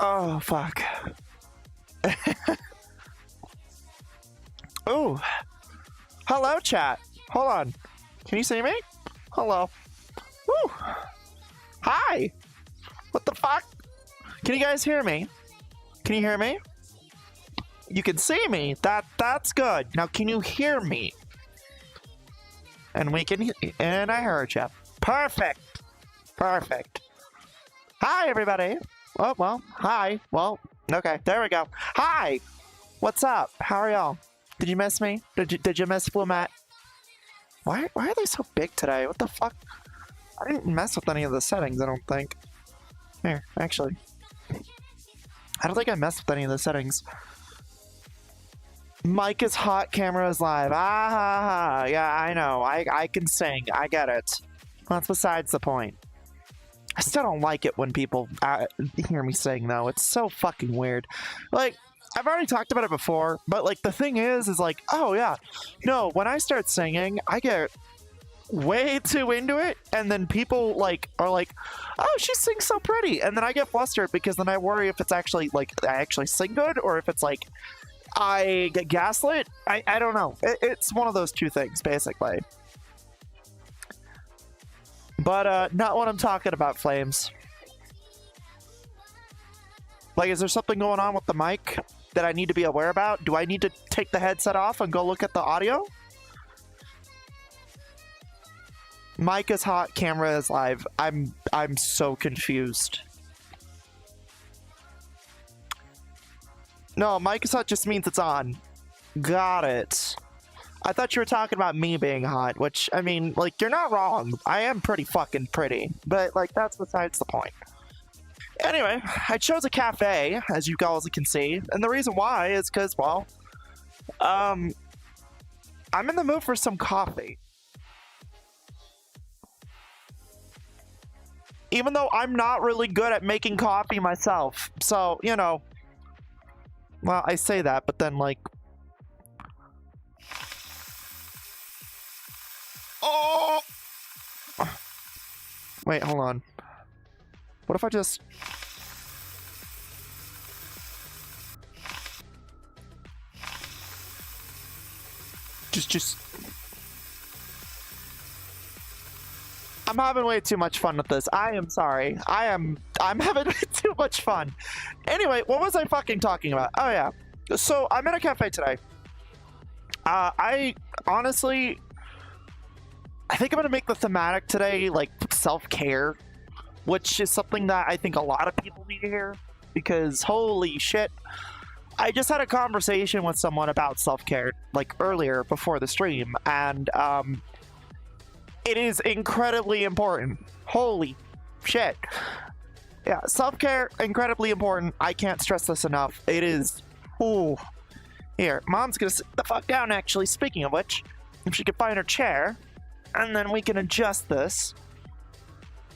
Oh, fuck. Ooh. Hello, chat. Hold on. Can you see me? Hello. Woo. Hi. What the fuck? Can you guys hear me? Can you hear me? You can see me. That's good. Now, can you hear me? And we can, and I heard you. Perfect. Perfect. Hi, everybody. Oh, well, hi. Well, okay, there we go. Hi. What's up? How are y'all? Did you miss me? Did you miss Flamie? Why are they so big today? What the fuck? I didn't mess with any of the settings, I don't think. Here, actually. I don't think I messed with any of the settings. Mic is hot, camera is live. Ah ha ha. Yeah, I know. I can sing. I get it. That's besides the point. I still don't like it when people hear me sing, though. It's so fucking weird. Like, I've already talked about it before, but, like, the thing is like, oh, yeah. No, when I start singing, I get way too into it, and then people, like, are like, oh, she sings so pretty, and then I get flustered because then I worry if it's actually, like, I actually sing good, or if it's, like, I get gaslit. I don't know. It's one of those two things, basically. But, not what I'm talking about, Flames. Like, is there something going on with the mic that I need to be aware about? Do I need to take the headset off and go look at the audio? Mic is hot, camera is live. I'm so confused. No, mic is hot just means it's on. Got it. I thought you were talking about me being hot, which, I mean, like, you're not wrong. I am pretty fucking pretty, but, like, that's besides the point. Anyway, I chose a cafe, as you guys can see, and the reason why is because, well, I'm in the mood for some coffee. Even though I'm not really good at making coffee myself, so, you know, well, I say that, but then, like, oh! Wait, hold on. What if I just... I'm having way too much fun with this. I am sorry. I'm having way too much fun. Anyway, what was I fucking talking about? Oh, yeah. So, I'm in a cafe today. I honestly... I think I'm gonna make the thematic today, like, self-care. Which is something that I think a lot of people need to hear. Because, holy shit. I just had a conversation with someone about self-care, like, earlier, before the stream. And, it is incredibly important. Holy shit. Yeah, self-care, incredibly important. I can't stress this enough. It is... Ooh. Here, Mom's gonna sit the fuck down, actually. Speaking of which, if she could find her chair, and then we can adjust this.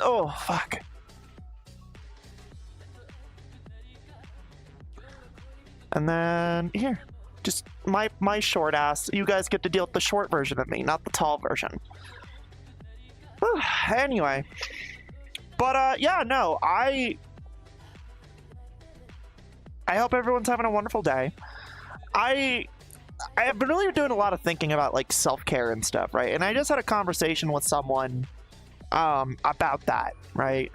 Oh, fuck. And then, here. Just my short ass. You guys get to deal with the short version of me, not the tall version. Anyway. But, yeah, no, I hope everyone's having a wonderful day. I have been really doing a lot of thinking about, like, self-care and stuff, right? And I just had a conversation with someone about that, right?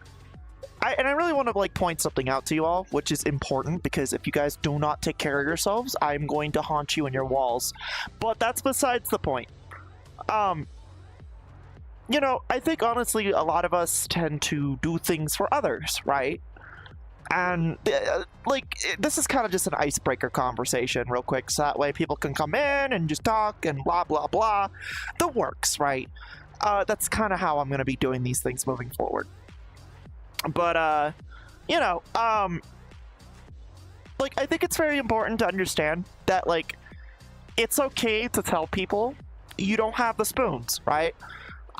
And I really want to, like, point something out to you all, which is important, because if you guys do not take care of yourselves, I'm going to haunt you in your walls. But that's besides the point. You know, I think, honestly, a lot of us tend to do things for others, right? And, like, this is kind of just an icebreaker conversation real quick, so that way people can come in and just talk and blah, blah, blah. The works, right? That's kind of how I'm going to be doing these things moving forward. But, you know, like, I think it's very important to understand that, like, it's okay to tell people you don't have the spoons, right?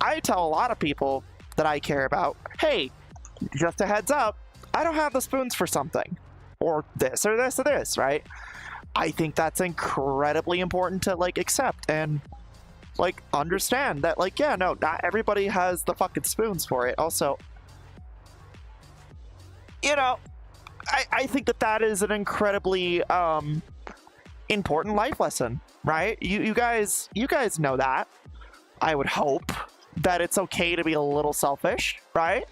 I tell a lot of people that I care about, hey, just a heads up, I don't have the spoons for something, or this or this or this, right? I think that's incredibly important to, like, accept and, like, understand that, like, yeah, no, not everybody has the fucking spoons for it. Also, you know, I think that that is an incredibly important life lesson, right? You guys know that. I would hope that it's okay to be a little selfish, right?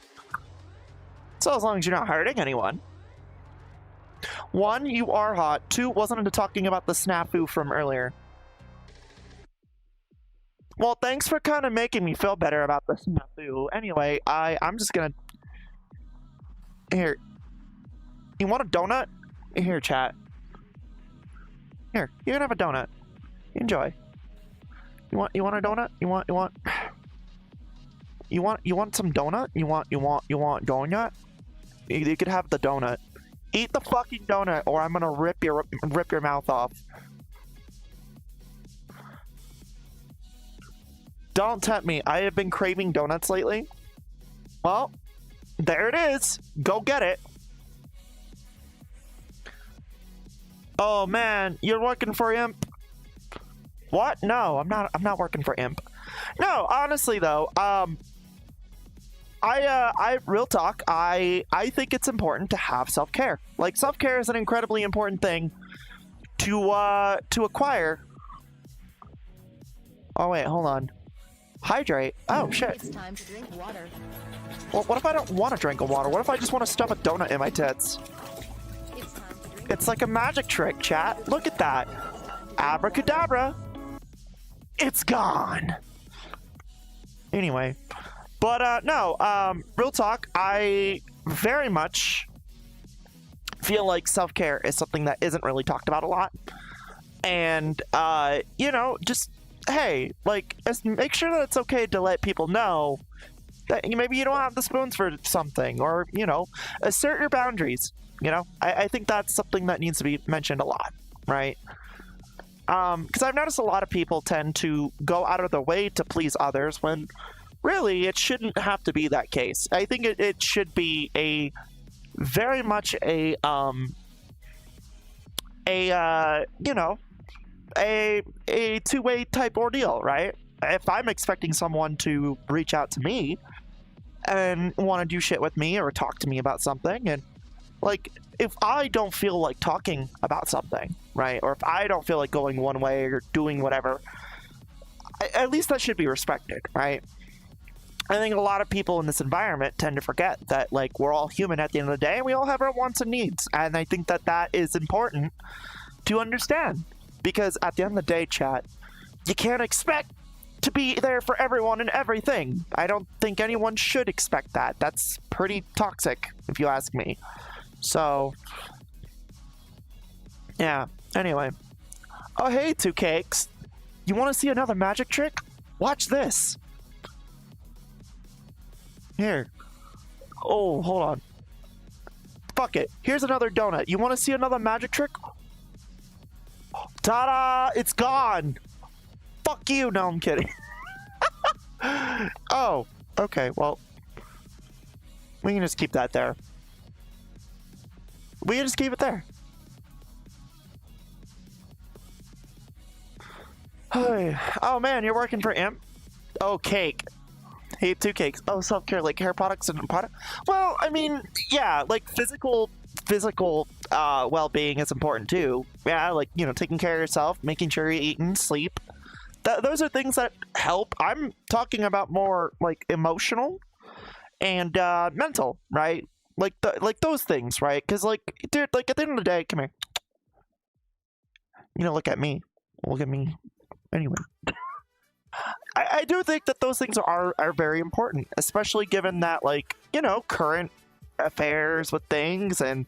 So as long as you're not hurting anyone. 1, you are hot. 2, wasn't into talking about the snafu from earlier. Well, thanks for kind of making me feel better about the snafu. Anyway, I'm just gonna... Here. You want a donut? Here, chat. Here, you can have a donut. Enjoy. You want a donut? You want some donut? You want donut? You could have the donut. Eat the fucking donut, or I'm gonna rip your mouth off. Don't tempt me. I have been craving donuts lately. Well, there it is. Go get it. Oh man, you're working for Imp? What? No, I'm not working for Imp. No, honestly though, I real talk, I think it's important to have self-care. Like, self-care is an incredibly important thing to acquire. Oh wait, hold on. Hydrate. Oh shit. It's time to drink water. Well, what if I don't want to drink water? What if I just want to stuff a donut in my tits? It's like a magic trick, chat. Look at that. Abracadabra. It's gone. Anyway. But, no, real talk, I very much feel like self-care is something that isn't really talked about a lot. And, you know, just, hey, like, make sure that it's okay to let people know that maybe you don't have the spoons for something, or, you know, assert your boundaries, you know? I think that's something that needs to be mentioned a lot, right? Because I've noticed a lot of people tend to go out of their way to please others when really it shouldn't have to be that case. I think it should be a very much a you know, a two-way type ordeal, right? If I'm expecting someone to reach out to me and want to do shit with me or talk to me about something, and like, if I don't feel like talking about something, right, or if I don't feel like going one way or doing whatever, at least that should be respected, right? I think a lot of people in this environment tend to forget that, like, we're all human at the end of the day, and we all have our wants and needs, and I think that that is important to understand, because at the end of the day, chat, you can't expect to be there for everyone and everything. I don't think anyone should expect that. That's pretty toxic, if you ask me. So, yeah, anyway. Oh, hey, 2 Cakes. You want to see another magic trick? Watch this. Here. Oh, hold on. Fuck it. Here's another donut. You want to see another magic trick? Ta-da! It's gone! Fuck you! No, I'm kidding. Oh, okay, well. We can just keep that there. We can just keep it there. Oh man, you're working for Imp? Oh, Cake. Hey, 2 Cakes. Oh, self-care, like hair products and product. Well, I mean, yeah, like physical well-being is important too. Yeah, like, you know, taking care of yourself, making sure you're eating, sleep. Those are things that help. I'm talking about more like emotional and mental, right? Like those things, right? Because, like, dude, like, at the end of the day, come here. You know, look at me. Look at me. Anyway. I do think that those things are very important, especially given that, like, you know, current affairs with things and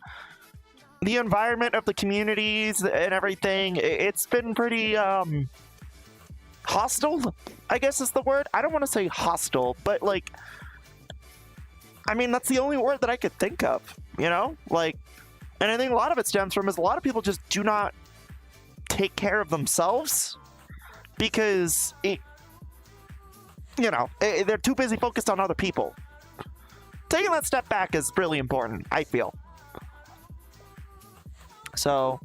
the environment of the communities and everything. It's been pretty hostile, I guess is the word. I don't want to say hostile, but, like, I mean, that's the only word that I could think of, you know? Like, and I think a lot of it stems from is a lot of people just do not take care of themselves because you know, they're too busy focused on other people. Taking that step back is really important, I feel. So,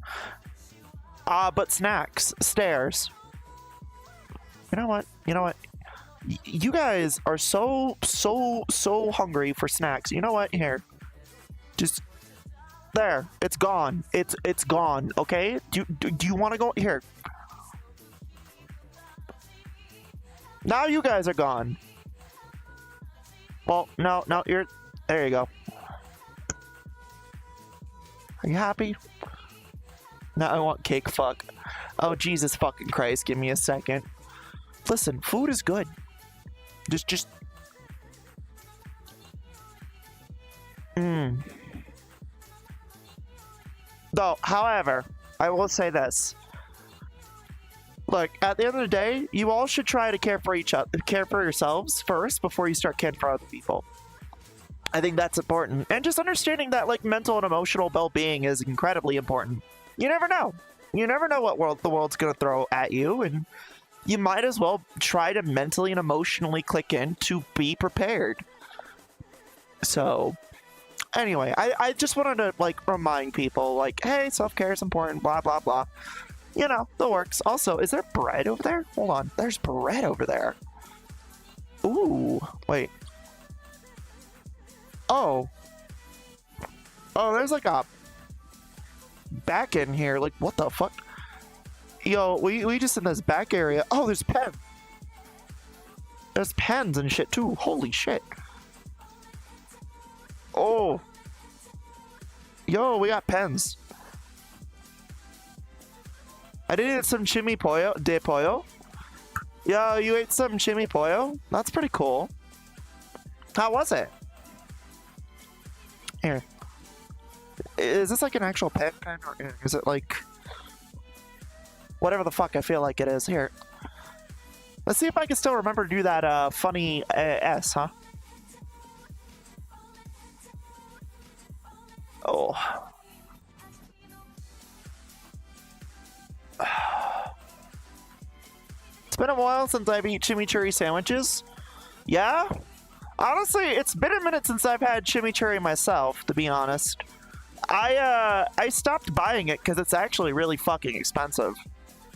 but snacks, stairs. You know what? You know what? You guys are so hungry for snacks. You know what? Here. Just There, it's gone. It's gone. Okay. Do you want to go here? Now you guys are gone. Well, no, you're... There you go. Are you happy? Now I want cake, fuck. Oh, Jesus fucking Christ, give me a second. Listen, food is good. Just... Though, however, I will say this. Look, at the end of the day, you all should try to care for yourselves first before you start caring for other people. I think that's important. And just understanding that, like, mental and emotional well-being is incredibly important. You never know. You never know what the world's gonna throw at you, and you might as well try to mentally and emotionally click in to be prepared. So, anyway, I just wanted to, like, remind people, like, hey, self-care is important, blah, blah, blah. You know, that works. Also, is there bread over there? Hold on. There's bread over there. Ooh. Wait. Oh. Oh, there's like a back in here. Like, what the fuck? Yo, we just in this back area. Oh, there's pens. There's pens and shit too. Holy shit. Oh. Yo, we got pens. I did eat some chimi pollo, de pollo. Yo, you ate some chimi pollo? That's pretty cool. How was it? Here. Is this like an actual pen, or is it like... whatever the fuck I feel like it is. Here. Let's see if I can still remember to do that funny S, huh? Oh. It's been a while since I've eaten chimichurri sandwiches. Yeah? Honestly, it's been a minute since I've had chimichurri myself, to be honest. I stopped buying it because it's actually really fucking expensive.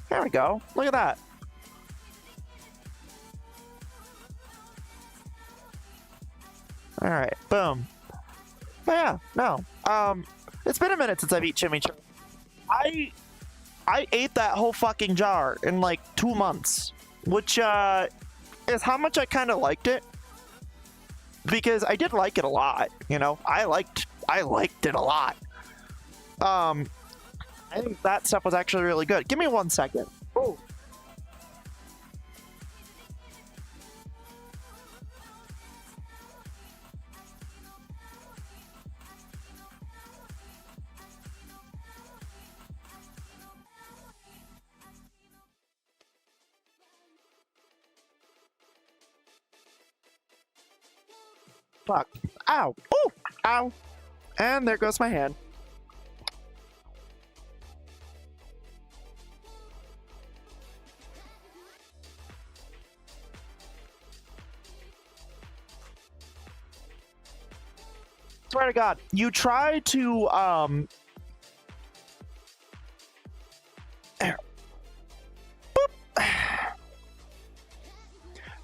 There we go. Look at that. Alright, boom. But yeah, no. It's been a minute since I've eaten chimichurri. I ate that whole fucking jar in like 2 months, which is how much I kind of liked it, because I did like it a lot. You know, I liked it a lot. I think that stuff was actually really good. Give me 1 second. Oh. Fuck. Ow. Oh! Ow. And there goes my hand. Swear to God, you try to,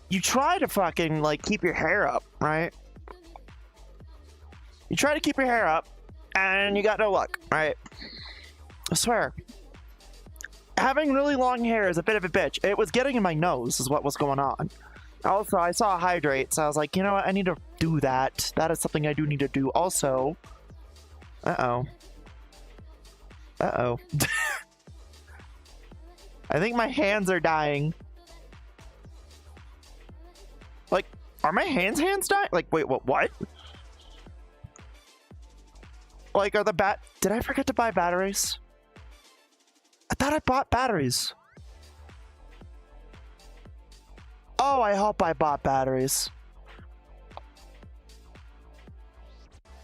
you try to fucking, like, keep your hair up, right? You try to keep your hair up, and you got no luck, right? I swear. Having really long hair is a bit of a bitch. It was getting in my nose is what was going on. Also, I saw hydrate, so I was like, you know what? I need to do that. That is something I do need to do. Also, uh-oh. Uh-oh. I think my hands are dying. Like, are my hands dying? Like, wait, what? Like, are the did I forget to buy batteries? I thought I bought batteries. Oh, I hope I bought batteries.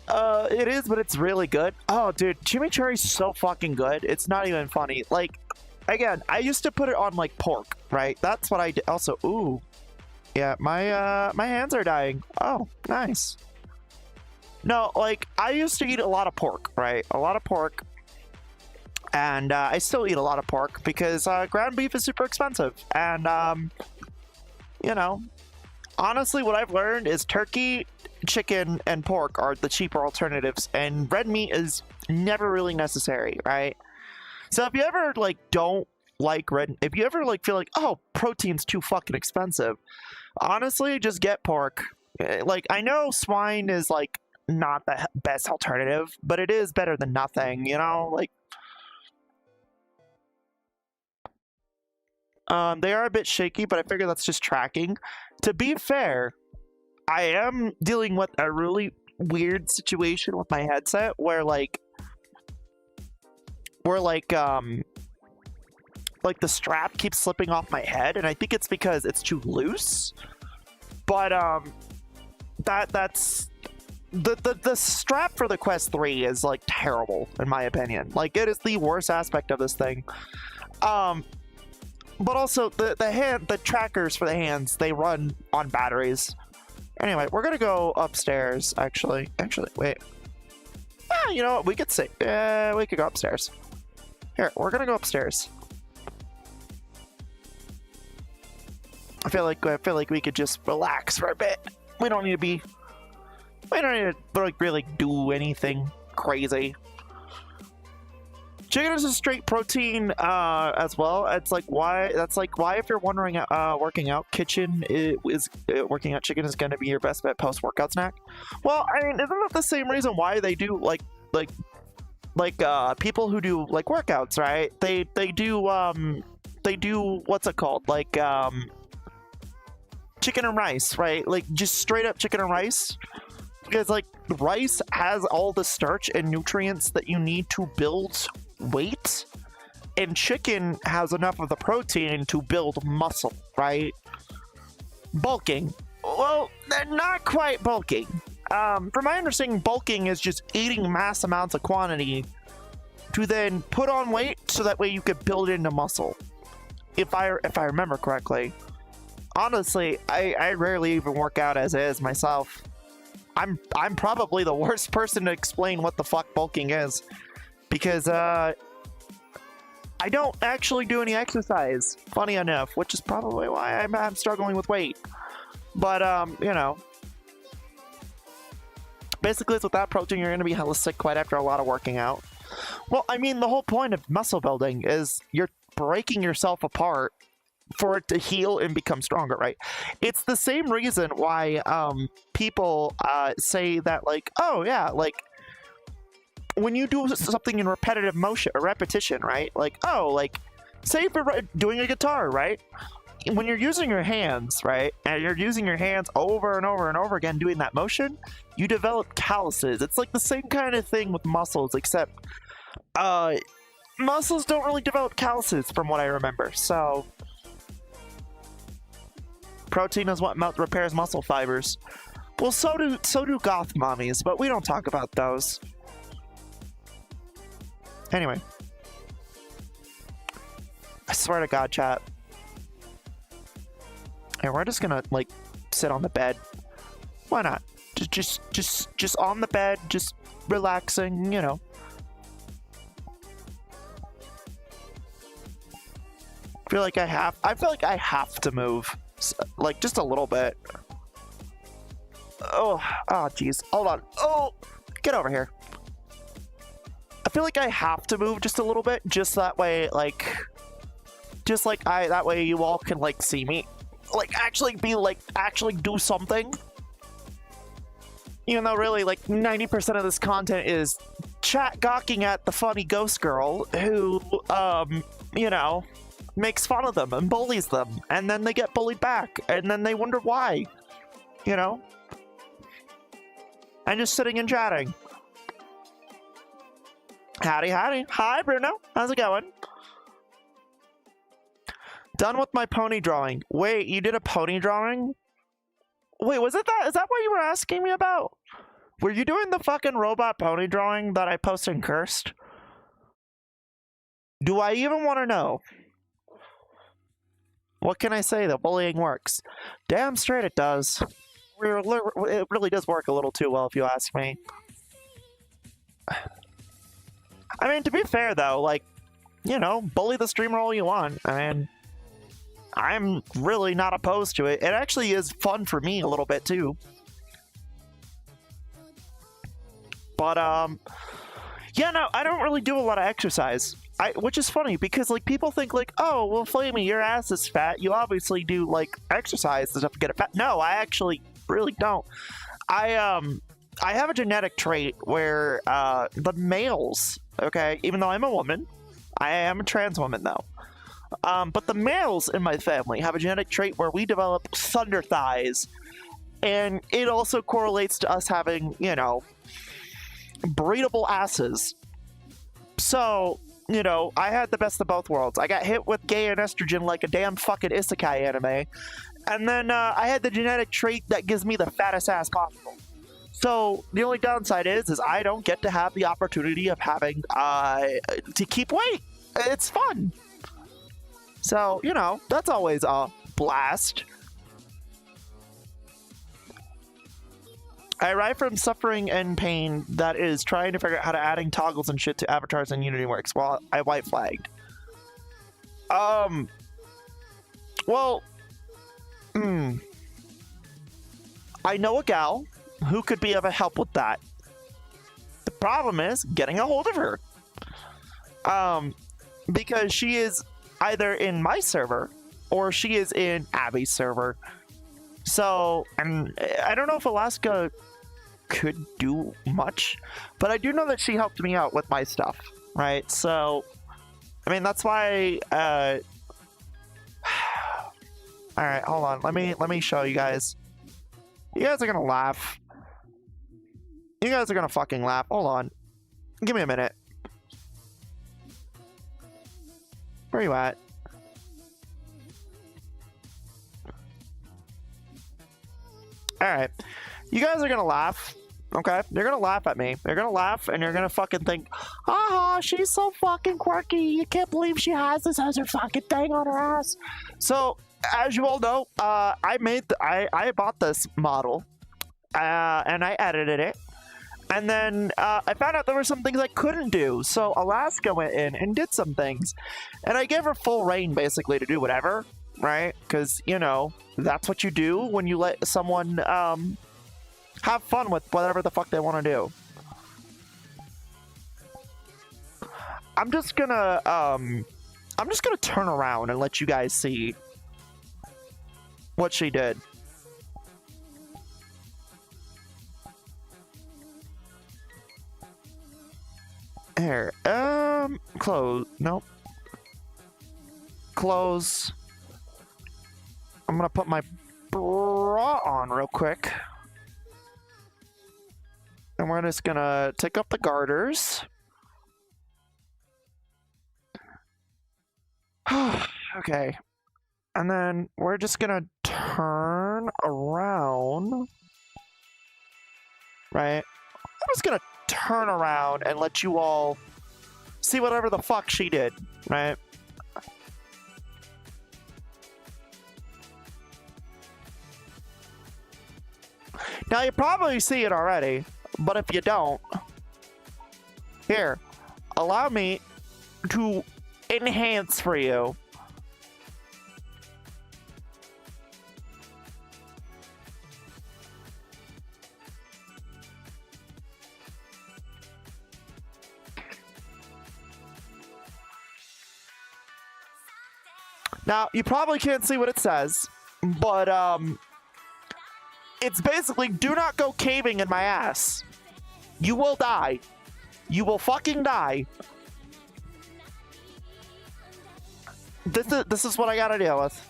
It is, but it's really good. Oh, dude, chimichurri's so fucking good. It's not even funny. Like, again, I used to put it on, like, pork, right? That's what I did. Also, ooh. Yeah, my hands are dying. Oh, nice. No, like, I used to eat a lot of pork, right? A lot of pork. And I still eat a lot of pork because ground beef is super expensive. And, you know, honestly, what I've learned is turkey chicken and pork are the cheaper alternatives, and red meat is never really necessary, right? So if you ever like don't like if you ever like feel like, oh, protein's too fucking expensive, honestly, just get pork. Like, I know swine is like not the best alternative, but it is better than nothing, you know? Like, they are a bit shaky, but I figure that's just tracking. To be fair, I am dealing with a really weird situation with my headset where like the strap keeps slipping off my head, and I think it's because it's too loose. But that's the strap for the Quest 3 is like terrible in my opinion. Like, it is the worst aspect of this thing. But also the trackers for the hands, they run on batteries. Anyway, we're gonna go upstairs. Actually, wait. You know what? We could say we could go upstairs. Here, we're gonna go upstairs. I feel like we could just relax for a bit. We don't need to like really do anything crazy. Chicken is a straight protein as well. It's like why if you're wondering working out, working out chicken is going to be your best bet post-workout snack. Well, I mean, isn't that the same reason why they do like people who do like workouts, right? They do what's it called? Like chicken and rice, right? Like just straight up chicken and rice. Because like rice has all the starch and nutrients that you need to build weight, and chicken has enough of the protein to build muscle, right? Bulking. Well, they're not quite bulking. From my understanding, bulking is just eating mass amounts of quantity to then put on weight so that way you could build into muscle. If I remember correctly. Honestly, I rarely even work out as is myself. I'm probably the worst person to explain what the fuck bulking is, because I don't actually do any exercise, funny enough, which is probably why I'm struggling with weight. But you know, basically it's without protein you're gonna be hella sick quite after a lot of working out. Well, I mean, the whole point of muscle building is you're breaking yourself apart for it to heal and become stronger, right? It's the same reason why people say that, like, oh yeah, like when you do something in repetitive motion or repetition, right? Like, oh, like say if you're doing a guitar, right? When you're using your hands, right, and you're using your hands over and over and over again doing that motion, you develop calluses. It's like the same kind of thing with muscles, except muscles don't really develop calluses from what I remember. So protein is what repairs muscle fibers. Well, so do goth mommies, but we don't talk about those. Anyway, I swear to God, chat. And we're just gonna like sit on the bed. Why not? Just on the bed, just relaxing, you know. I feel like I have to move. Like, just a little bit. Oh, jeez. Hold on. Oh, get over here. I feel like I have to move just a little bit, just that way, like, that way you all can, like, see me. Like, actually do something. Even though, really, like, 90% of this content is chat gawking at the funny ghost girl who, you know, makes fun of them and bullies them, and then they get bullied back, and then they wonder why, you know? And just sitting and chatting. Howdy. Hi, Bruno. How's it going? Done with my pony drawing. Wait, you did a pony drawing? Wait, was it that? Is that what you were asking me about? Were you doing the fucking robot pony drawing that I posted in Cursed? Do I even want to know? What can I say? The bullying works. Damn straight it does. It really does work a little too well, if you ask me. I mean, to be fair, though, like, you know, bully the streamer all you want. I mean, I'm really not opposed to it. It actually is fun for me a little bit, too. But yeah, no, I don't really do a lot of exercise. Which is funny because like people think like, oh well, Flamie, your ass is fat. You obviously do like exercise and stuff to get it fat. No, I actually really don't. I have a genetic trait where the males, okay, even though I'm a woman, I am a trans woman though. But the males in my family have a genetic trait where we develop thunder thighs, and it also correlates to us having, you know, breedable asses. So, you know, I had the best of both worlds. I got hit with gay and estrogen like a damn fucking isekai anime, and then I had the genetic trait that gives me the fattest ass possible. So the only downside is I don't get to have the opportunity of having to keep weight. It's fun. So, you know, that's always a blast. I arrive from suffering and pain that is trying to figure out how to adding toggles and shit to avatars in Unity works while I white flagged. Well, I know a gal who could be of a help with that. The problem is getting a hold of her. Because she is either in my server or she is in Abby's server. So, and I don't know if Alaska could do much, but I do know that she helped me out with my stuff, right? So, I mean, that's why, alright, hold on. Let me show you guys. You guys are gonna laugh. You guys are gonna fucking laugh. Hold on. Give me a minute. Where are you at? Alright. You guys are gonna laugh. Okay? You're gonna laugh at me. You're gonna laugh and you're gonna fucking think, haha, she's so fucking quirky. You can't believe she has this as her fucking thing on her ass. So, as you all know, I bought this model. And I edited it. And then I found out there were some things I couldn't do. So Alaska went in and did some things. And I gave her full reign, basically, to do whatever, right? Because, you know, that's what you do when you let someone have fun with whatever the fuck they want to do. I'm just gonna turn around and let you guys see what she did. Here, close, nope. Close. I'm gonna put my bra on real quick. And we're just gonna take up the garters. Okay. And then we're just gonna turn around. Right? I'm just gonna turn around and let you all see whatever the fuck she did, right? Now you probably see it already, but if you don't, here, allow me to enhance for you. Now, you probably can't see what it says, but, it's basically, do not go caving in my ass. You will die. You will fucking die. This is what I gotta deal with.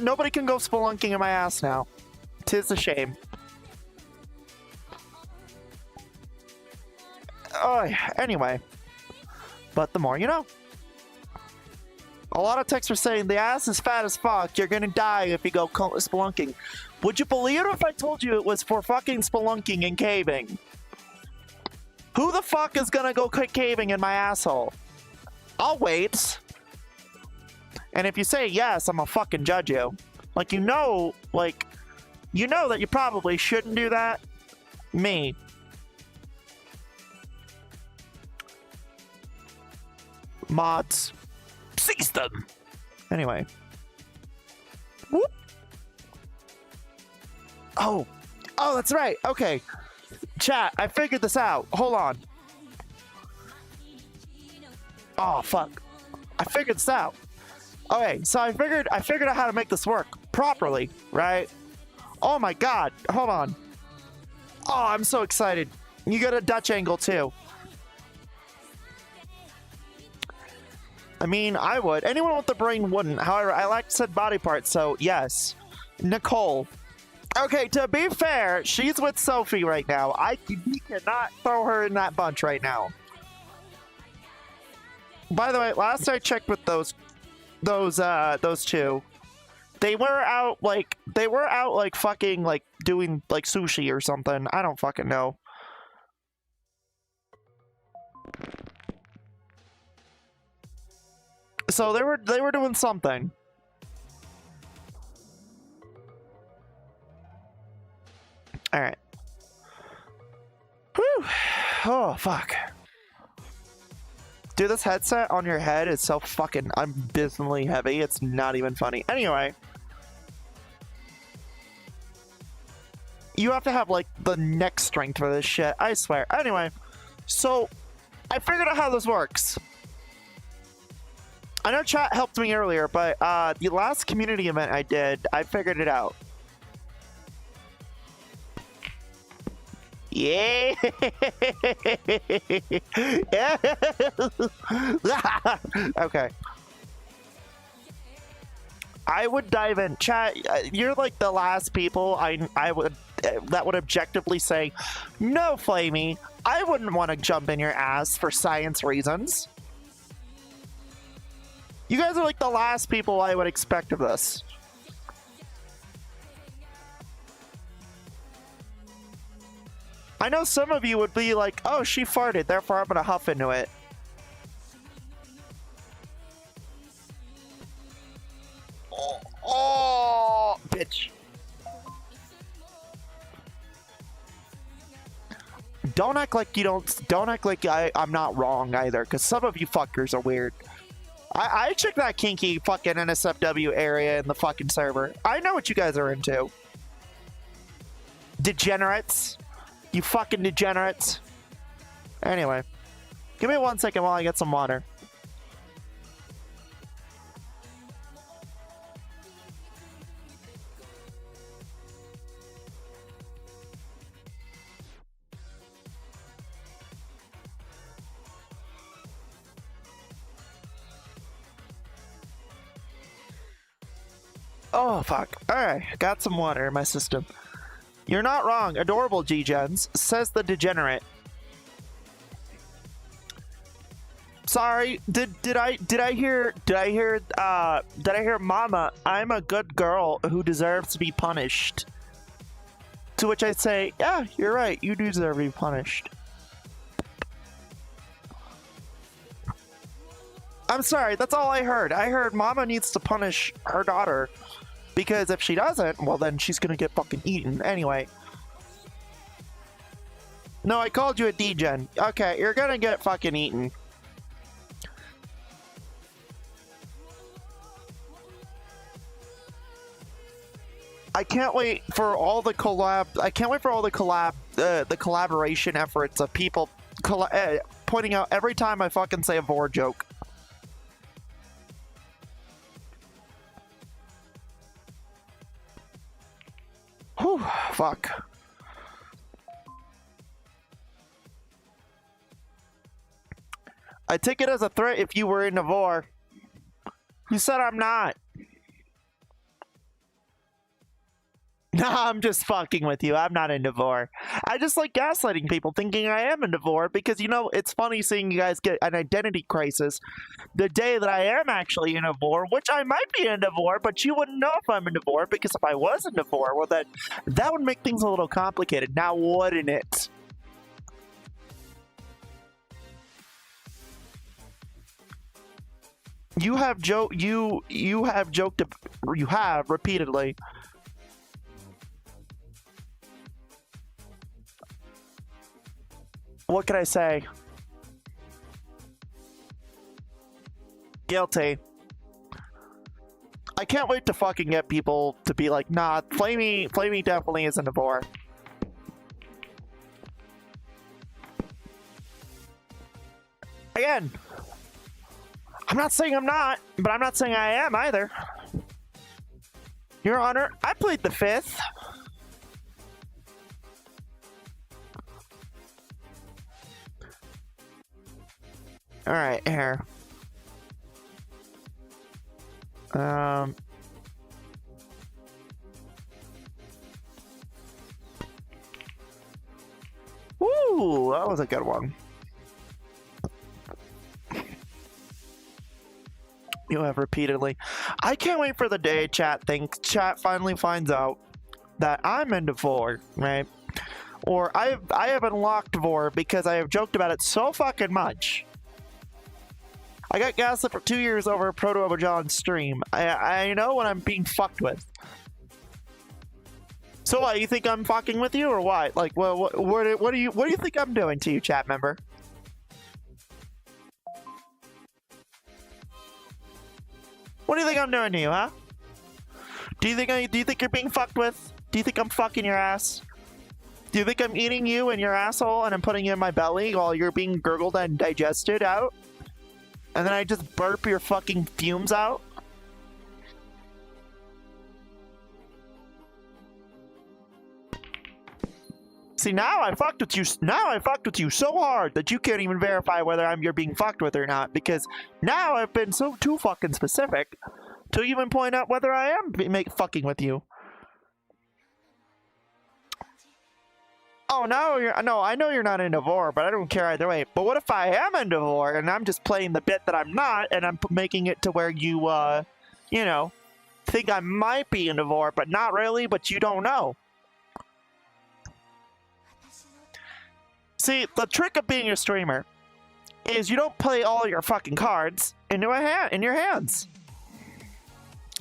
Nobody can go spelunking in my ass now. 'Tis a shame. Oh, anyway. But the more you know. A lot of texts are saying the ass is fat as fuck. You're gonna die if you go spelunking. Would you believe it if I told you it was for fucking spelunking and caving? Who the fuck is gonna go caving in my asshole? I'll wait. And if you say yes, I'm gonna fucking judge you. Like, you know that you probably shouldn't do that. Me. Mods. Seize them! Anyway. Whoop! Oh, Oh, that's right. Okay. Chat, I figured this out. Hold on. Oh, fuck. I figured this out. Okay, so I figured out how to make this work properly, right? Oh my god. Hold on. Oh, I'm so excited. You got a Dutch angle too. I mean, I would. Anyone with the brain wouldn't. However, I like said body part, so yes. Nicole. Okay, to be fair, she's with Sophie right now. We cannot throw her in that bunch right now. By the way, last I checked with those two, they were out like fucking like doing like sushi or something. I don't fucking know. So they were doing something. All right. Whew. Oh fuck. Dude, this headset on your head is so fucking abysmally heavy. It's not even funny. Anyway. You have to have, like, the neck strength for this shit. I swear. Anyway. So, I figured out how this works. I know chat helped me earlier, but the last community event I did, I figured it out. Yeah. Okay. I would dive in. Chat, you're like the last people I would that would objectively say, no, Flamie, I wouldn't want to jump in your ass for science reasons. You guys are like the last people I would expect of this. I know some of you would be like, oh, she farted, therefore I'm gonna huff into it. Oh, bitch. Don't act like you don't act like I'm not wrong either, because some of you fuckers are weird. I checked that kinky fucking NSFW area in the fucking server. I know what you guys are into. Degenerates. You fucking degenerates. Anyway. Give me 1 second while I get some water. Oh, fuck. Alright, got some water in my system. You're not wrong. Adorable G-Gens, says the degenerate. Sorry, did I hear mama, I'm a good girl who deserves to be punished. To which I say, yeah, you're right, you do deserve to be punished. I'm sorry, that's all I heard. I heard mama needs to punish her daughter. Because if she doesn't, well then she's gonna get fucking eaten. Anyway. No, I called you a degen. Okay, you're gonna get fucking eaten. I can't wait for all the collaboration efforts of people pointing out every time I fucking say a vor joke. Whew, fuck. I take it as a threat if you were in Navor. Who said I'm not? Nah, I'm just fucking with you. I'm not in Navor. I just like gaslighting people thinking I am in Navor because, you know, it's funny seeing you guys get an identity crisis the day that I am actually in Navor, which I might be in Navor, but you wouldn't know if I'm in Navor because if I was in Navor, well, that would make things a little complicated. Now, wouldn't it? You have repeatedly. What can I say? Guilty. I can't wait to fucking get people to be like, nah, Flamie definitely isn't a bore. Again, I'm not saying I'm not, but I'm not saying I am either. Your Honor, I plead the fifth. Alright, here. Ooh, that was a good one. You have repeatedly. I can't wait for the day chat finally finds out that I'm into VOR, right? Or I have unlocked VOR because I have joked about it so fucking much. I got gaslit for 2 years over Proto John's stream. I know when I'm being fucked with. So what, you think I'm fucking with you or what? Like, well, what do you think I'm doing to you, chat member? What do you think I'm doing to you, huh? Do you think you're being fucked with? Do you think I'm fucking your ass? Do you think I'm eating you in your asshole and I'm putting you in my belly while you're being gurgled and digested out? And then I just burp your fucking fumes out? See, now I fucked with you. Now I fucked with you so hard that you can't even verify whether you're being fucked with or not. Because now I've been too fucking specific to even point out whether I am fucking with you. Oh no, I know you're not into VOR, but I don't care either way. But what if I am into VOR and I'm just playing the bit that I'm not, and I'm making it to where you, you know, think I might be into VOR, but not really, but you don't know. See, the trick of being a streamer is you don't play all your fucking cards into in your hands.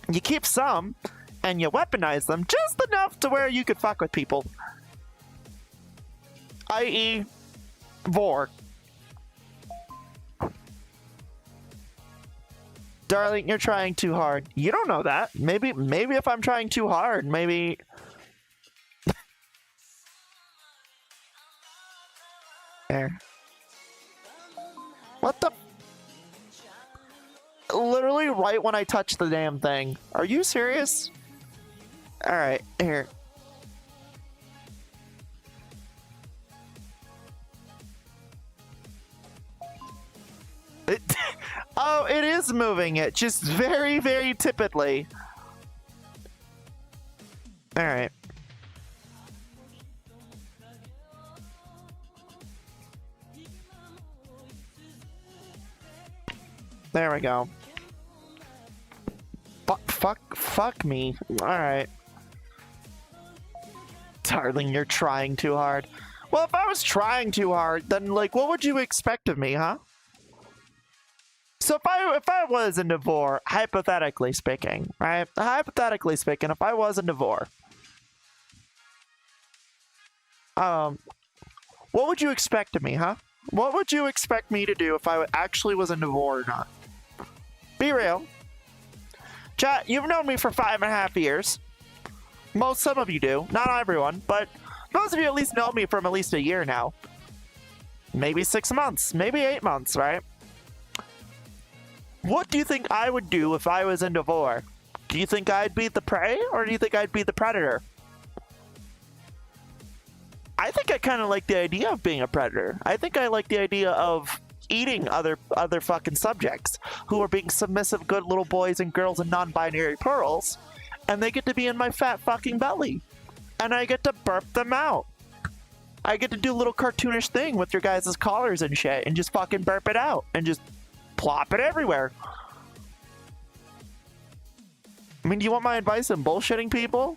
You keep some, and you weaponize them just enough to where you could fuck with people. I.e. VOR. Darling, you're trying too hard. You don't know that. Maybe if I'm trying too hard, maybe... There. What the... Literally right when I touch the damn thing. Are you serious? Alright, here. Oh, it is moving it, just very, very typically. Alright. There we go. Fuck me. Alright. Darling, you're trying too hard. Well, if I was trying too hard, then, like, what would you expect of me, huh? So if I was into VOR, hypothetically speaking, right? Hypothetically speaking, if I was into VOR, what would you expect of me, huh? What would you expect me to do if I actually was into VOR or not? Be real. Chat, you've known me for 5.5 years. Some of you do. Not everyone, but most of you at least know me from at least a year now. Maybe 6 months, maybe 8 months, right? What do you think I would do if I was into VOR? Do you think I'd be the prey, or do you think I'd be the predator? I think I kind of like the idea of being a predator. I think I like the idea of eating other fucking subjects who are being submissive good little boys and girls and non-binary pearls, and they get to be in my fat fucking belly. And I get to burp them out. I get to do a little cartoonish thing with your guys' collars and shit and just fucking burp it out and just plop it everywhere. I mean, do you want my advice on bullshitting people?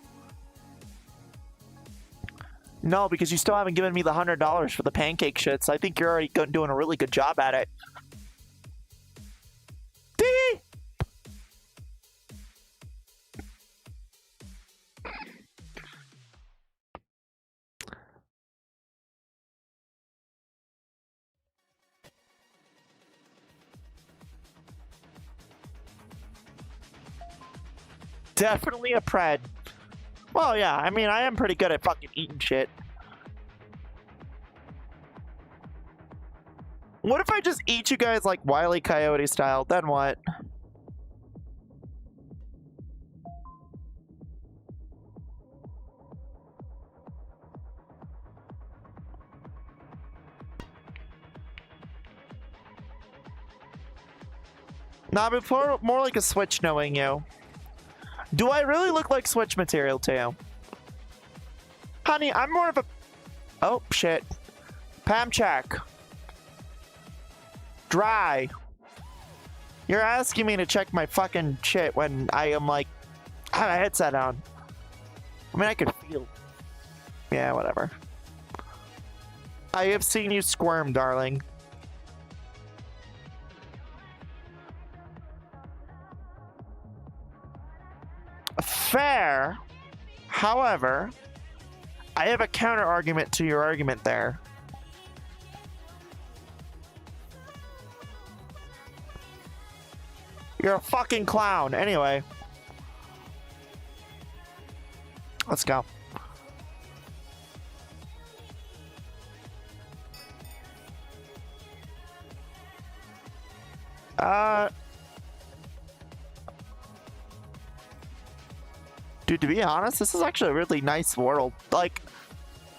No, because you still haven't given me the $100 for the pancake shits. I think you're already doing a really good job at it. Dee! Definitely a pred. Well, yeah, I mean, I am pretty good at fucking eating shit. What if I just eat you guys like Wile E. Coyote style? Then what? Nah, before more like a Switch knowing you. Do I really look like Switch material to you? Honey, I'm more of a... Oh, shit. Pam check. Dry. You're asking me to check my fucking shit when I am like... I have a headset on. I mean, I could feel... Yeah, whatever. I have seen you squirm, darling. Fair. However, I have a counter argument to your argument there. You're a fucking clown. Anyway. Let's go. Dude, to be honest, this is actually a really nice world. Like,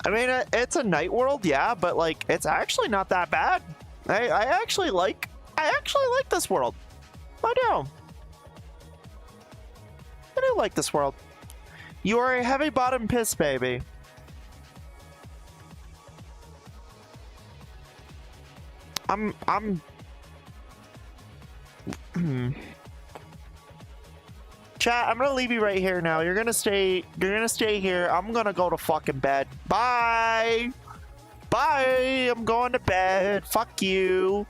I mean, it's a night world, yeah, but like, it's actually not that bad. I actually like this world. I do. I do like this world. You are a heavy bottom piss baby. I'm Chat, I'm gonna leave you right here now. You're gonna stay here. I'm gonna go to fucking bed. Bye. Bye. I'm going to bed. Fuck you.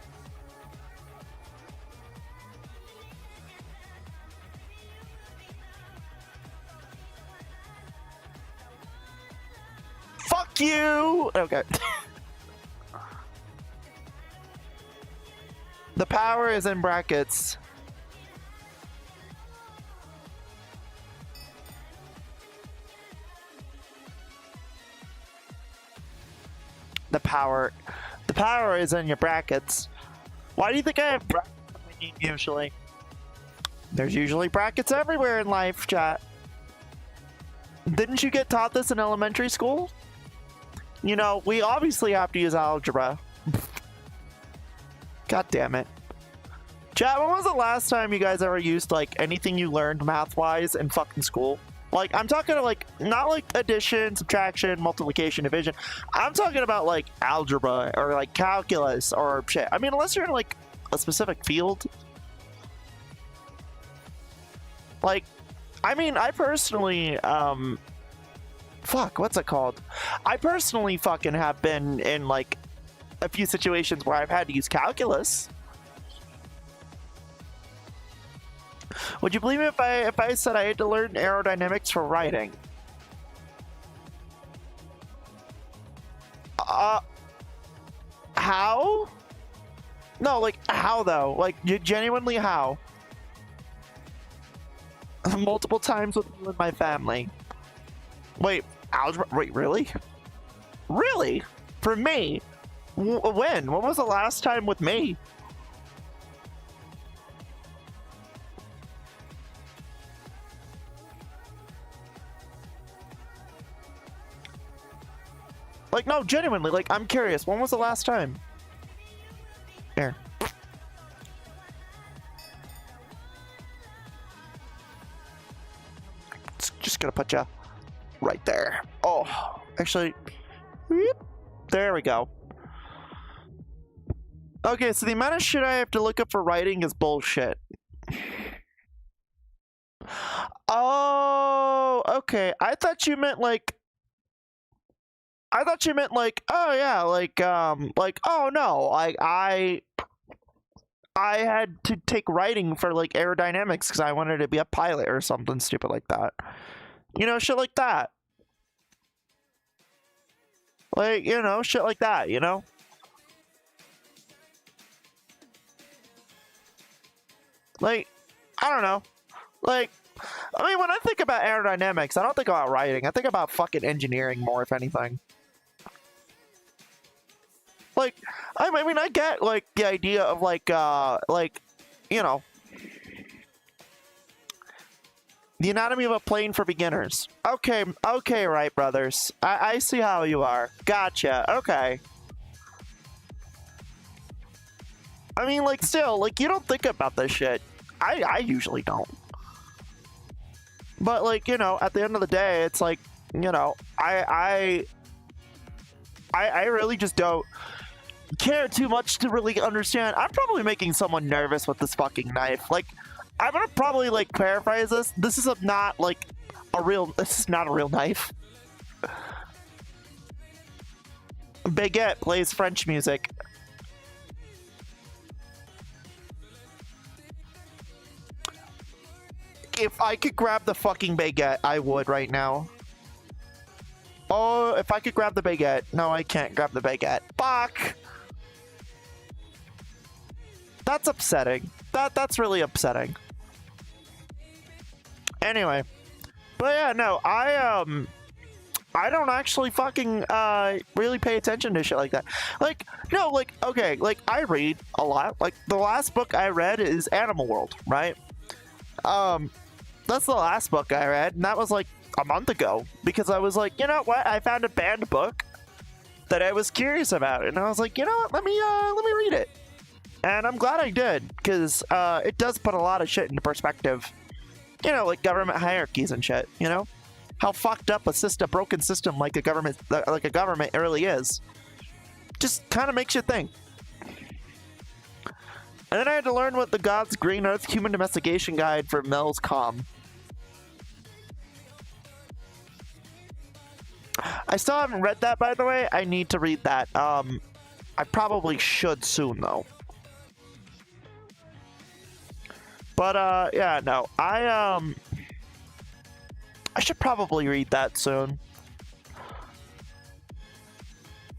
Fuck you. Okay. The power is in brackets. The power is in your brackets. Why do you think I have brackets on my name usually? There's usually brackets everywhere in life, chat. Didn't you get taught this in elementary school? You know, we obviously have to use algebra. God damn it. Chat, when was the last time you guys ever used, like, anything you learned math-wise in fucking school? Like, I'm talking, like, not like addition, subtraction, multiplication, division. I'm talking about, like, algebra or, like, calculus or shit. I mean, unless you're in, like, a specific field. Like, I mean, I personally, fuck, what's it called? I personally fucking have been in, like, a few situations where I've had to use calculus. Would you believe me if I said I had to learn aerodynamics for writing? How? No, like, how though? Like, genuinely how? Multiple times with you and my family. Wait, algebra? Wait, really? Really? For me? When? When was the last time with me? Like, no, genuinely, like, I'm curious. When was the last time? Here. Just gonna put you right there. Oh, actually, whoop, there we go. Okay, so the amount of shit I have to look up for writing is bullshit. Oh, okay. I thought you meant like, oh yeah, like, oh no, I had to take writing for like aerodynamics because I wanted to be a pilot or something stupid like that. You know, shit like that. Like, you know, shit like that, you know? Like, I don't know. Like, I mean, when I think about aerodynamics, I don't think about writing. I think about fucking engineering more, if anything. Like, I mean, I get, like, the idea of, like, you know, the anatomy of a plane for beginners. Okay, okay, Wright brothers. I see how you are. Gotcha, okay. I mean, like, still, like, you don't think about this shit. I usually don't. But, like, you know, at the end of the day, it's like, you know, I really just don't care too much to really understand. I'm probably making someone nervous with this fucking knife. Like, I'm gonna probably, like, paraphrase this. This is not, like, this is not a real knife. Baguette plays French music. If I could grab the fucking baguette, I would right now. Oh, if I could grab the baguette. No, I can't grab the baguette. Fuck! That's upsetting. That's really upsetting. Anyway. But yeah, no, I don't actually fucking, really pay attention to shit like that. Like, no, like, okay, like, I read a lot. Like, the last book I read is Animal World, right? That's the last book I read, and that was, like, a month ago. Because I was like, you know what? I found a banned book that I was curious about, and I was like, you know what? Let me read it. And I'm glad I did, because, it does put a lot of shit into perspective. You know, like government hierarchies and shit, you know? How fucked up a broken system like a government really is. Just kind of makes you think. And then I had to learn what the God's Green Earth Human Domestication Guide for Mel's Com. I still haven't read that, by the way. I need to read that. I probably should soon, though. But, yeah, no. I should probably read that soon.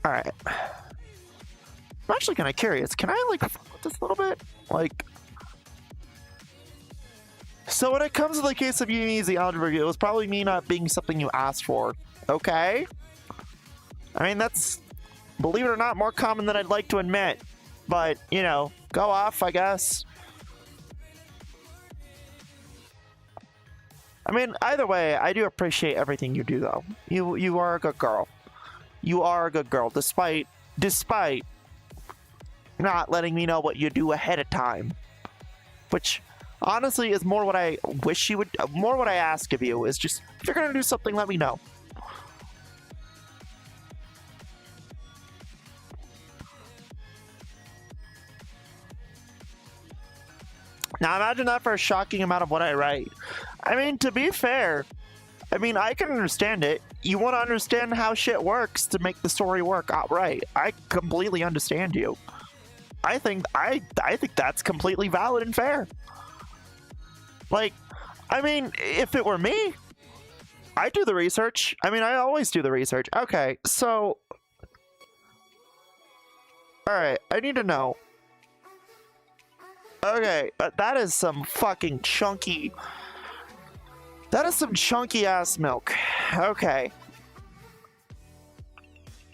Alright. I'm actually kind of curious. Can I, like, fuck with this a little bit? Like... So when it comes to the case of easy algebra, it was probably me not being something you asked for. Okay? I mean, that's, believe it or not, more common than I'd like to admit. But, you know, go off, I guess. I mean, either way, I do appreciate everything you do, though. You are a good girl. You are a good girl, despite not letting me know what you do ahead of time. Which, honestly, is more what I wish you would... More what I ask of you, is just, if you're gonna do something, let me know. Now imagine that for a shocking amount of what I write. I mean, to be fair, I mean, I can understand it. You want to understand how shit works to make the story work outright. I completely understand you. I think that's completely valid and fair. Like, I mean, if it were me, I'd do the research. I mean, I always do the research. Okay, so... Alright, I need to know. Okay, that is some fucking chunky... That is some chunky ass milk. Okay.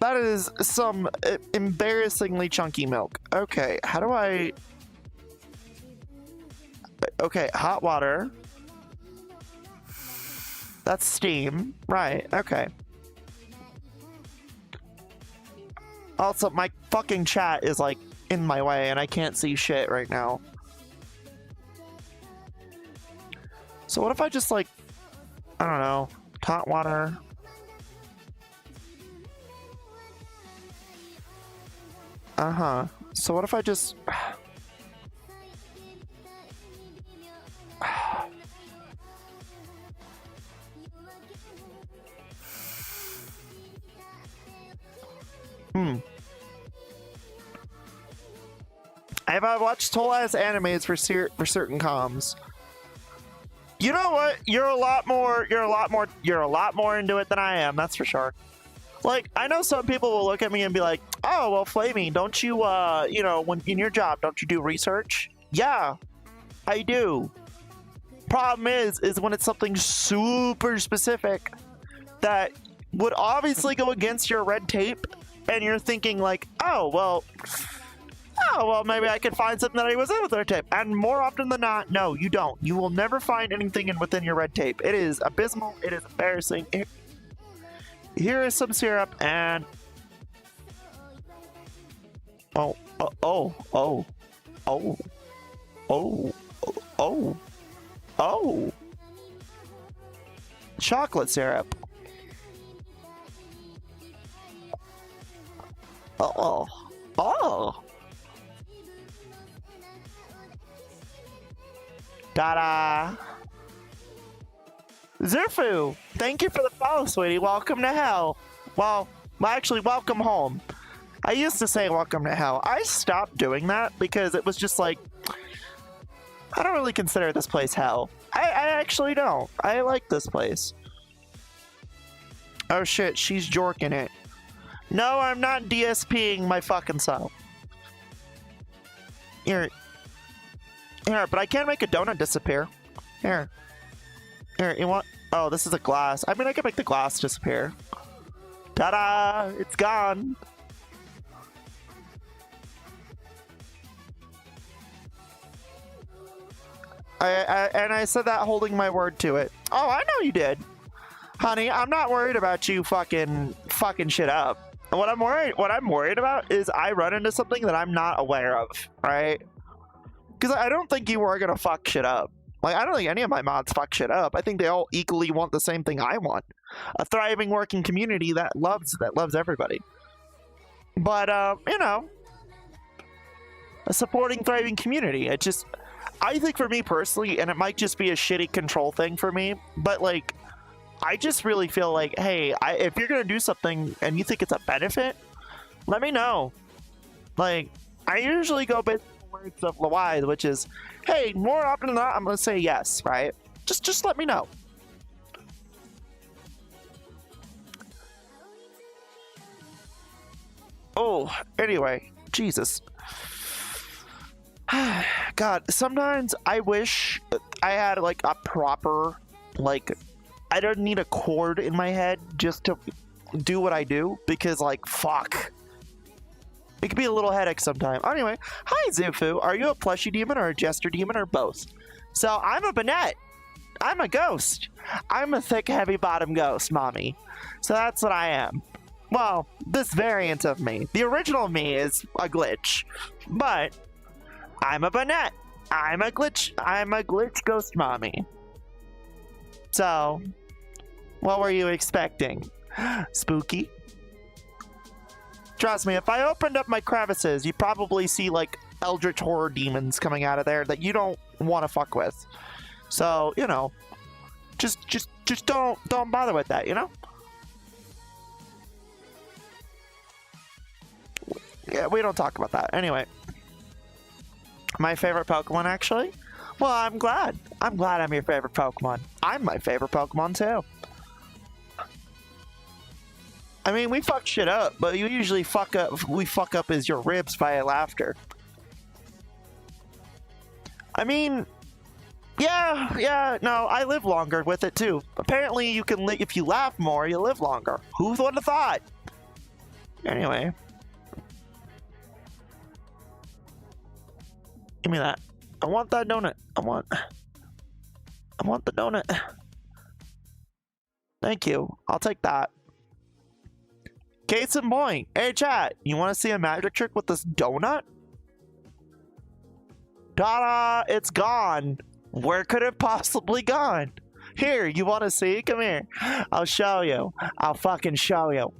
That is some embarrassingly chunky milk. Okay, how do I... Okay, hot water. That's steam. Right, okay. Also, my fucking chat is, like, in my way, and I can't see shit right now. So what if I just, like, I don't know, hot water. Uh-huh. So what if I just... I've watched whole ass animes for certain comms. You know what? You're a lot more into it than I am, that's for sure. Like, I know some people will look at me and be like, oh, well, Flamie, don't you, you know, when in your job, don't you do research? Yeah, I do. Problem is when it's something super specific that would obviously go against your red tape and you're thinking like, oh well, maybe I could find something that I was in with red tape. And more often than not, no, you don't. You will never find anything within your red tape. It is abysmal. It is embarrassing. Here is some syrup, and oh, chocolate syrup. Oh. Ta-da! Zerfu, thank you for the follow, sweetie. Welcome to hell. Well, actually, welcome home. I used to say welcome to hell. I stopped doing that because it was just like, I don't really consider this place hell. I actually don't. I like this place. Oh shit, she's jorking it. No, I'm not DSPing my fucking self. Here, but I can't make a donut disappear. Here, you want? Oh, this is a glass. I mean, I can make the glass disappear. Ta-da! It's gone. I said that holding my word to it. Oh, I know you did. Honey, I'm not worried about you fucking shit up. What I'm worried about is I run into something that I'm not aware of, right? Because I don't think you are gonna fuck shit up. Like, I don't think any of my mods fuck shit up. I think they all equally want the same thing I want. A thriving, working community that loves everybody. But, you know, a supporting, thriving community. I think for me personally, and it might just be a shitty control thing for me, but, like, I just really feel like, hey, if you're gonna do something and you think it's a benefit, let me know. Like, I usually go based on the words of Lawai, which is, hey, more often than not, I'm gonna say yes, right? Just let me know. Oh, anyway, Jesus. God, sometimes I wish I had, like, a proper, like, I don't need a cord in my head just to do what I do, because, like, fuck. It could be a little headache sometimes. Anyway, hi, Zufu. Are you a plushie demon or a jester demon or both? So, I'm a Banette. I'm a ghost. I'm a thick, heavy bottom ghost, mommy. So that's what I am. Well, this variant of me. The original me is a glitch. But I'm a Banette. I'm a glitch ghost mommy. So, what were you expecting? Spooky? Trust me, if I opened up my crevices, you'd probably see, like, eldritch horror demons coming out of there that you don't want to fuck with. So, you know, just don't bother with that, you know? Yeah, we don't talk about that. Anyway. My favorite Pokemon, actually? Well, I'm glad. I'm glad I'm your favorite Pokemon. I'm my favorite Pokemon, too. I mean, we fuck shit up, but you usually fuck up is your ribs via laughter. I mean, yeah, no, I live longer with it, too. Apparently, you can if you laugh more, you live longer. Who would have thought? Anyway. Give me that. I want that donut. I want the donut. Thank you. I'll take that. Case in point. Hey, chat. You want to see a magic trick with this donut? Ta-da! It's gone. Where could it possibly gone? Here, you want to see? Come here. I'll show you. I'll fucking show you.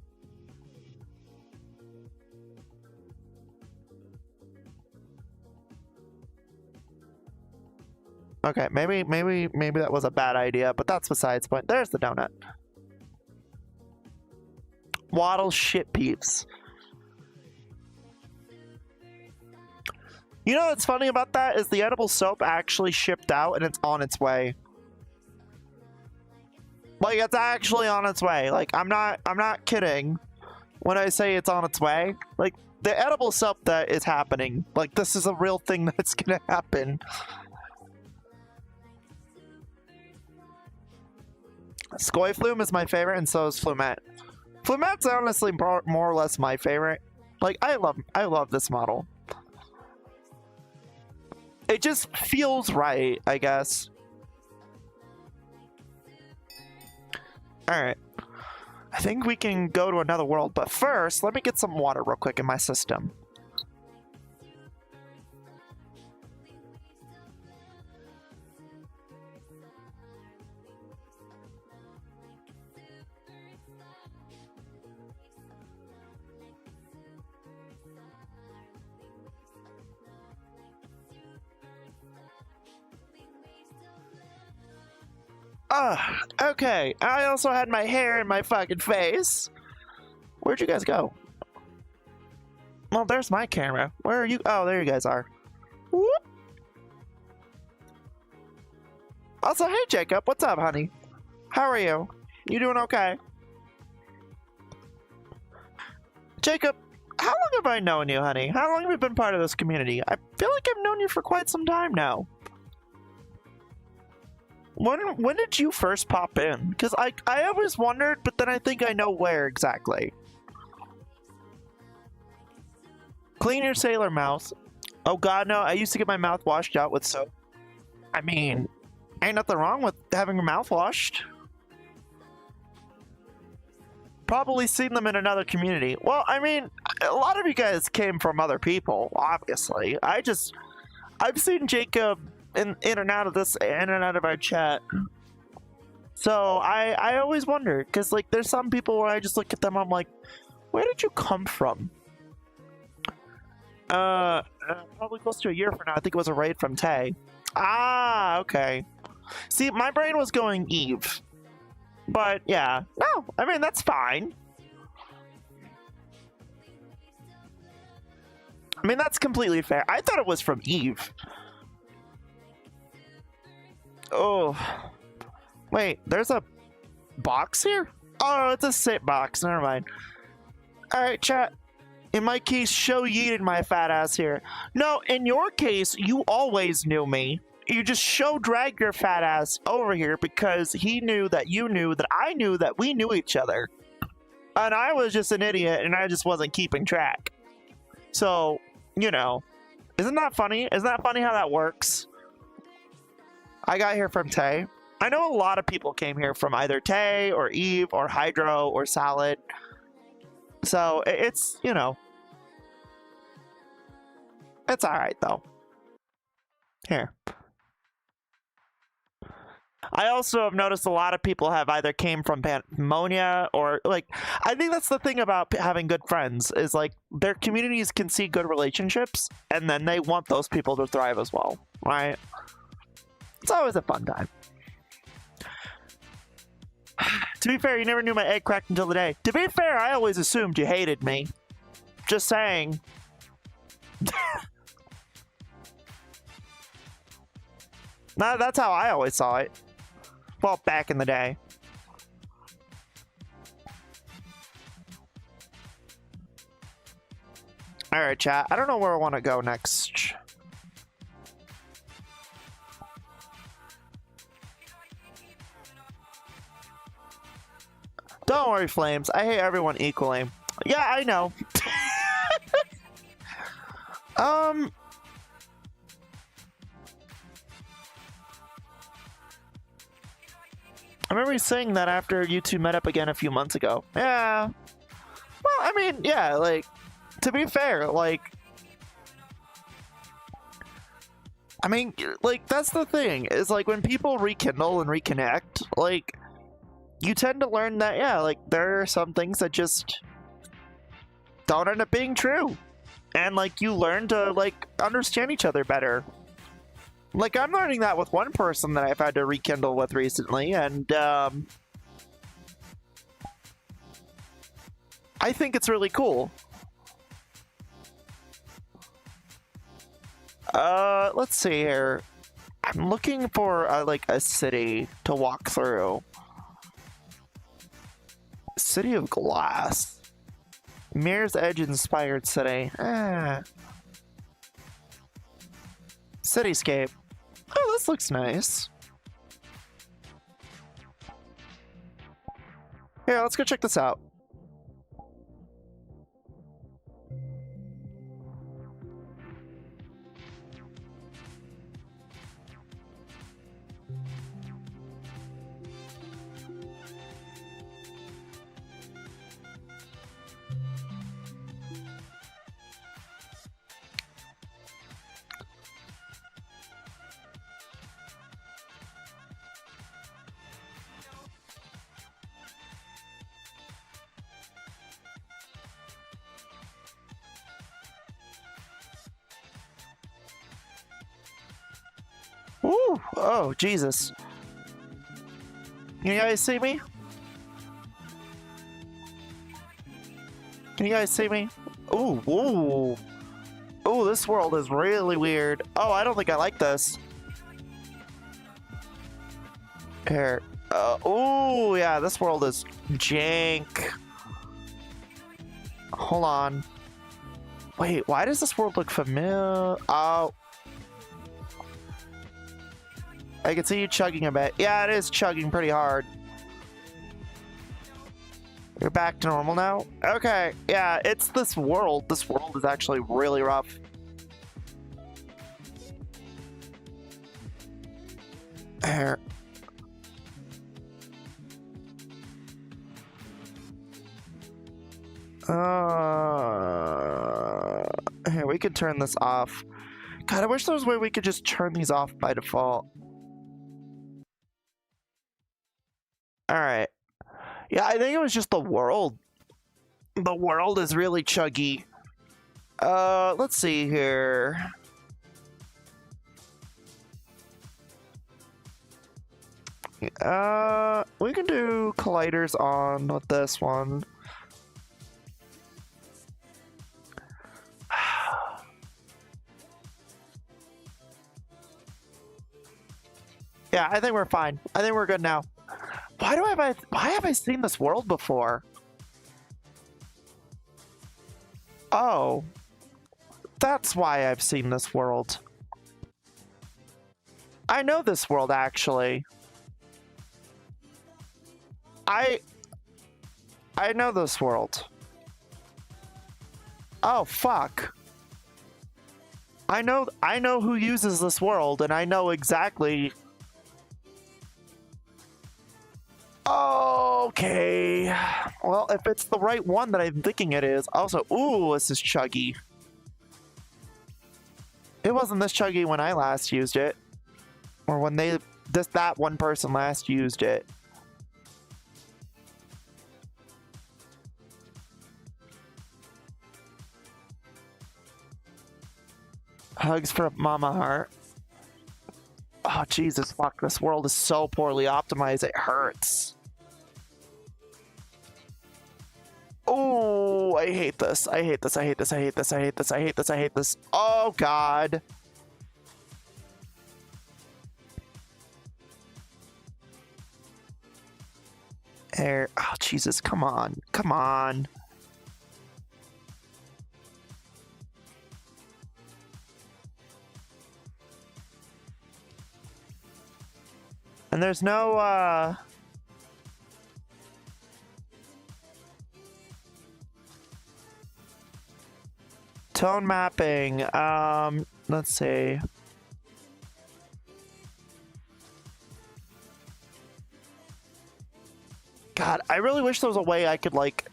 Okay, maybe that was a bad idea, but that's besides the point. There's the donut. Waddle shit peeps. You know what's funny about that is the edible soap actually shipped out and it's on its way. Like, it's actually on its way. Like, I'm not kidding when I say it's on its way. Like, the edible soap that is happening. Like, this is a real thing that's gonna happen. Scoiflume is my favorite, and so is Flumette. Flamette's honestly more or less my favorite. Like, I love this model. It just feels right, I guess. Alright. I think we can go to another world, but first, let me get some water real quick in my system. Okay. I also had my hair in my fucking face. Where'd you guys go? Well, there's my camera. Where are you? Oh, there you guys are. Whoop. Also, hey Jacob, what's up, honey? How are you? You doing okay? Jacob, how long have I known you, honey? How long have you been part of this community? I feel like I've known you for quite some time now. When did you first pop in? Because I always wondered, but then I think I know where exactly. Clean your sailor mouth. Oh god, no, I used to get my mouth washed out with soap. I mean, ain't nothing wrong with having your mouth washed. Probably seen them in another community. Well, I mean, a lot of you guys came from other people, obviously. I've seen Jacob in and out of this, in and out of our chat. So I always wonder, because like there's some people where I just look at them, I'm like, where did you come from? Probably close to a year from now. I think it was a raid from Tay. Ah, okay. See, my brain was going Eve. But yeah, no, I mean that's fine. I mean that's completely fair. I thought it was from Eve. Oh, wait, there's a box here? Oh, it's a sit box. Never mind. All right, chat. In my case, show yeeted my fat ass here. No, in your case, you always knew me. You just show drag your fat ass over here because he knew that you knew that I knew that we knew each other. And I was just an idiot and I just wasn't keeping track. So, you know, isn't that funny? Isn't that funny how that works? I got here from Tay. I know a lot of people came here from either Tay or Eve or Hydro or Salad. So it's, you know, it's alright though. Here. I also have noticed a lot of people have either came from Pandemonia or like, I think that's the thing about having good friends is like their communities can see good relationships and then they want those people to thrive as well, right? It's always a fun time. To be fair, you never knew my egg cracked until today. To be fair, I always assumed you hated me. Just saying. No, that's how I always saw it. Well, back in the day. Alright, chat. I don't know where I want to go next. Don't worry, Flames. I hate everyone equally. Yeah, I know. I remember you saying that after you two met up again a few months ago. Yeah. Well, I mean, yeah, like, to be fair, like, I mean, like, that's the thing, is like, when people rekindle and reconnect, like, you tend to learn that, yeah, like, there are some things that just don't end up being true. And, like, you learn to, like, understand each other better. Like, I'm learning that with one person that I've had to rekindle with recently, and, I think it's really cool. Let's see here. I'm looking for, like, a city to walk through. City of Glass. Mirror's Edge inspired city. Cityscape. Oh, this looks nice. Here, let's go check this out. Ooh, oh, Jesus. Can you guys see me? Can you guys see me? Ooh, ooh. Ooh, this world is really weird. Oh, I don't think I like this. Here. Ooh, yeah, this world is jank. Hold on. Wait, why does this world look familiar? Oh. I can see you chugging a bit. Yeah, it is chugging pretty hard. You're back to normal now? Okay, yeah, it's this world. This world is actually really rough. Here. Here, we could turn this off. God, I wish there was a way we could just turn these off by default. Alright. Yeah, I think it was just the world. The world is really chuggy. Let's see here. We can do colliders on with this one. Yeah, I think we're fine. I think we're good now. Why have I seen this world before? Oh. That's why I've seen this world. I know this world, actually. I know this world. Oh, fuck. I know who uses this world, and I know exactly... Okay. Well, if it's the right one that I'm thinking it is. Also, ooh, this is chuggy. It wasn't this chuggy when I last used it. Or when that one person last used it. Hugs for Mama Heart. Oh, Jesus, fuck. This world is so poorly optimized, it hurts. Oh, I hate this. I hate this. I hate this. I hate this. I hate this. I hate this. I hate this. Oh, God. There. Oh, Jesus. Come on. Come on. And there's no, tone mapping. Let's see. God, I really wish there was a way I could, like...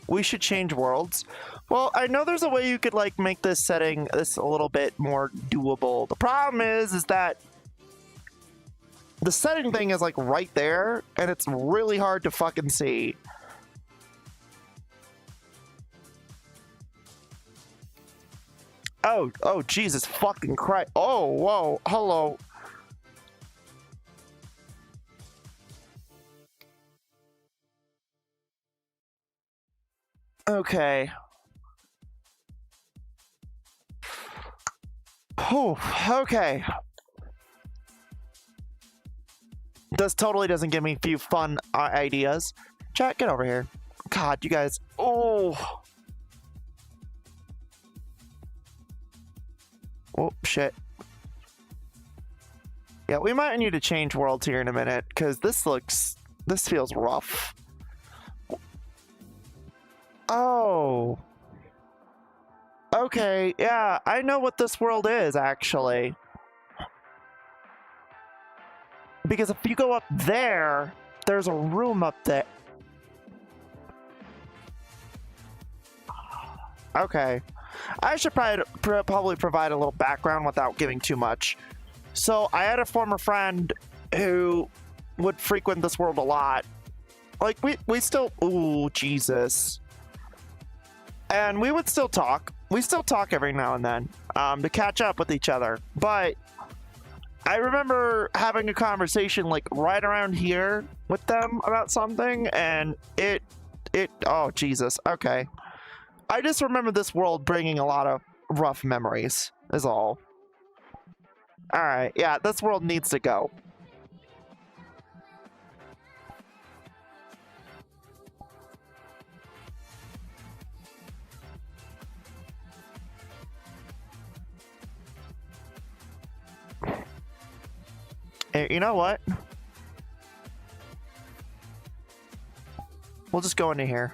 We should change worlds. Well, I know there's a way you could, like, make this setting this a little bit more doable. The problem is that the setting thing is, like, right there, and it's really hard to fucking see. Oh, Jesus fucking Christ. Oh, whoa, hello. Okay. Oh, okay. This totally doesn't give me a few fun ideas. Chat, get over here. God, you guys. Oh. Oh, shit. Yeah, we might need to change worlds here in a minute, because this feels rough. Oh. Okay, yeah, I know what this world is, actually. Because if you go up there, there's a room up there. Okay. I should probably provide a little background without giving too much. So, I had a former friend who would frequent this world a lot. Like, we still... Ooh, Jesus. And we would still talk. We still talk every now and then to catch up with each other. But I remember having a conversation like right around here with them about something, and oh Jesus, okay. I just remember this world bringing a lot of rough memories, is all. Alright, yeah, this world needs to go. Hey, you know what? We'll just go into here.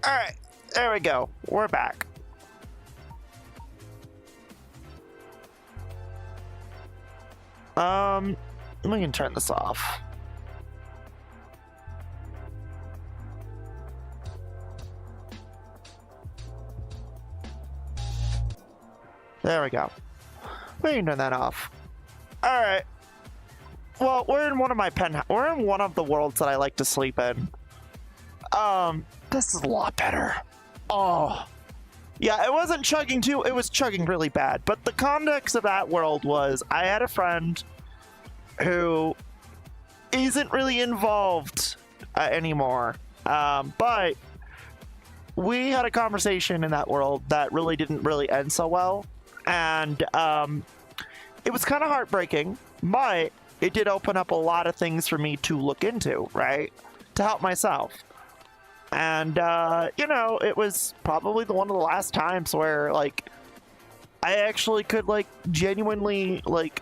Alright, there we go. We're back. We can turn this off. There we go. We can turn that off. Alright. Well, we're in one of my we're in one of the worlds that I like to sleep in. This is a lot better. Oh. Yeah, it wasn't chugging too, it was chugging really bad. But the context of that world was I had a friend who isn't really involved anymore. But we had a conversation in that world that really didn't really end so well. And it was kind of heartbreaking, but it did open up a lot of things for me to look into, right? To help myself. And, you know, it was probably one of the last times where, like, I actually could, like, genuinely, like,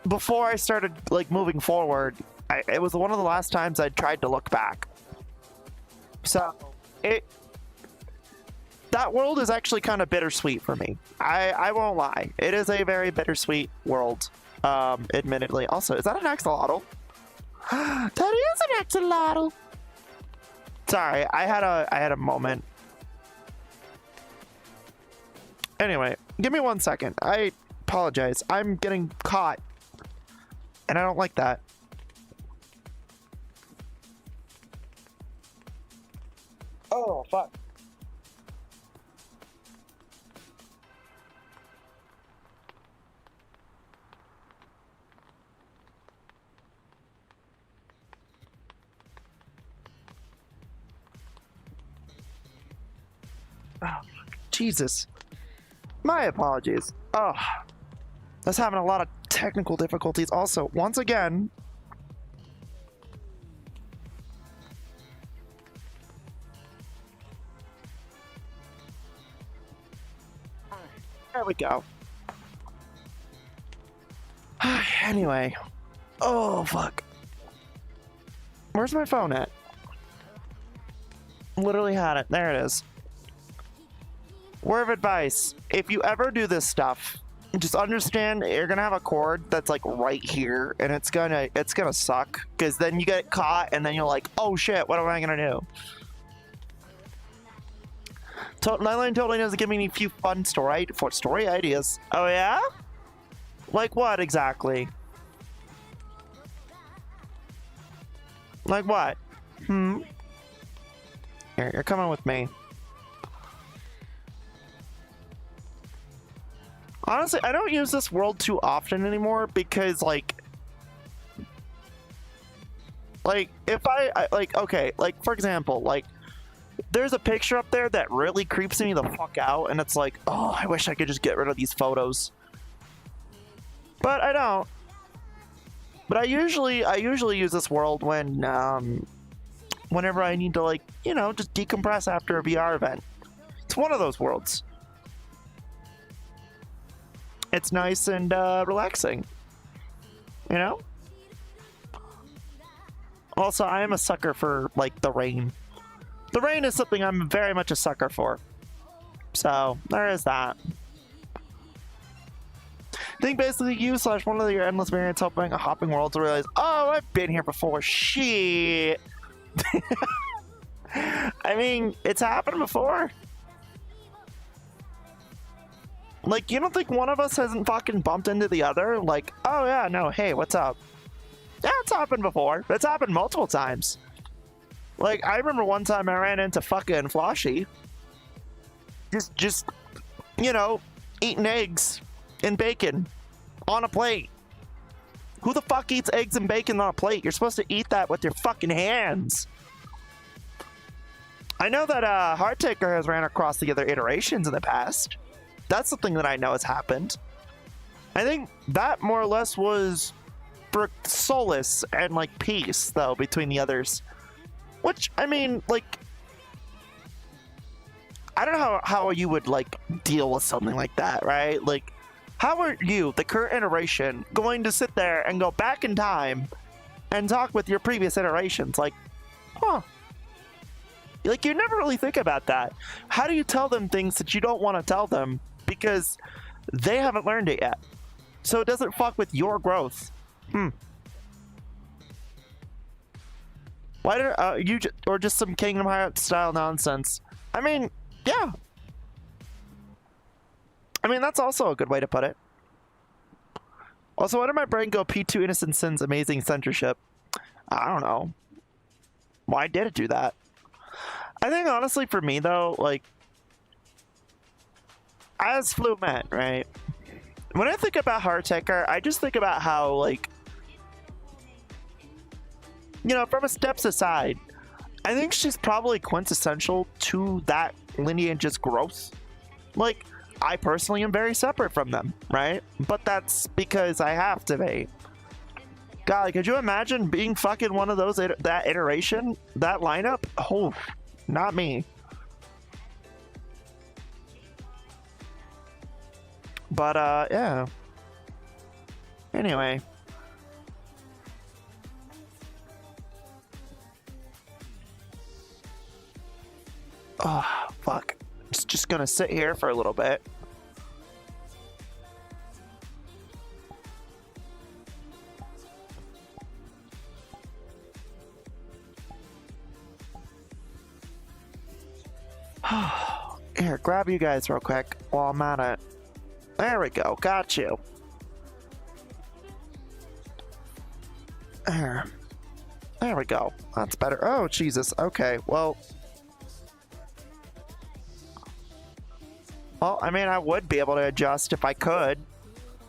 before I started, like, moving forward, it was one of the last times I tried to look back. So, that world is actually kind of bittersweet for me. I won't lie. It is a very bittersweet world, admittedly. Also, is that an axolotl? That is an axolotl! Sorry, I had a moment. Anyway, give me 1 second. I apologize. I'm getting caught. And I don't like that. Oh, fuck. Oh, Jesus. My apologies. Oh, I was having a lot of technical difficulties. Also, once again, there we go. Anyway. Oh, fuck. Where's my phone at? Literally had it. There it is. Word of advice, if you ever do this stuff, just understand you're gonna have a cord that's like right here, and it's gonna suck, because then you get caught and then you're like, oh shit, what am I gonna do? Nightline totally doesn't give me any few fun story ideas. Oh yeah? Like what exactly? Like what? Here, you're coming with me. Honestly, I don't use this world too often anymore because, like if okay, like, for example, like, there's a picture up there that really creeps me the fuck out, and it's like, oh, I wish I could just get rid of these photos. But I don't. But I usually use this world when, whenever I need to, like, you know, just decompress after a VR event. It's one of those worlds. It's nice and relaxing, you know? Also, I am a sucker for, like, the rain. The rain is something I'm very much a sucker for. So, there is that. think basically you / one of your endless variants helping a hopping world to realize, oh, I've been here before. Shit. I mean, it's happened before. Like, you don't think one of us hasn't fucking bumped into the other? Like, oh yeah, no, hey, what's up? Yeah, it's happened before. It's happened multiple times. Like, I remember one time I ran into fucking Flamie. Just, you know, eating eggs and bacon on a plate. Who the fuck eats eggs and bacon on a plate? You're supposed to eat that with your fucking hands. I know that Hardtaker has ran across the other iterations in the past. That's something that I know has happened. I think that more or less was for solace and like peace, though, between the others. Which, I mean, like, I don't know how you would like deal with something like that, right? Like, how are you, the current iteration, going to sit there and go back in time and talk with your previous iterations? Like, huh. Like, you never really think about that. How do you tell them things that you don't want to tell them because they haven't learned it yet? So it doesn't fuck with your growth. Why did you or just some Kingdom Hearts style nonsense? I mean, yeah. I mean, that's also a good way to put it. Also, why did my brain go P2 Innocent Sin's amazing censorship? I don't know. Why did it do that? I think honestly for me though, like, as Flamie, right? When I think about Hardtaker, I just think about how, like, you know, from a steps aside, I think she's probably quintessential to that lineage's growth. Like, I personally am very separate from them, right? But that's because I have to be. God, could you imagine being fucking one of those, that iteration, that lineup? Oh, not me. But, yeah. Anyway. Oh, fuck. Just gonna sit here for a little bit. Here, grab you guys real quick while I'm at it. There we go. Got you. There we go. That's better. Oh, Jesus. Okay, well... Well, I mean, I would be able to adjust if I could.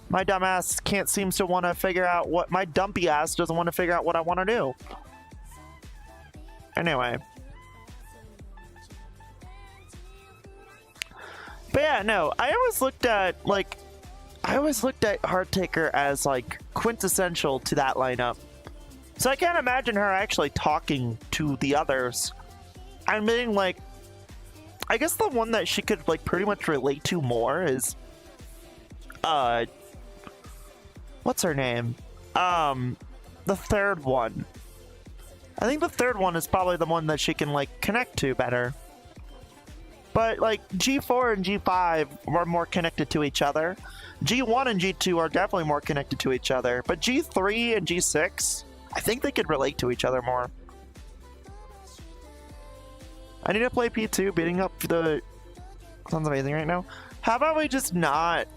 My dumb ass can't seem to want to figure out what... My dumpy ass doesn't want to figure out what I want to do. Anyway. But yeah, no, I always looked at Hardtaker as, like, quintessential to that lineup. So I can't imagine her actually talking to the others. I mean, like, I guess the one that she could, like, pretty much relate to more is, what's her name? The third one. I think the third one is probably the one that she can, like, connect to better. But, like, G4 and G5 are more connected to each other. G1 and G2 are definitely more connected to each other. But G3 and G6, I think they could relate to each other more. I need to play P2, beating up the... Sounds amazing right now. How about we just not...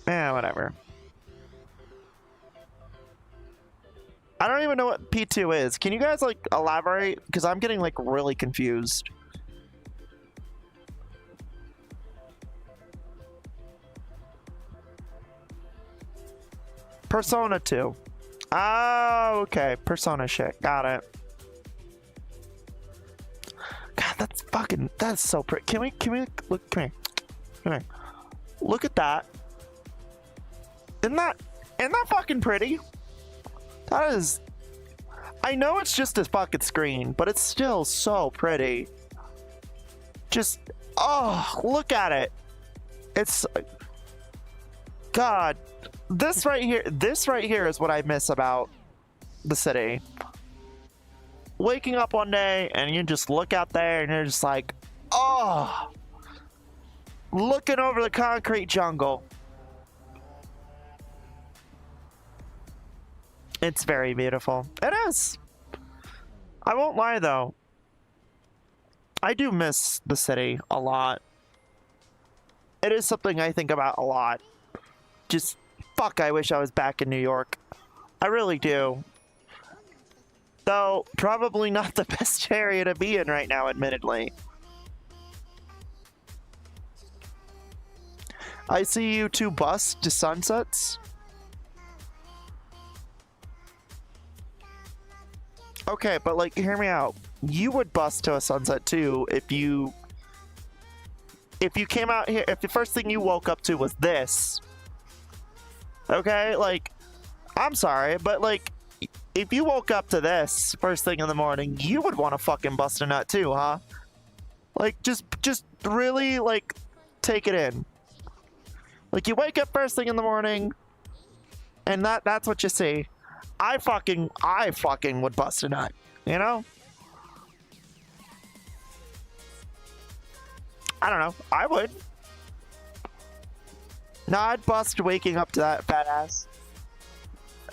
whatever. I don't even know what P2 is. Can you guys, like, elaborate? Because I'm getting, like, really confused. Persona 2. Oh, okay. Persona shit. Got it. God, that's so pretty. Can we look, come here. Look at that. Isn't that fucking pretty? That is... I know it's just a fucking screen, but it's still so pretty. Just... Oh, look at it. It's... God. This right here is what I miss about the city. Waking up one day and you just look out there and you're just like, oh. looking over the concrete jungle. It's very beautiful. It is. I won't lie though. I do miss the city a lot. It is something I think about a lot. Just, fuck, I wish I was back in New York. I really do. Though, probably not the best area to be in right now, admittedly. I see you two bus to Sunsets. Okay, but like, hear me out. You would bus to a sunset too if you came out here, if the first thing you woke up to was this. Okay, like, I'm sorry, but like, if you woke up to this first thing in the morning, you would want to fucking bust a nut too, huh? Like, just really, like, take it in. Like, you wake up first thing in the morning, and that's what you see. I fucking would bust a nut, you know? I don't know. I would. No, I'd bust waking up to that fat ass.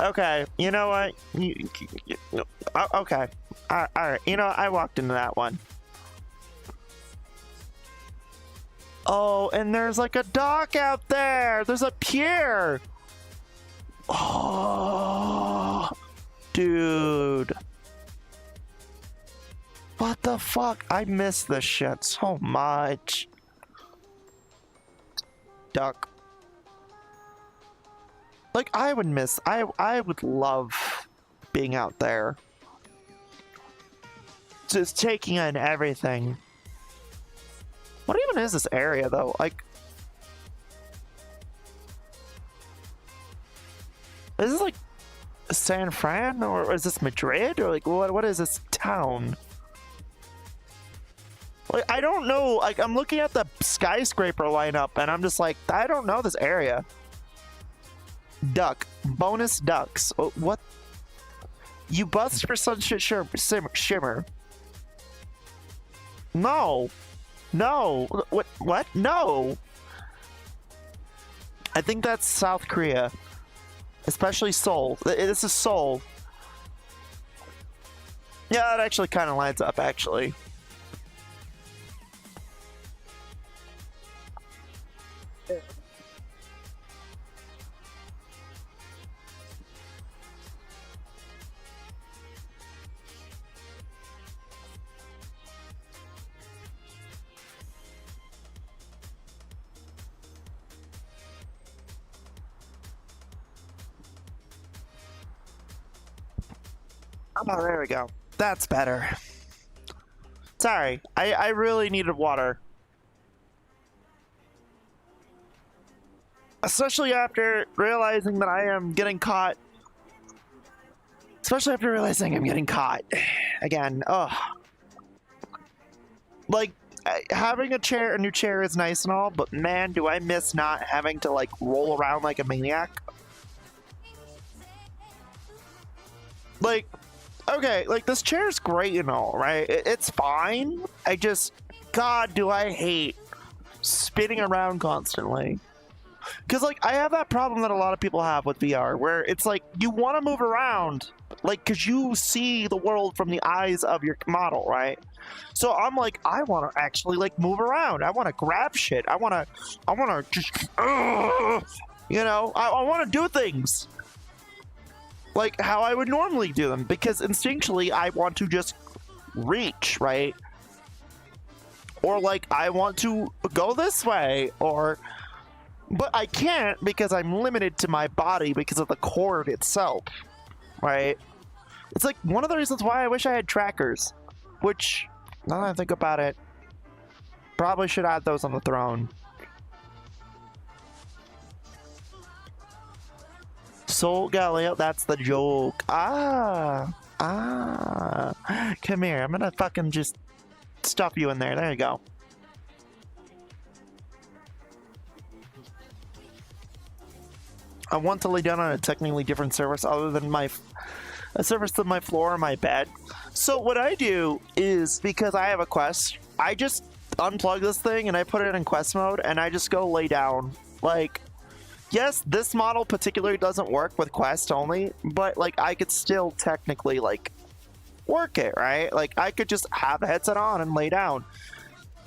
Okay, you know what? Okay. Alright, you know, I walked into that one. Oh, and there's like a dock out there! There's a pier! Oh, dude. What the fuck? I miss this shit so much. Duck. Like, I would love being out there. Just taking in everything. What even is this area, though? Like, is this like San Fran, or is this Madrid, or like what is this town? Like, I don't know. Like, I'm looking at the skyscraper lineup, and I'm just like, I don't know this area. Duck. Bonus ducks. Oh, what? You bust for Sunset Shimmer. No. No. What? No. I think that's South Korea. Especially Seoul. This is Seoul. Yeah, that actually kind of lines up, actually. Oh, there we go. That's better. Sorry, I really needed water. Especially after realizing that I am getting caught. Especially after realizing I'm getting caught. Again, ugh. Like, having a new chair is nice and all, but man, do I miss not having to, like, roll around like a maniac. Like, okay, like, this chair's great and all, right? It's fine. I just, God, do I hate spinning around constantly. Because, like, I have that problem that a lot of people have with VR, where it's like, you want to move around, like, because you see the world from the eyes of your model, right? So I'm like, I want to actually, like, move around. I want to grab shit. I want to just, you know, I want to do things like how I would normally do them, because instinctually I want to just reach, right? Or like, I want to go this way, but I can't because I'm limited to my body because of the cord itself, right? It's like one of the reasons why I wish I had trackers, which, now that I think about it, probably should add those on the throne. Soul Galileo, that's the joke. Come here, I'm gonna fucking just stuff you in there. There you go. I want to lay down on a technically different surface other than a surface than my floor or my bed. So what I do is, because I have a quest, I just unplug this thing and I put it in quest mode and I just go lay down. Like, yes, this model particularly doesn't work with quest only, but like I could still technically like work it, right? Like I could just have the headset on and lay down.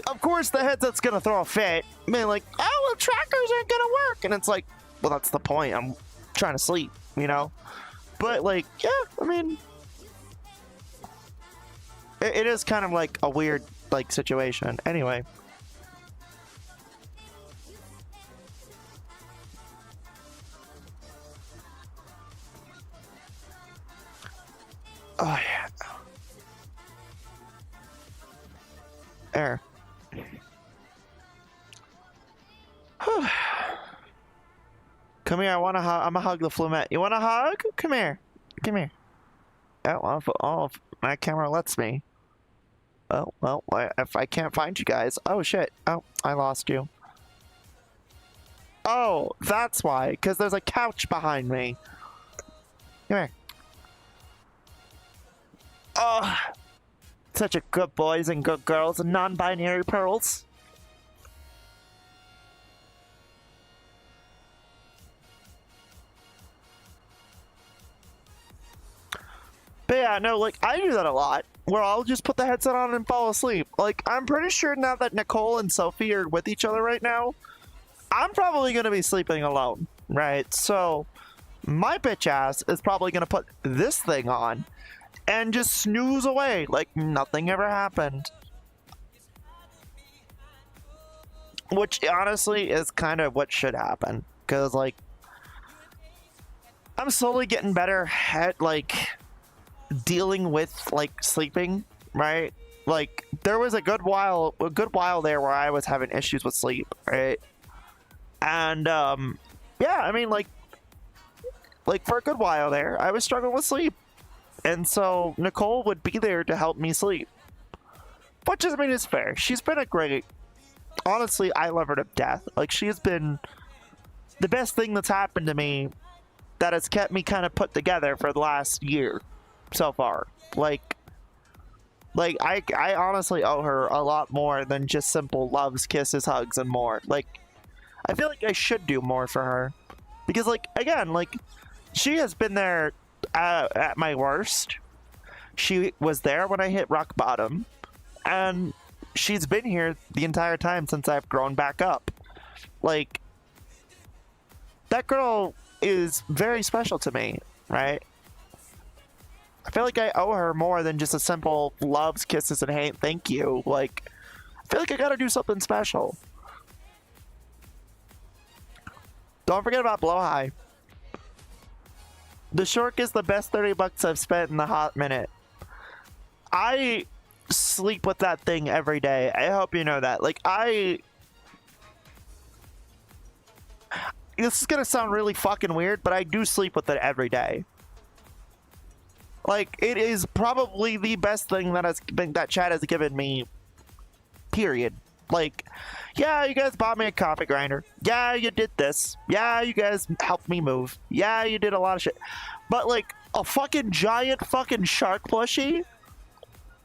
Of course the headset's gonna throw a fit. I mean, like, oh, well, trackers aren't gonna work, and it's like, well, that's the point. I'm trying to sleep, you know. But like, yeah, I mean, it is kind of like a weird like situation. Anyway. Oh yeah. There. Come here, I want to hug. I'm gonna hug the Flamie. You want to hug? Come here. Come here. Oh, if my camera lets me. Oh, well, if I can't find you guys. Oh, shit. Oh, I lost you. Oh, that's why. Because there's a couch behind me. Come here. Oh, such a good boys and good girls and non-binary pearls. But yeah, no, like, I do that a lot, where I'll just put the headset on and fall asleep. Like, I'm pretty sure now that Nicole and Sophie are with each other right now, I'm probably going to be sleeping alone, right? So, my bitch ass is probably going to put this thing on and just snooze away like nothing ever happened. Which, honestly, is kind of what should happen. Because, like, I'm slowly getting better at, like, dealing with like sleeping, right? Like there was a good while there where I was having issues with sleep, right? And yeah, I mean like for a good while there I was struggling with sleep, and so Nicole would be there to help me sleep, which I mean is fair. She's been a great, honestly, I love her to death. Like she's been the best thing that's happened to me that has kept me kind of put together for the last year so far. Like I honestly owe her a lot more than just simple loves, kisses, hugs, and more. Like I feel like I should do more for her because, like, again, like she has been there at my worst. She was there when I hit rock bottom, and she's been here the entire time since I've grown back up. Like that girl is very special to me, right? I feel like I owe her more than just a simple loves, kisses, and hey, thank you. Like, I feel like I gotta do something special. Don't forget about Blow High. The Shork is the best 30 bucks I've spent in a hot minute. I sleep with that thing every day. I hope you know that. Like, this is gonna sound really fucking weird, but I do sleep with it every day. Like, it is probably the best thing that chat has given me, period. Like, yeah, you guys bought me a coffee grinder. Yeah, you did this. Yeah, you guys helped me move. Yeah, you did a lot of shit. But, like, a fucking giant fucking shark plushie?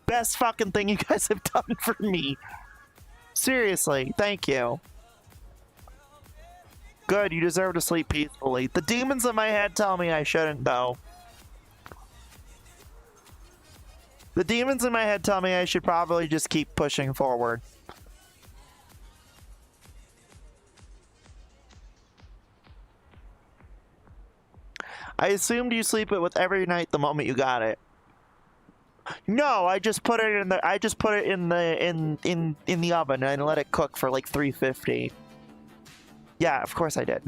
Best fucking thing you guys have done for me. Seriously, thank you. Good, you deserve to sleep peacefully. The demons in my head tell me I shouldn't, though. The demons in my head tell me I should probably just keep pushing forward. I assumed you sleep it with every night the moment you got it. No, I just put it in the oven and let it cook for like 350. Yeah, of course I did.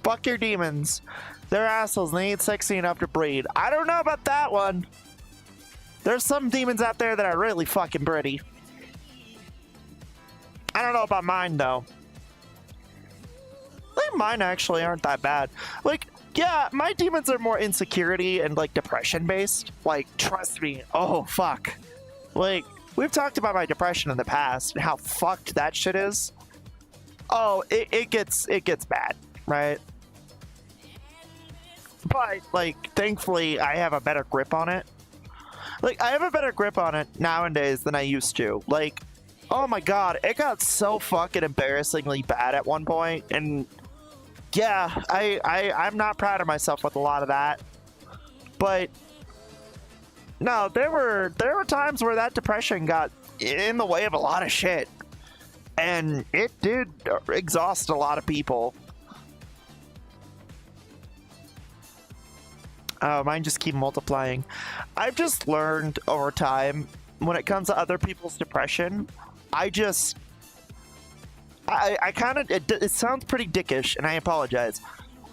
Fuck your demons. They're assholes and they ain't sexy enough to breed. I don't know about that one. There's some demons out there that are really fucking pretty. I don't know about mine though. I think mine actually aren't that bad. Like, yeah, my demons are more insecurity and like depression based. Like, trust me. Oh fuck. Like, we've talked about my depression in the past and how fucked that shit is. Oh, it gets bad, right? But like, thankfully, I have a better grip on it. Like, I have a better grip on it nowadays than I used to. Like, oh my god, it got so fucking embarrassingly bad at one point, and yeah, I'm not proud of myself with a lot of that. But no, there were times where that depression got in the way of a lot of shit, and it did exhaust a lot of people. Mine just keep multiplying. I've just learned over time, when it comes to other people's depression, I kind of, it sounds pretty dickish, and I apologize.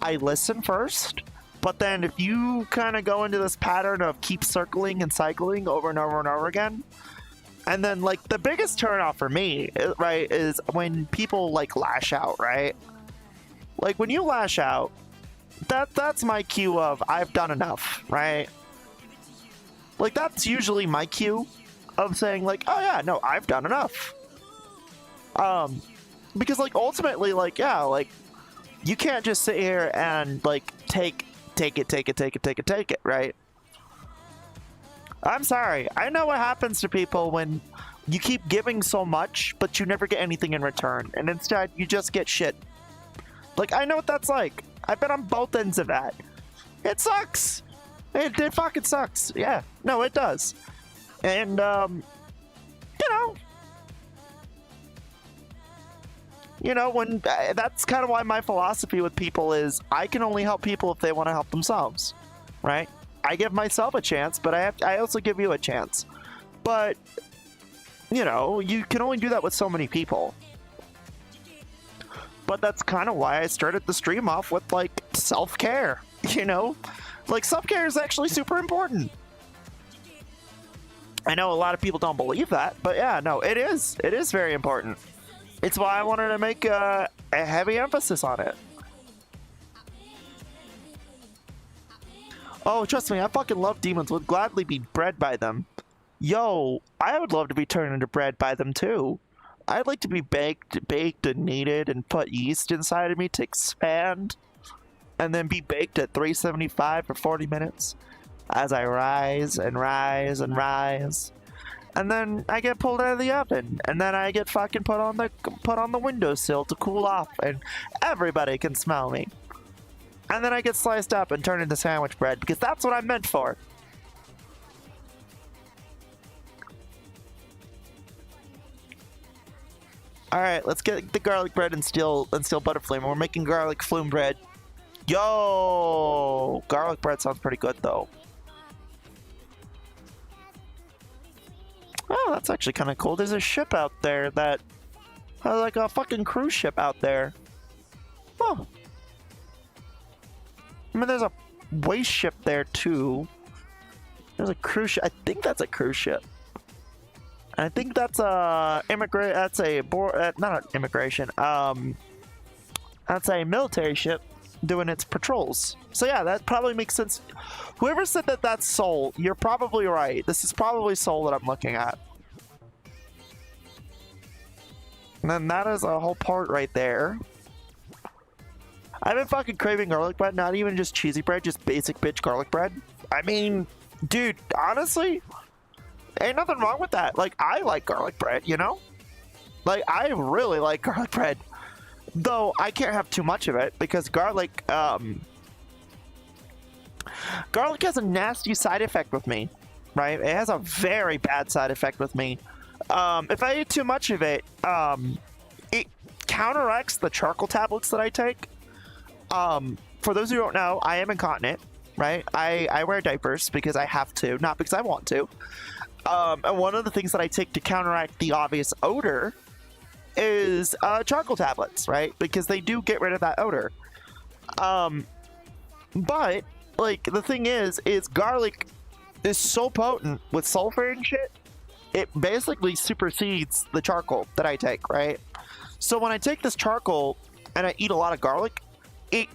I listen first, but then if you kind of go into this pattern of keep circling and cycling over and over and over again, and then like the biggest turnoff for me, right, is when people like lash out, right? Like when you lash out, that's my cue of I've done enough, right? Like that's usually my cue of saying like, oh yeah, no, I've done enough. Because like ultimately, like, yeah, like you can't just sit here and like take it, right? I'm sorry. I know what happens to people when you keep giving so much, but you never get anything in return, and instead you just get shit. Like, I know what that's like. I've been on both ends of that. It sucks. It fucking sucks. Yeah. No, it does. And, you know, when that's kind of why my philosophy with people is I can only help people if they want to help themselves, right? I give myself a chance, but I also give you a chance. But, you know, you can only do that with so many people. But that's kind of why I started the stream off with, like, self-care, you know? Like, self-care is actually super important. I know a lot of people don't believe that, but yeah, no, it is. It is very important. It's why I wanted to make a heavy emphasis on it. Oh, trust me, I fucking love demons. Would gladly be bred by them. Yo, I would love to be turned into bread by them too. I'd like to be baked and kneaded and put yeast inside of me to expand, and then be baked at 375 for 40 minutes as I rise and rise and rise. And then I get pulled out of the oven, and then I get fucking put on the windowsill to cool off, and everybody can smell me. And then I get sliced up and turned into sandwich bread, because that's what I'm meant for. Alright, let's get the garlic bread and steal butterflame. We're making garlic flume bread. Yo! Garlic bread sounds pretty good, though. Oh, that's actually kind of cool. There's a ship out there that... like a fucking cruise ship out there. Oh. I mean, there's a waste ship there, too. There's a cruise ship. I think that's a cruise ship. I think that's not an immigration. That's a military ship doing its patrols. So yeah, that probably makes sense. Whoever said that that's Seoul, you're probably right. This is probably Seoul that I'm looking at. And then that is a whole part right there. I've been fucking craving garlic bread, not even just cheesy bread, just basic bitch garlic bread. I mean, dude, honestly, ain't nothing wrong with that. Like, I like garlic bread, you know? Like, I really like garlic bread. Though, I can't have too much of it, because garlic has a nasty side effect with me, right? It has a very bad side effect with me. If I eat too much of it, it counteracts the charcoal tablets that I take. For those who don't know, I am incontinent, right? I wear diapers because I have to, not because I want to. And one of the things that I take to counteract the obvious odor is charcoal tablets, right? Because they do get rid of that odor. But like the thing is garlic is so potent with sulfur and shit. It basically supersedes the charcoal that I take, right? So when I take this charcoal and I eat a lot of garlic, it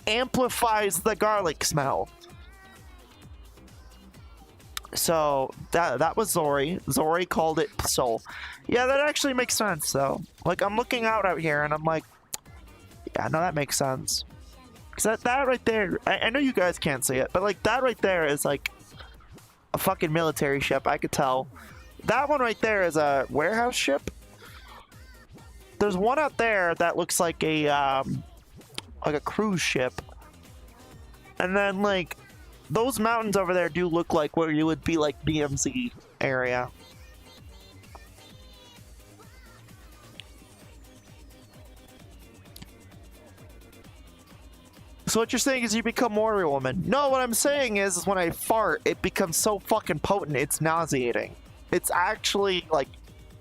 amplifies the garlic smell. So that was Zori. Zori called it soul. Yeah, that actually makes sense though. Like I'm looking out here and I'm like, yeah, no, that makes sense. Cause that right there, I know you guys can't see it, but like that right there is like a fucking military ship. I could tell. That one right there is a warehouse ship. There's one out there that looks like a cruise ship, and then like those mountains over there do look like where you would be like DMZ area. So what you're saying is you become Warrior Woman. No, what I'm saying is when I fart, it becomes so fucking potent, it's nauseating. It's actually, like,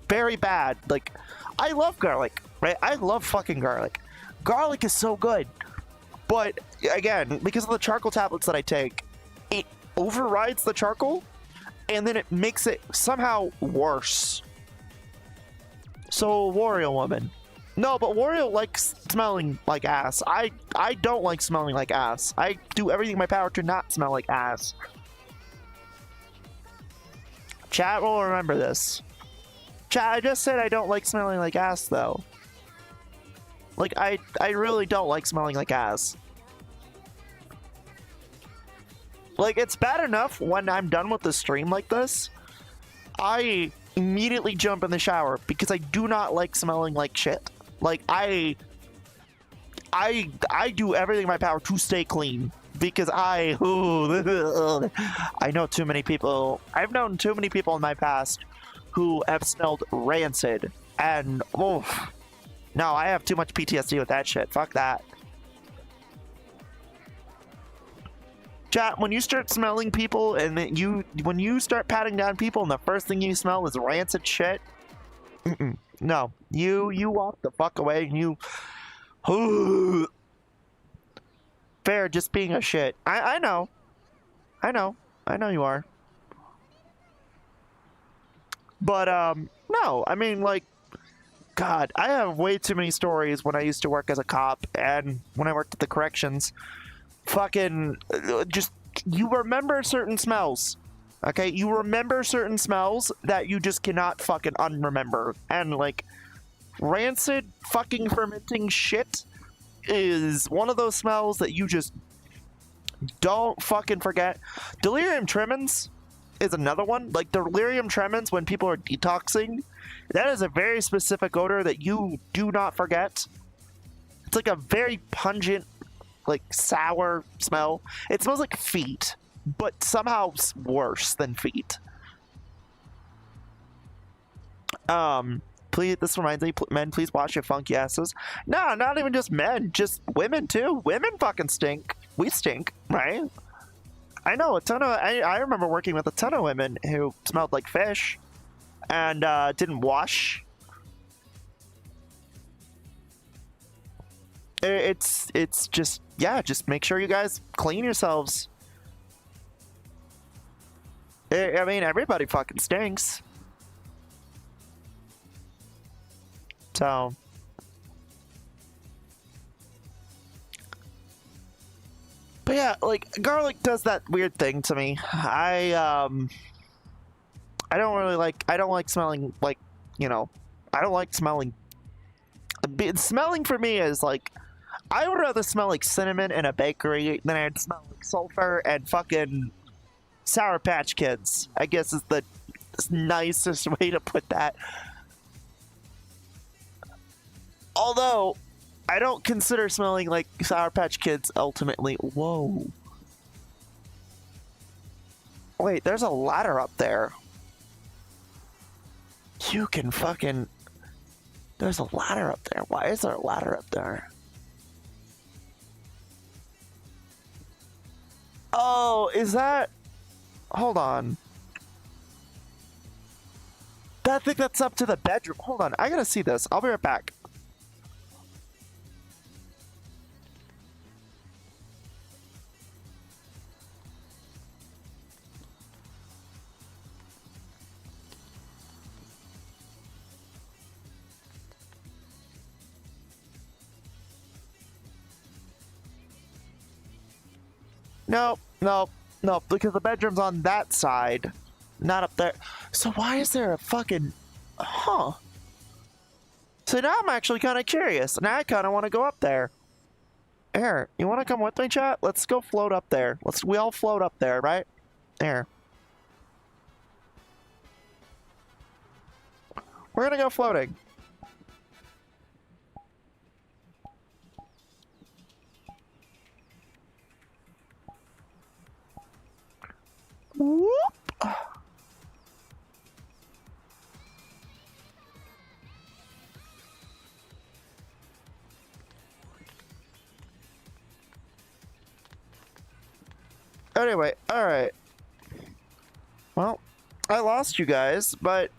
very bad. Like, I love garlic, right? I love fucking garlic. Garlic is so good. But, again, because of the charcoal tablets that I take, it overrides the charcoal, and then it makes it somehow worse. So, Warrior Woman. No, but Wario likes smelling like ass. I don't like smelling like ass. I do everything in my power to not smell like ass. Chat will remember this. Chat, I just said I don't like smelling like ass, though. Like, I really don't like smelling like ass. Like, it's bad enough when I'm done with the stream like this, I immediately jump in the shower because I do not like smelling like shit. Like, I do everything in my power to stay clean because I know too many people. I've known too many people in my past who have smelled rancid, and no, I have too much PTSD with that shit. Fuck that. Chat, when you start smelling people and then when you start patting down people and the first thing you smell is rancid shit, no, you walk the fuck away and you fair, just being a shit. I know you are, but no, I mean, like, God, I have way too many stories when I used to work as a cop and when I worked at the corrections. Fucking just, you remember certain smells. Okay, you remember certain smells that you just cannot fucking unremember. And like, rancid fucking fermenting shit is one of those smells that you just don't fucking forget. Delirium tremens is another one. Like, delirium tremens when people are detoxing, that is a very specific odor that you do not forget. It's like a very pungent, like, sour smell. It smells like feet, but somehow worse than feet. Please, this reminds me, men, please wash your funky asses. No, not even just men, just women too. Women fucking stink. We stink, right? I know a ton of, I remember working with a ton of women who smelled like fish and didn't wash. It's just, yeah, just make sure you guys clean yourselves. I mean, everybody fucking stinks. So, but yeah, like, garlic does that weird thing to me. I don't really like, I don't like smelling, like, you know, I don't like smelling. Smelling for me is like, I would rather smell like cinnamon in a bakery than I'd smell like sulfur and fucking Sour Patch Kids, I guess is the nicest way to put that. Although, I don't consider smelling like Sour Patch Kids ultimately. Whoa. Wait, there's a ladder up there. You can fucking... There's a ladder up there. Why is there a ladder up there? Oh, is that... Hold on. I think that's up to the bedroom. Hold on, I gotta see this. I'll be right back. Nope, nope, nope, because the bedroom's on that side, not up there. So why is there a fucking... Huh. So now I'm actually kind of curious. Now I kind of want to go up there. Here, you want to come with me, chat? Let's go float up there. We all float up there, right? There. We're gonna go floating. Whoop! Anyway, alright. Well, I lost you guys, but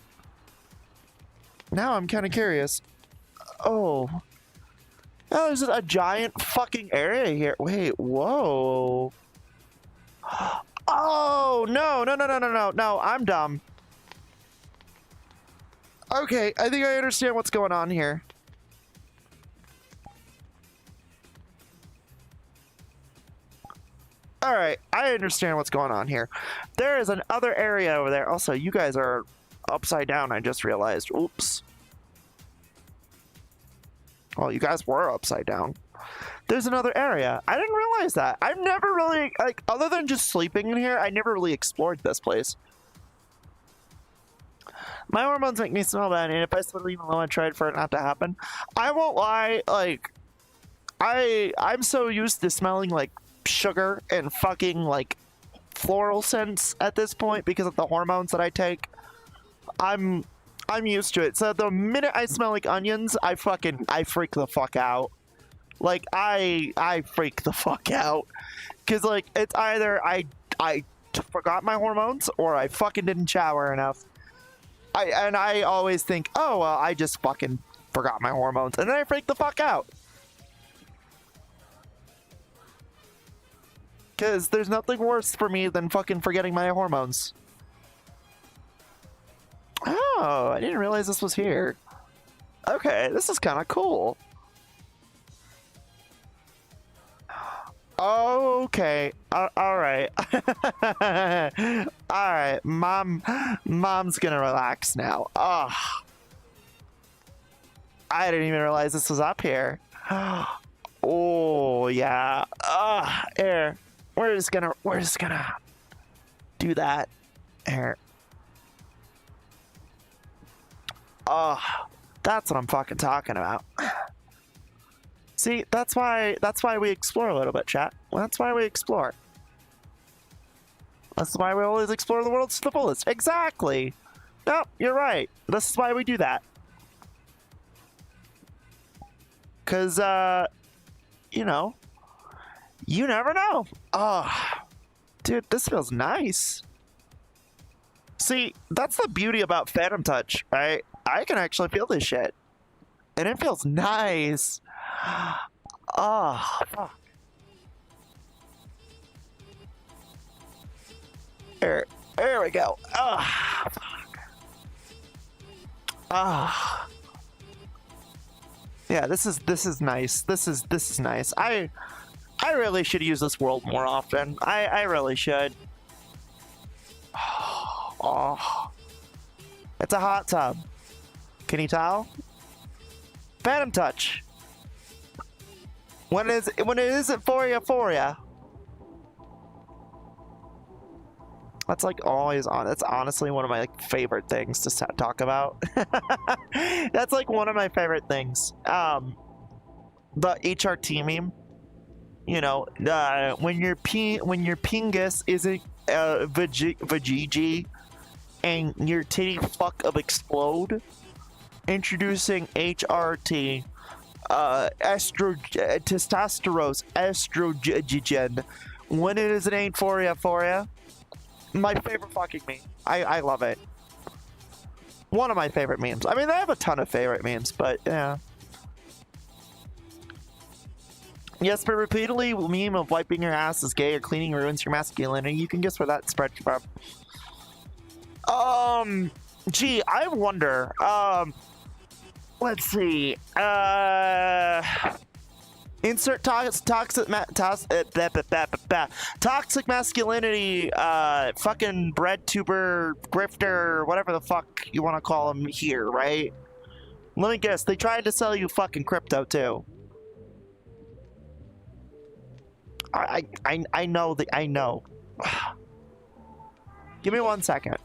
now I'm kind of curious. Oh. Oh, there's a giant fucking area here. Wait, whoa. Oh, no, I'm dumb. Okay, I think I understand what's going on here. Alright, I understand what's going on here. There is another area over there. Also, you guys are upside down, I just realized. Oops. Well, you guys were upside down. There's another area. I didn't realize that. I've never really, like, other than just sleeping in here, I never really explored this place. My hormones make me smell bad, and if I still even though I tried for it not to happen, I won't lie, like, I'm so used to smelling like sugar and fucking like floral scents at this point because of the hormones that I take. I'm used to it. So the minute I smell like onions, I freak the fuck out. Like I freak the fuck out because like it's either I forgot my hormones or I fucking didn't shower enough. I always think, oh well, I just fucking forgot my hormones, and then I freak the fuck out. Because there's nothing worse for me than fucking forgetting my hormones. Oh, I didn't realize this was here. Okay, this is kind of cool. Okay, alright. Alright, mom's gonna relax now. Oh, I didn't even realize this was up here. Oh, yeah. Here. We're just gonna do that. Here. Oh, that's what I'm fucking talking about. See, that's why we explore a little bit, chat. That's why we explore. That's why we always explore the world to the fullest. Exactly. Nope, you're right. This is why we do that. Cause you know, you never know. Oh, dude, this feels nice. See, that's the beauty about Phantom Touch, right? I can actually feel this shit. And it feels nice. Oh, fuck. There we go. Oh, fuck. Ah. Oh. Yeah, this is nice. This is nice. I really should use this world more often. I really should. Oh. It's a hot tub. Can you tell? Phantom Touch. When it isn't for ya. That's like always on. That's honestly one of my like favorite things to talk about. That's like one of my favorite things. The HRT meme. You know, when your pingus isn't vajiji and your titty fuck of explode. Introducing HRT, testosterone, estrogen. When it ain't for ya. My favorite fucking meme. I love it. One of my favorite memes. I mean, I have a ton of favorite memes, but yeah. Yes, but repeatedly meme of wiping your ass is gay or cleaning ruins your masculinity. You can guess where that spread from. Gee, I wonder. Let's see. Insert toxic masculinity, fucking bread tuber, grifter, whatever the fuck you want to call him here, right? Let me guess, they tried to sell you fucking crypto too. I know that I know. Give me 1 second.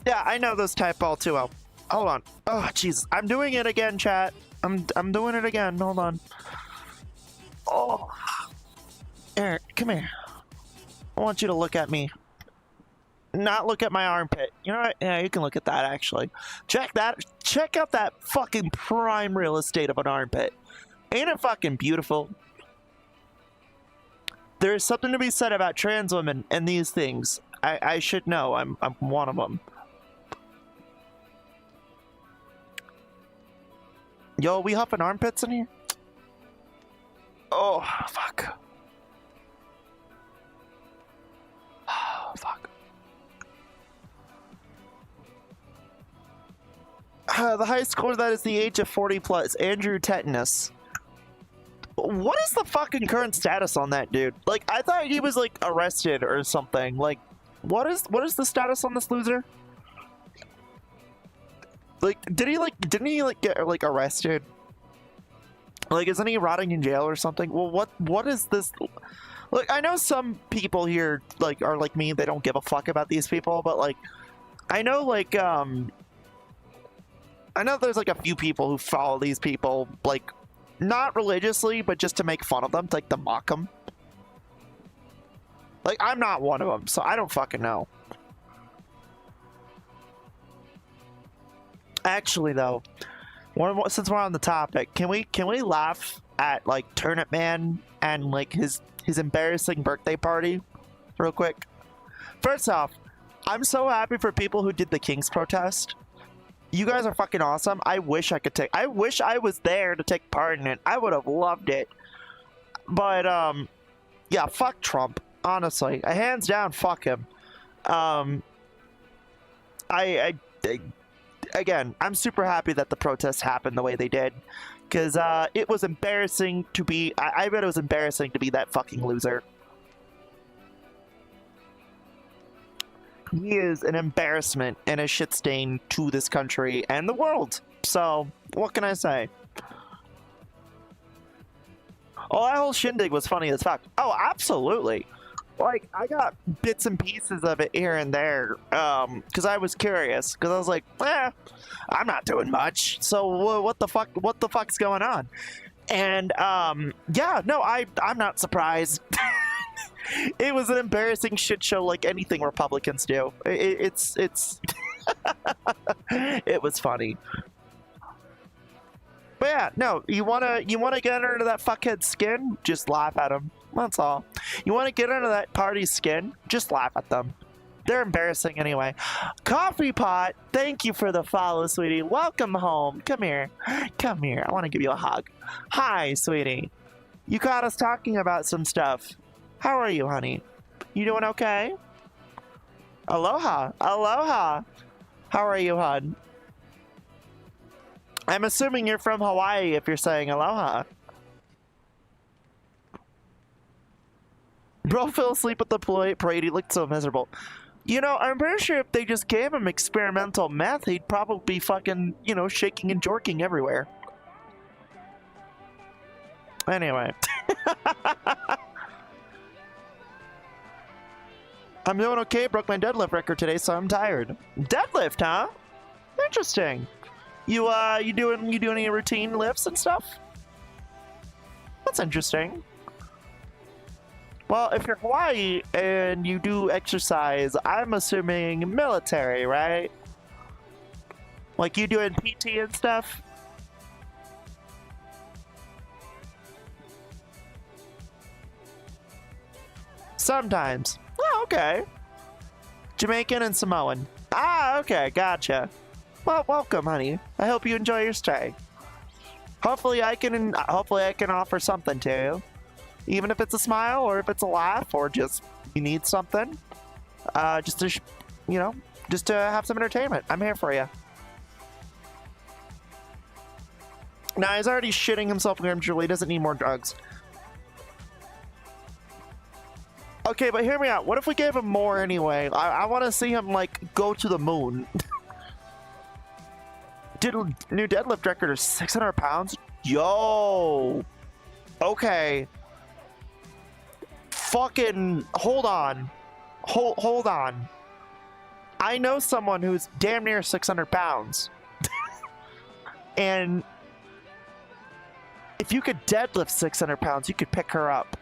Yeah, I know this type all too well. Hold on. Oh, jeez. I'm doing it again, chat. I'm doing it again. Hold on. Oh. Eric, come here. I want you to look at me. Not look at my armpit. You know what? Yeah, you can look at that, actually. Check that. Check out that fucking prime real estate of an armpit. Ain't it fucking beautiful? There is something to be said about trans women and these things. I should know. I'm one of them. Yo, we huffing armpits in here? Oh, fuck. Oh, fuck. The high score that is the age of 40 plus. Andrew Tetanus. What is the fucking current status on that dude? Like, I thought he was, like, arrested or something. Like, what is the status on this loser? Like, didn't he get like arrested? Like, isn't he rotting in jail or something? Well, what is this? Like, I know some people here like are like me, they don't give a fuck about these people, but like I know like I know there's like a few people who follow these people, like not religiously, but just to make fun of them, to mock them. Like, I'm not one of them, so I don't fucking know. Actually, though, since we're on the topic, can we laugh at like Turnip Man and like his embarrassing birthday party, real quick? First off, I'm so happy for people who did the King's protest. You guys are fucking awesome. I wish I was there to take part in it. I would have loved it. But yeah, fuck Trump. Honestly, hands down, fuck him. Again, I'm super happy that the protests happened the way they did, because it was embarrassing to be. I bet it was embarrassing to be that fucking loser. He is an embarrassment and a shit stain to this country and the world. So, what can I say? Oh, that whole shindig was funny as fuck. Oh, absolutely. Like, I got bits and pieces of it here and there, because I was curious, because I was like, I'm not doing much, so what the fuck's going on? And, yeah, no, I'm not surprised. It was an embarrassing shit show like anything Republicans do. It's it was funny. But yeah, no, you wanna get under that fuckhead skin? Just laugh at him. That's all. You wanna get under that party's skin? Just laugh at them. They're embarrassing anyway. Coffee Pot, thank you for the follow, sweetie. Welcome home. Come here. Come here. I want to give you a hug. Hi, sweetie. You caught us talking about some stuff. How are you, honey? You doing okay? Aloha. Aloha. How are you, hon? I'm assuming you're from Hawaii if you're saying aloha. Bro fell asleep at the parade. He looked so miserable. You know, I'm pretty sure if they just gave him experimental meth, he'd probably be fucking, you know, shaking and jorking everywhere. Anyway. I'm doing okay. Broke my deadlift record today, so I'm tired. Deadlift, huh? Interesting. You doing any routine lifts and stuff? That's interesting. Well, if you're Hawaii and you do exercise, I'm assuming military, right? Like you doing PT and stuff? Sometimes. Oh, okay. Jamaican and Samoan. Ah, okay, gotcha. Well, welcome, honey. I hope you enjoy your stay. Hopefully I can offer something to you. Even if it's a smile, or if it's a laugh, or just you need something. Just to, just to have some entertainment. I'm here for you. Nah, he's already shitting himself gradually. He doesn't need more drugs. Okay, but hear me out. What if we gave him more anyway? I want to see him, like, go to the moon. Dude, new deadlift record is 600 pounds? Yo! Okay. Fucking... Hold on. Hold on. I know someone who's damn near 600 pounds. And... if you could deadlift 600 pounds, you could pick her up.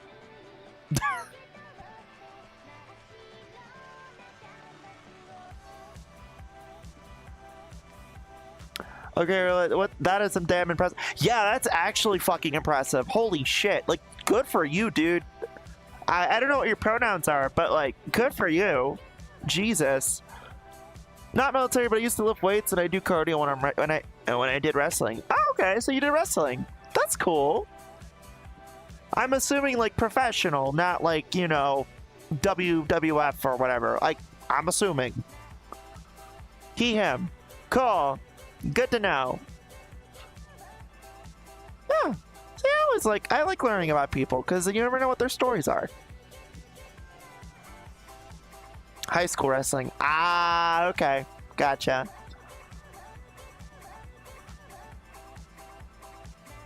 Okay, what? That is some damn impressive. Yeah, that's actually fucking impressive. Holy shit. Like, good for you, dude. I don't know what your pronouns are, but, like, good for you. Jesus. Not military, but I used to lift weights and I do cardio when I did wrestling. Oh, okay, so you did wrestling. That's cool. I'm assuming, like, professional, not like, WWF or whatever. Like, I'm assuming. He, him. Cool. Good to know. Yeah. See, I like learning about people because you never know what their stories are. High school wrestling. Ah, okay. Gotcha.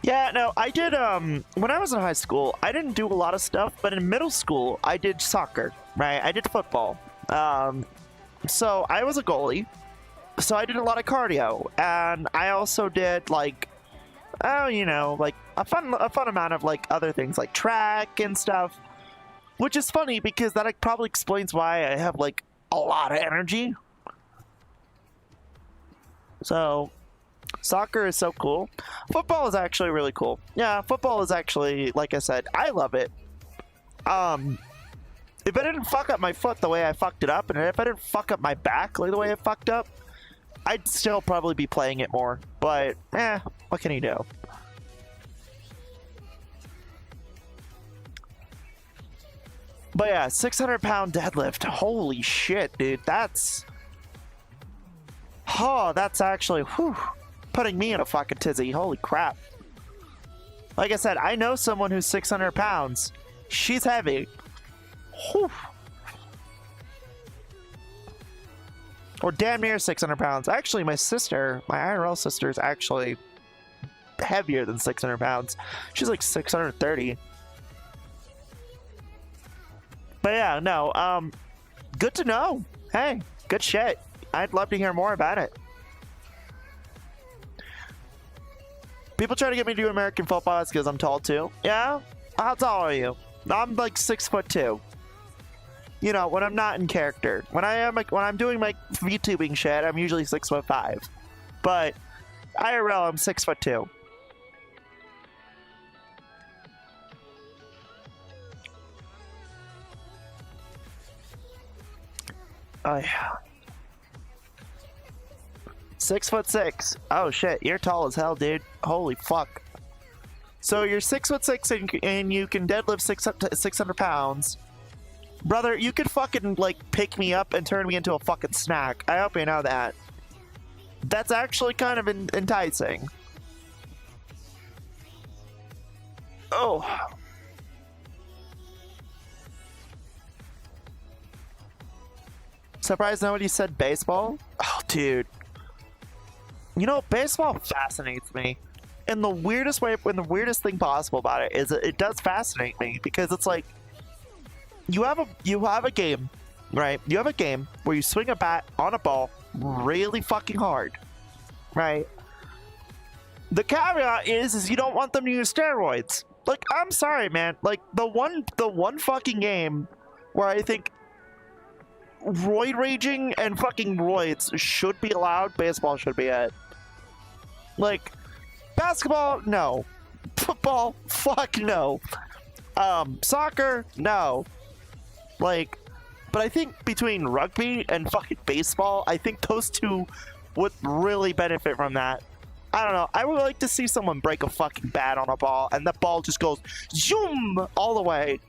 Yeah, no, I did, when I was in high school, I didn't do a lot of stuff, but in middle school, I did soccer, right? I did football. So I was a goalie. So I did a lot of cardio, and I also did, like, like a fun amount of, like, other things, like track and stuff, which is funny because that probably explains why I have, like, a lot of energy. So, soccer is so cool. Football is actually really cool. Yeah, football is actually, like I said, I love it. If I didn't fuck up my foot the way I fucked it up, and if I didn't fuck up my back like the way I fucked up, I'd still probably be playing it more, but, what can you do? But yeah, 600-pound deadlift. Holy shit, dude. That's actually, putting me in a fucking tizzy. Holy crap. Like I said, I know someone who's 600 pounds. She's heavy. Whew. Or damn near 600 pounds. Actually, my IRL sister is actually heavier than 600 pounds. She's like 630. But yeah, no, good to know. Hey, good shit. I'd love to hear more about it. People try to get me to do American football because I'm tall too. Yeah? How tall are you? I'm like 6'2". When I'm not in character. When I'm doing my VTubing shit, I'm usually 6'5". But IRL, I'm 6'2". Oh yeah. 6'6". Oh shit, you're tall as hell, dude. Holy fuck. So you're 6'6" and you can deadlift 600 pounds. Brother, you could fucking, like, pick me up and turn me into a fucking snack. I hope you know that. That's actually kind of enticing. Oh. Surprised nobody said baseball? Oh, dude. Baseball fascinates me. In the weirdest way, and the weirdest thing possible about it is it does fascinate me because it's like, you have a game, right? You have a game where you swing a bat on a ball really fucking hard, right? The caveat is you don't want them to use steroids. Like, I'm sorry, man. Like, the one fucking game where I think roid raging and fucking roids should be allowed, baseball should be it. Like, basketball, no. Football, fuck no. Soccer, no. Like, but I think between rugby and fucking baseball, I think those two would really benefit from that. I don't know. I would like to see someone break a fucking bat on a ball, and the ball just goes zoom all the way.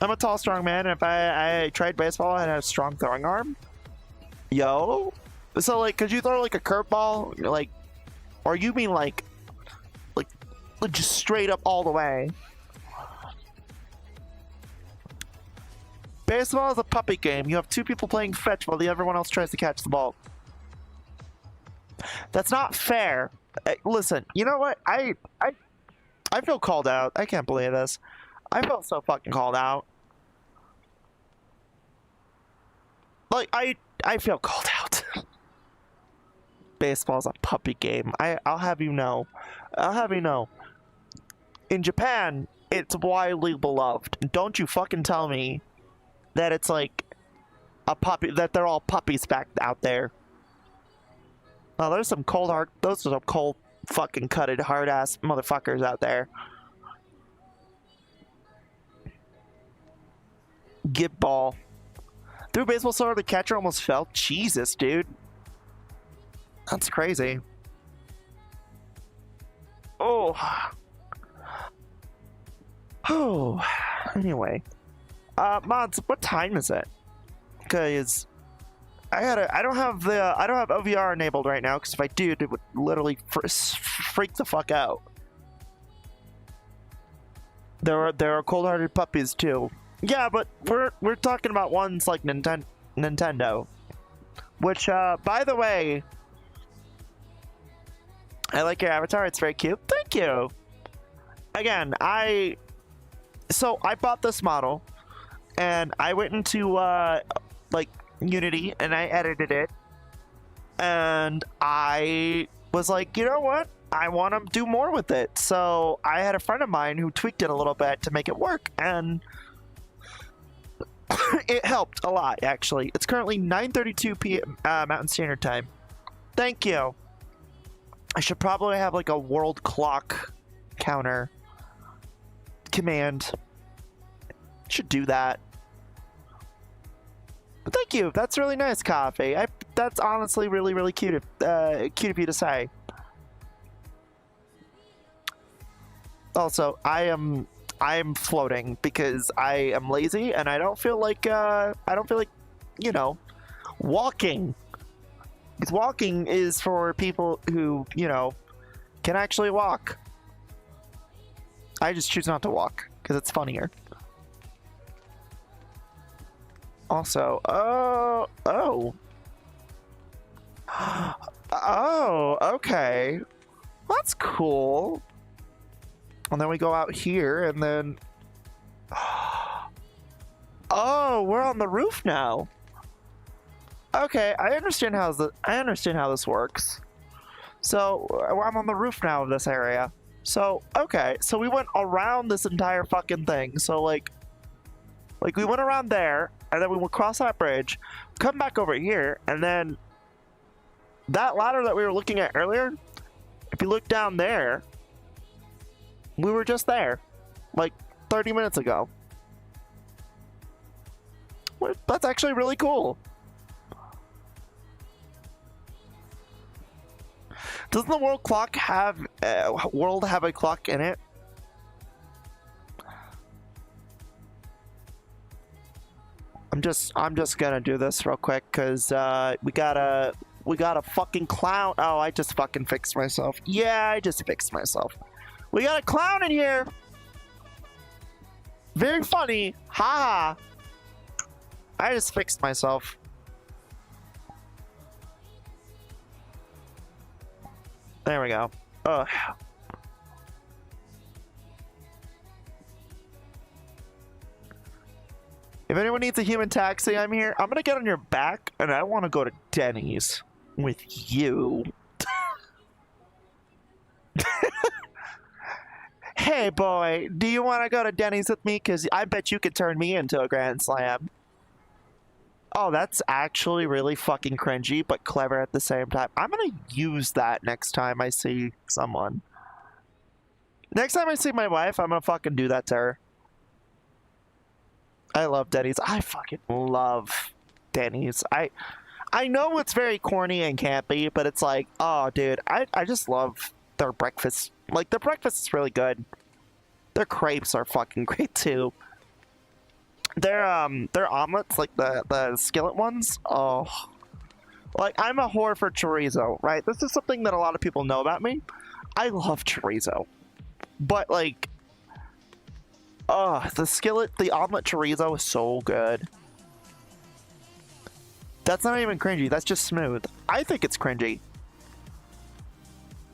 I'm a tall, strong man, and if I tried baseball and had a strong throwing arm, yo. So like, could you throw like a curveball, like, or you mean like just straight up all the way? Baseball is a puppy game. You have two people playing fetch while everyone else tries to catch the ball. That's not fair. Listen, you know what? I feel called out. I can't believe this. I felt so fucking called out. Like, I feel called out. Baseball's a puppy game. I'll have you know. I'll have you know. In Japan, it's widely beloved. Don't you fucking tell me that it's like a puppy, that they're all puppies back out there. Well, there's some cold hard, those are some cold fucking cutted hard ass motherfuckers out there. Get ball. Threw a baseball so hard the catcher almost fell. Jesus, dude. That's crazy. Oh. Oh. Anyway. Mods, what time is it? Because I don't have OVR enabled right now, because if I do, it would literally freak the fuck out. There are cold-hearted puppies too. Yeah, but we're talking about ones like Nintendo, which by the way, I like your avatar. It's very cute. Thank you. Again, I bought this model, and I went into like Unity and I edited it, and I was like, you know what? I want to do more with it. So I had a friend of mine who tweaked it a little bit to make it work, and it helped a lot, actually. It's currently 9:32 p.m. Mountain Standard Time. Thank you. I should probably have like a world clock counter command. Should do that. But thank you. That's really nice, Coffee. That's honestly really, really cute. Cute of you to say. Also, I am floating because I am lazy and I don't feel like you know, walking. Because walking is for people who, you know, can actually walk. I just choose not to walk because it's funnier. Also, oh, okay, that's cool. And then we go out here, and then, oh, we're on the roof now. Okay, I understand how this works. So I'm on the roof now of this area. So okay, so we went around this entire fucking thing. So like we went around there, and then we would cross that bridge, come back over here, and then that ladder that we were looking at earlier, if you look down there, we were just there, like 30 minutes ago. That's actually really cool. Doesn't the world have a clock in it? I'm just gonna do this real quick because we got a fucking clown. Oh, I just fucking fixed myself. Yeah, I just fixed myself. We got a clown in here. Very funny. Ha ha. I just fixed myself. There we go. Ugh. If anyone needs a human taxi, I'm here. I'm gonna get on your back, and I want to go to Denny's with you. Hey, boy, do you want to go to Denny's with me? Because I bet you could turn me into a Grand Slam. Oh, that's actually really fucking cringy, but clever at the same time. I'm gonna use that next time I see someone. Next time I see my wife, I'm gonna fucking do that to her. I love Denny's. I fucking love Denny's. I know it's very corny and campy, but it's like, oh, dude, I just love their breakfast. Like, their breakfast is really good. Their crepes are fucking great, too. Their omelets, like the skillet ones, oh. Like, I'm a whore for chorizo, right? This is something that a lot of people know about me. I love chorizo. But, like, oh, the omelet chorizo is so good. That's not even cringy, that's just smooth. I think it's cringy.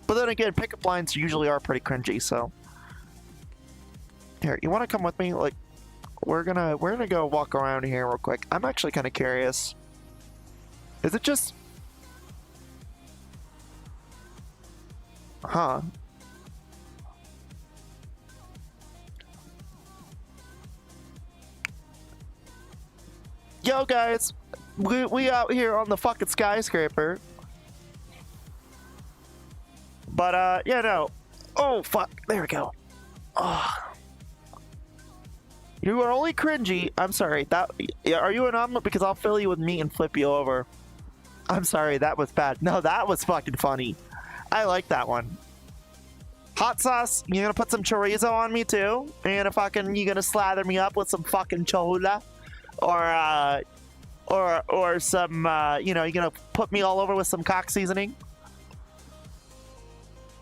But then again, pickup lines usually are pretty cringy, so. Here, you wanna come with me? Like, we're gonna go walk around here real quick. I'm actually kinda curious. Is it just... Huh. Yo guys, we out here on the fucking skyscraper. But yeah, no. Oh fuck, there we go. Oh. You are only cringy. I'm sorry. Are you an omelet? Because I'll fill you with meat and flip you over. I'm sorry, that was bad. No, that was fucking funny. I like that one. Hot sauce, you gonna put some chorizo on me too? You gonna slather me up with some fucking chola? Or some, you know, you gonna put me all over with some cock seasoning?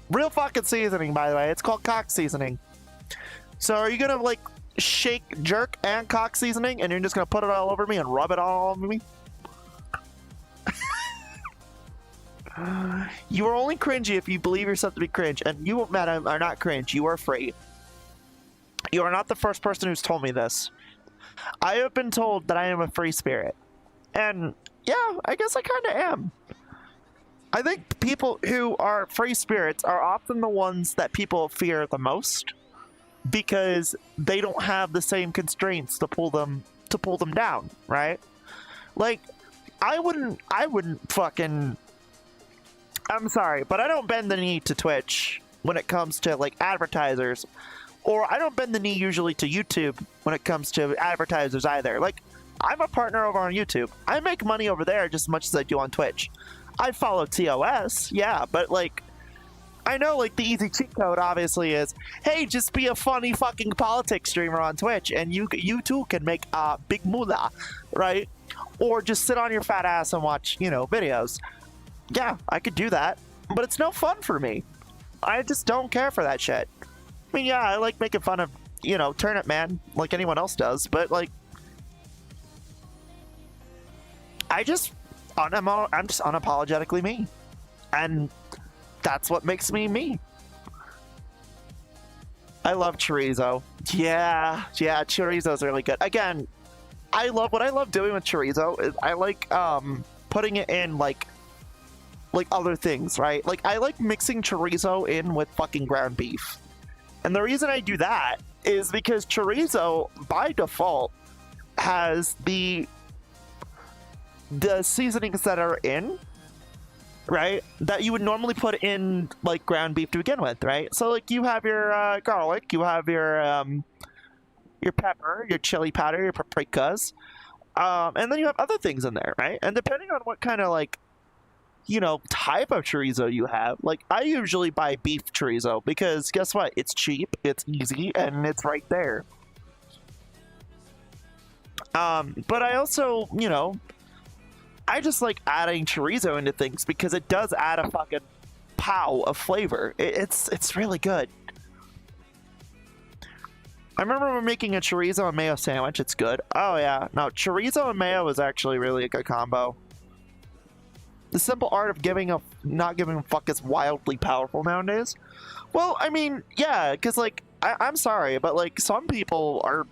Real fucking seasoning, by the way. It's called cock seasoning. So are you gonna, like, shake, jerk, and cock seasoning, and you're just gonna put it all over me and rub it all over me? You are only cringy if you believe yourself to be cringe, and you, madam, are not cringe. You are free. You are not the first person who's told me this. I have been told that I am a free spirit. And, yeah, I guess I kind of am. I think people who are free spirits are often the ones that people fear the most, because they don't have the same constraints to pull them down, right? Like, I wouldn't fucking... I'm sorry, but I don't bend the knee to Twitch when it comes to, like, advertisers. Or I don't bend the knee usually to YouTube when it comes to advertisers either. Like, I'm a partner over on YouTube. I make money over there just as much as I do on Twitch. I follow TOS, yeah, but, like, I know, like, the easy cheat code obviously is, hey, just be a funny fucking politics streamer on Twitch, and you too can make big moolah, right? Or just sit on your fat ass and watch, you know, videos. Yeah, I could do that, but it's no fun for me. I just don't care for that shit. I mean, yeah, I like making fun of, you know, Turnip Man, like anyone else does, but, like, I'm just unapologetically me. And that's what makes me me. I love chorizo. Yeah, chorizo's really good. Again, what I love doing with chorizo is I like putting it in like other things, right? Like, I like mixing chorizo in with fucking ground beef. And the reason I do that is because chorizo, by default, has the seasonings that are in, right, that you would normally put in, like, ground beef to begin with, right? So, like, you have your garlic, you have your pepper, your chili powder, your paprikas, and then you have other things in there, right? And depending on what kind of, like, you know, type of chorizo you have, like, I usually buy beef chorizo because guess what? It's cheap, it's easy, and it's right there. But I also, you know, I just like adding chorizo into things because it does add a fucking pow of flavor. It's really good. I remember when making a chorizo and mayo sandwich. It's good. Oh yeah, no, chorizo and mayo is actually really a good combo. The simple art of not giving a fuck is wildly powerful nowadays. Well, I mean, yeah, because, like, I'm sorry, but, like, some people are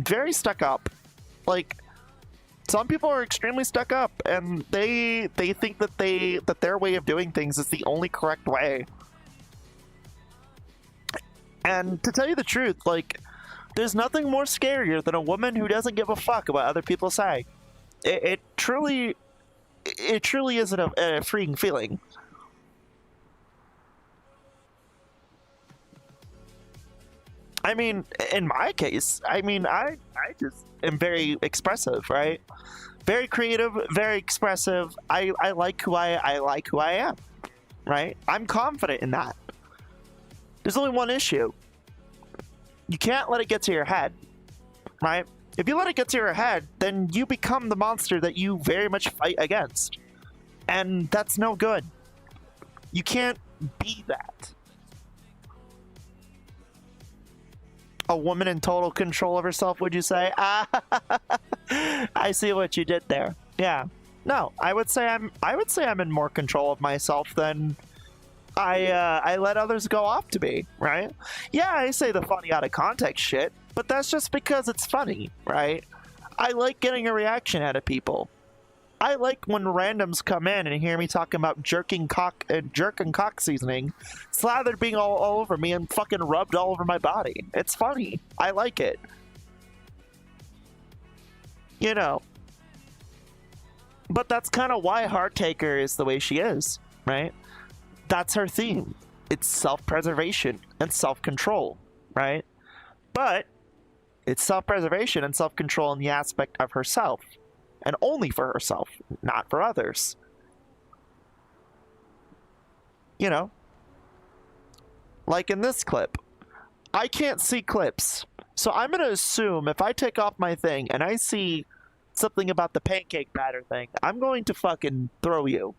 very stuck up. Like, some people are extremely stuck up, and they think that their way of doing things is the only correct way. And to tell you the truth, like, there's nothing more scarier than a woman who doesn't give a fuck about what other people say. It truly isn't a freeing feeling. I mean, in my case, I mean, I just am very expressive, right? Very creative, very expressive. I like I like who I am, right? I'm confident in that. There's only one issue. You can't let it get to your head, right? If you let it get to your head, then you become the monster that you very much fight against. And that's no good. You can't be that. A woman in total control of herself, would you say? Ah, I see what you did there. Yeah. No, I would say I'm in more control of myself than I let others go off to be, right? Yeah, I say the funny out of context shit, but that's just because it's funny, right? I like getting a reaction out of people. I like when randoms come in and hear me talking about jerk and cock seasoning, slathered being all over me and fucking rubbed all over my body. It's funny. I like it. You know. But that's kind of why Hearttaker is the way she is, right? That's her theme. It's self-preservation and self-control, right? But it's self-preservation and self-control in the aspect of herself. And only for herself, not for others. You know? Like in this clip. I can't see clips. So I'm going to assume if I take off my thing and I see something about the pancake batter thing, I'm going to fucking throw you.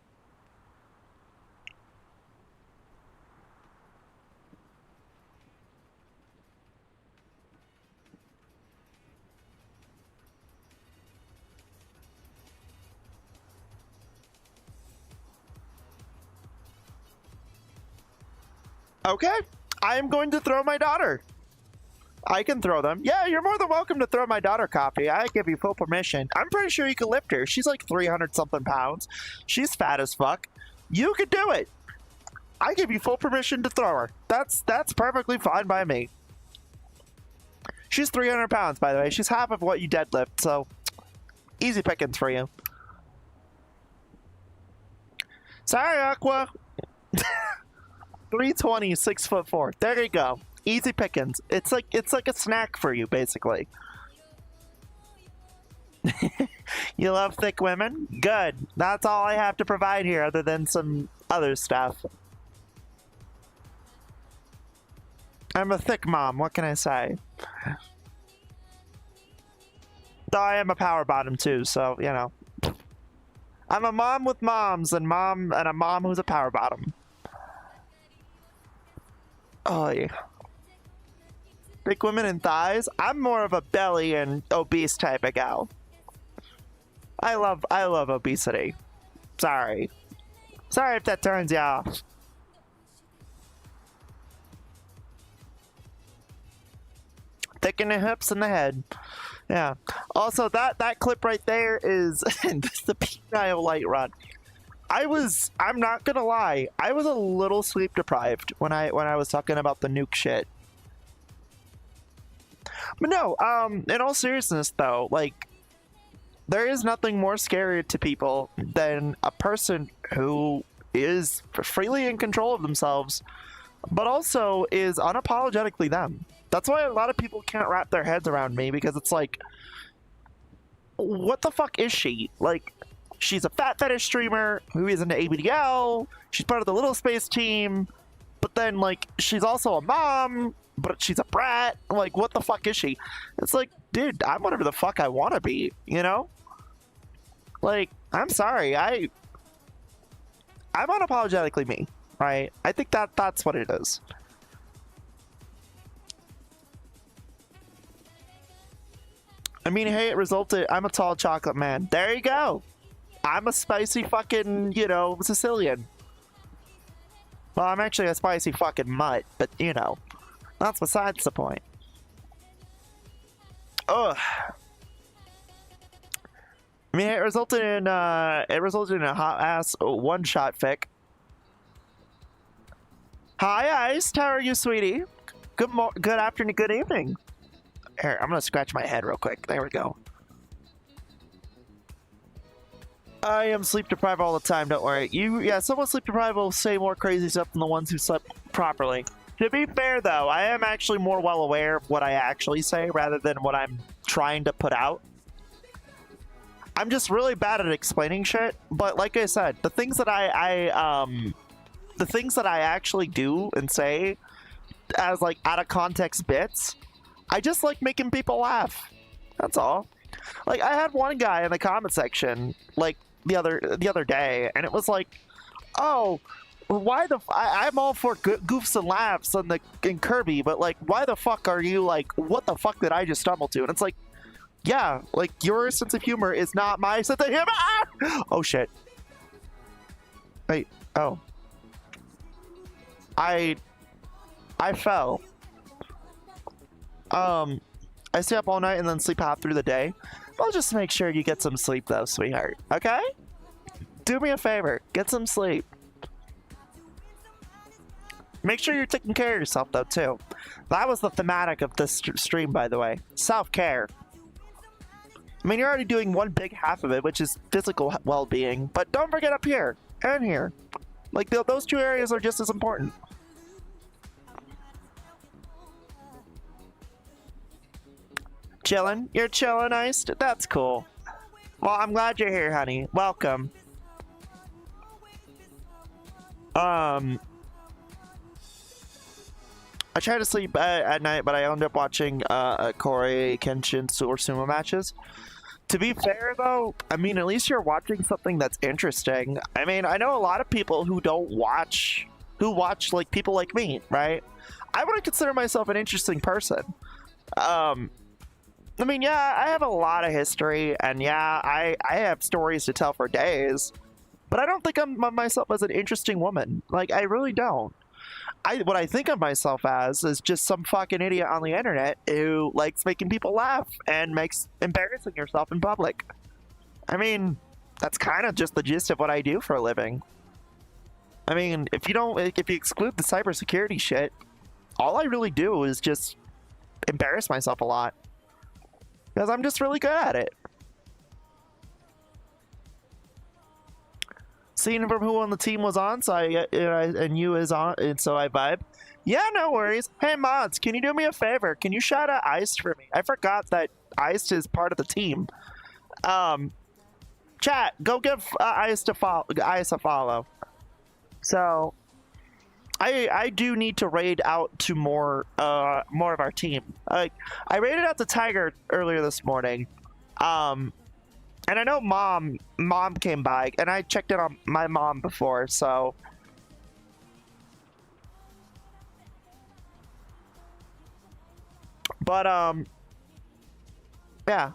Okay, I'm going to throw my daughter. I can throw them. Yeah, you're more than welcome to throw my daughter coffee. I give you full permission. I'm pretty sure you can lift her. She's like 300 something pounds. She's fat as fuck. You could do it. I give you full permission to throw her. That's perfectly fine by me. She's 300 pounds, by the way. She's half of what you deadlift, so easy pickings for you. Sorry, Aqua. 320, 6'4". There you go. Easy pickings. It's like a snack for you, basically. You love thick women? Good. That's all I have to provide here, other than some other stuff. I'm a thick mom. What can I say? Though I am a power bottom too, so you know. I'm a mom with moms, and a mom who's a power bottom. Oh yeah. Big women and thighs. I'm more of a belly and obese type of gal. I love obesity. Sorry if that turns you off. Thick in the hips and the head. Yeah. Also, that clip right there is the penile light run. I'm not gonna lie, I was a little sleep deprived when I was talking about the nuke shit. But no, in all seriousness though, like, there is nothing more scary to people than a person who is freely in control of themselves, but also is unapologetically them. That's why a lot of people can't wrap their heads around me, because it's like, what the fuck is she? Like, she's a fat fetish streamer who is into ABDL, she's part of the Little Space team, but then, like, she's also a mom, but she's a brat. Like, what the fuck is she? It's like, dude, I'm whatever the fuck I want to be, you know? Like, I'm sorry, I'm unapologetically me, right? I think that's what it is. I mean, hey, it resulted, I'm a tall chocolate man. There you go. I'm a spicy fucking, you know, Sicilian. Well, I'm actually a spicy fucking mutt, but, you know, that's besides the point. Ugh. I mean, it resulted in a hot-ass one-shot fic. Hi, Iced. How are you, sweetie? Good afternoon, good evening. Here, I'm gonna scratch my head real quick. There we go. I am sleep deprived all the time, don't worry. Yeah, someone sleep deprived will say more crazy stuff than the ones who slept properly. To be fair, though, I am actually more well aware of what I actually say rather than what I'm trying to put out. I'm just really bad at explaining shit, but like I said, the things that the things that I actually do and say as like out of context bits, I just like making people laugh. That's all. Like I had one guy in the comment section like the other day, and it was like, "Oh, why the I'm all for goofs and laughs in Kirby, but like why the fuck are you like what the fuck did I just stumble to?" And it's like, yeah, like your sense of humor is not my sense of humor. Ah! Oh shit. Wait. Oh. I fell. I stay up all night and then sleep half through the day. I'll just make sure you get some sleep though, sweetheart. Okay? Do me a favor. Get some sleep. Make sure you're taking care of yourself though too. That was the thematic of this stream, by the way. Self-care. I mean, you're already doing one big half of it, which is physical well-being, but don't forget up here and here. Like, those two areas are just as important. Chillin'? You're chillin', Iced? That's cool. Well, I'm glad you're here, honey. Welcome. I try to sleep at night, but I end up watching Korei, Kenshin, or sumo matches. To be fair, though, I mean, at least you're watching something that's interesting. I mean, I know a lot of people who watch like people like me, right? I wouldn't consider myself an interesting person. I mean, yeah, I have a lot of history, and yeah, I have stories to tell for days, but I don't think I'm myself as an interesting woman. Like, I really don't. What I think of myself as is just some fucking idiot on the internet who likes making people laugh and makes embarrassing yourself in public. I mean, that's kind of just the gist of what I do for a living. I mean, if you exclude the cybersecurity shit, all I really do is just embarrass myself a lot. Because I'm just really good at it. Seeing from who on the team was on, so and you is on, and so I vibe. Yeah, no worries. Hey mods, can you do me a favor? Can you shout out Iced for me? I forgot that Iced is part of the team. Chat, go give Iced a follow. So, I do need to raid out to more of our team. I raided out to Tiger earlier this morning. And I know mom came by, and I checked in on my mom before, so. But, yeah.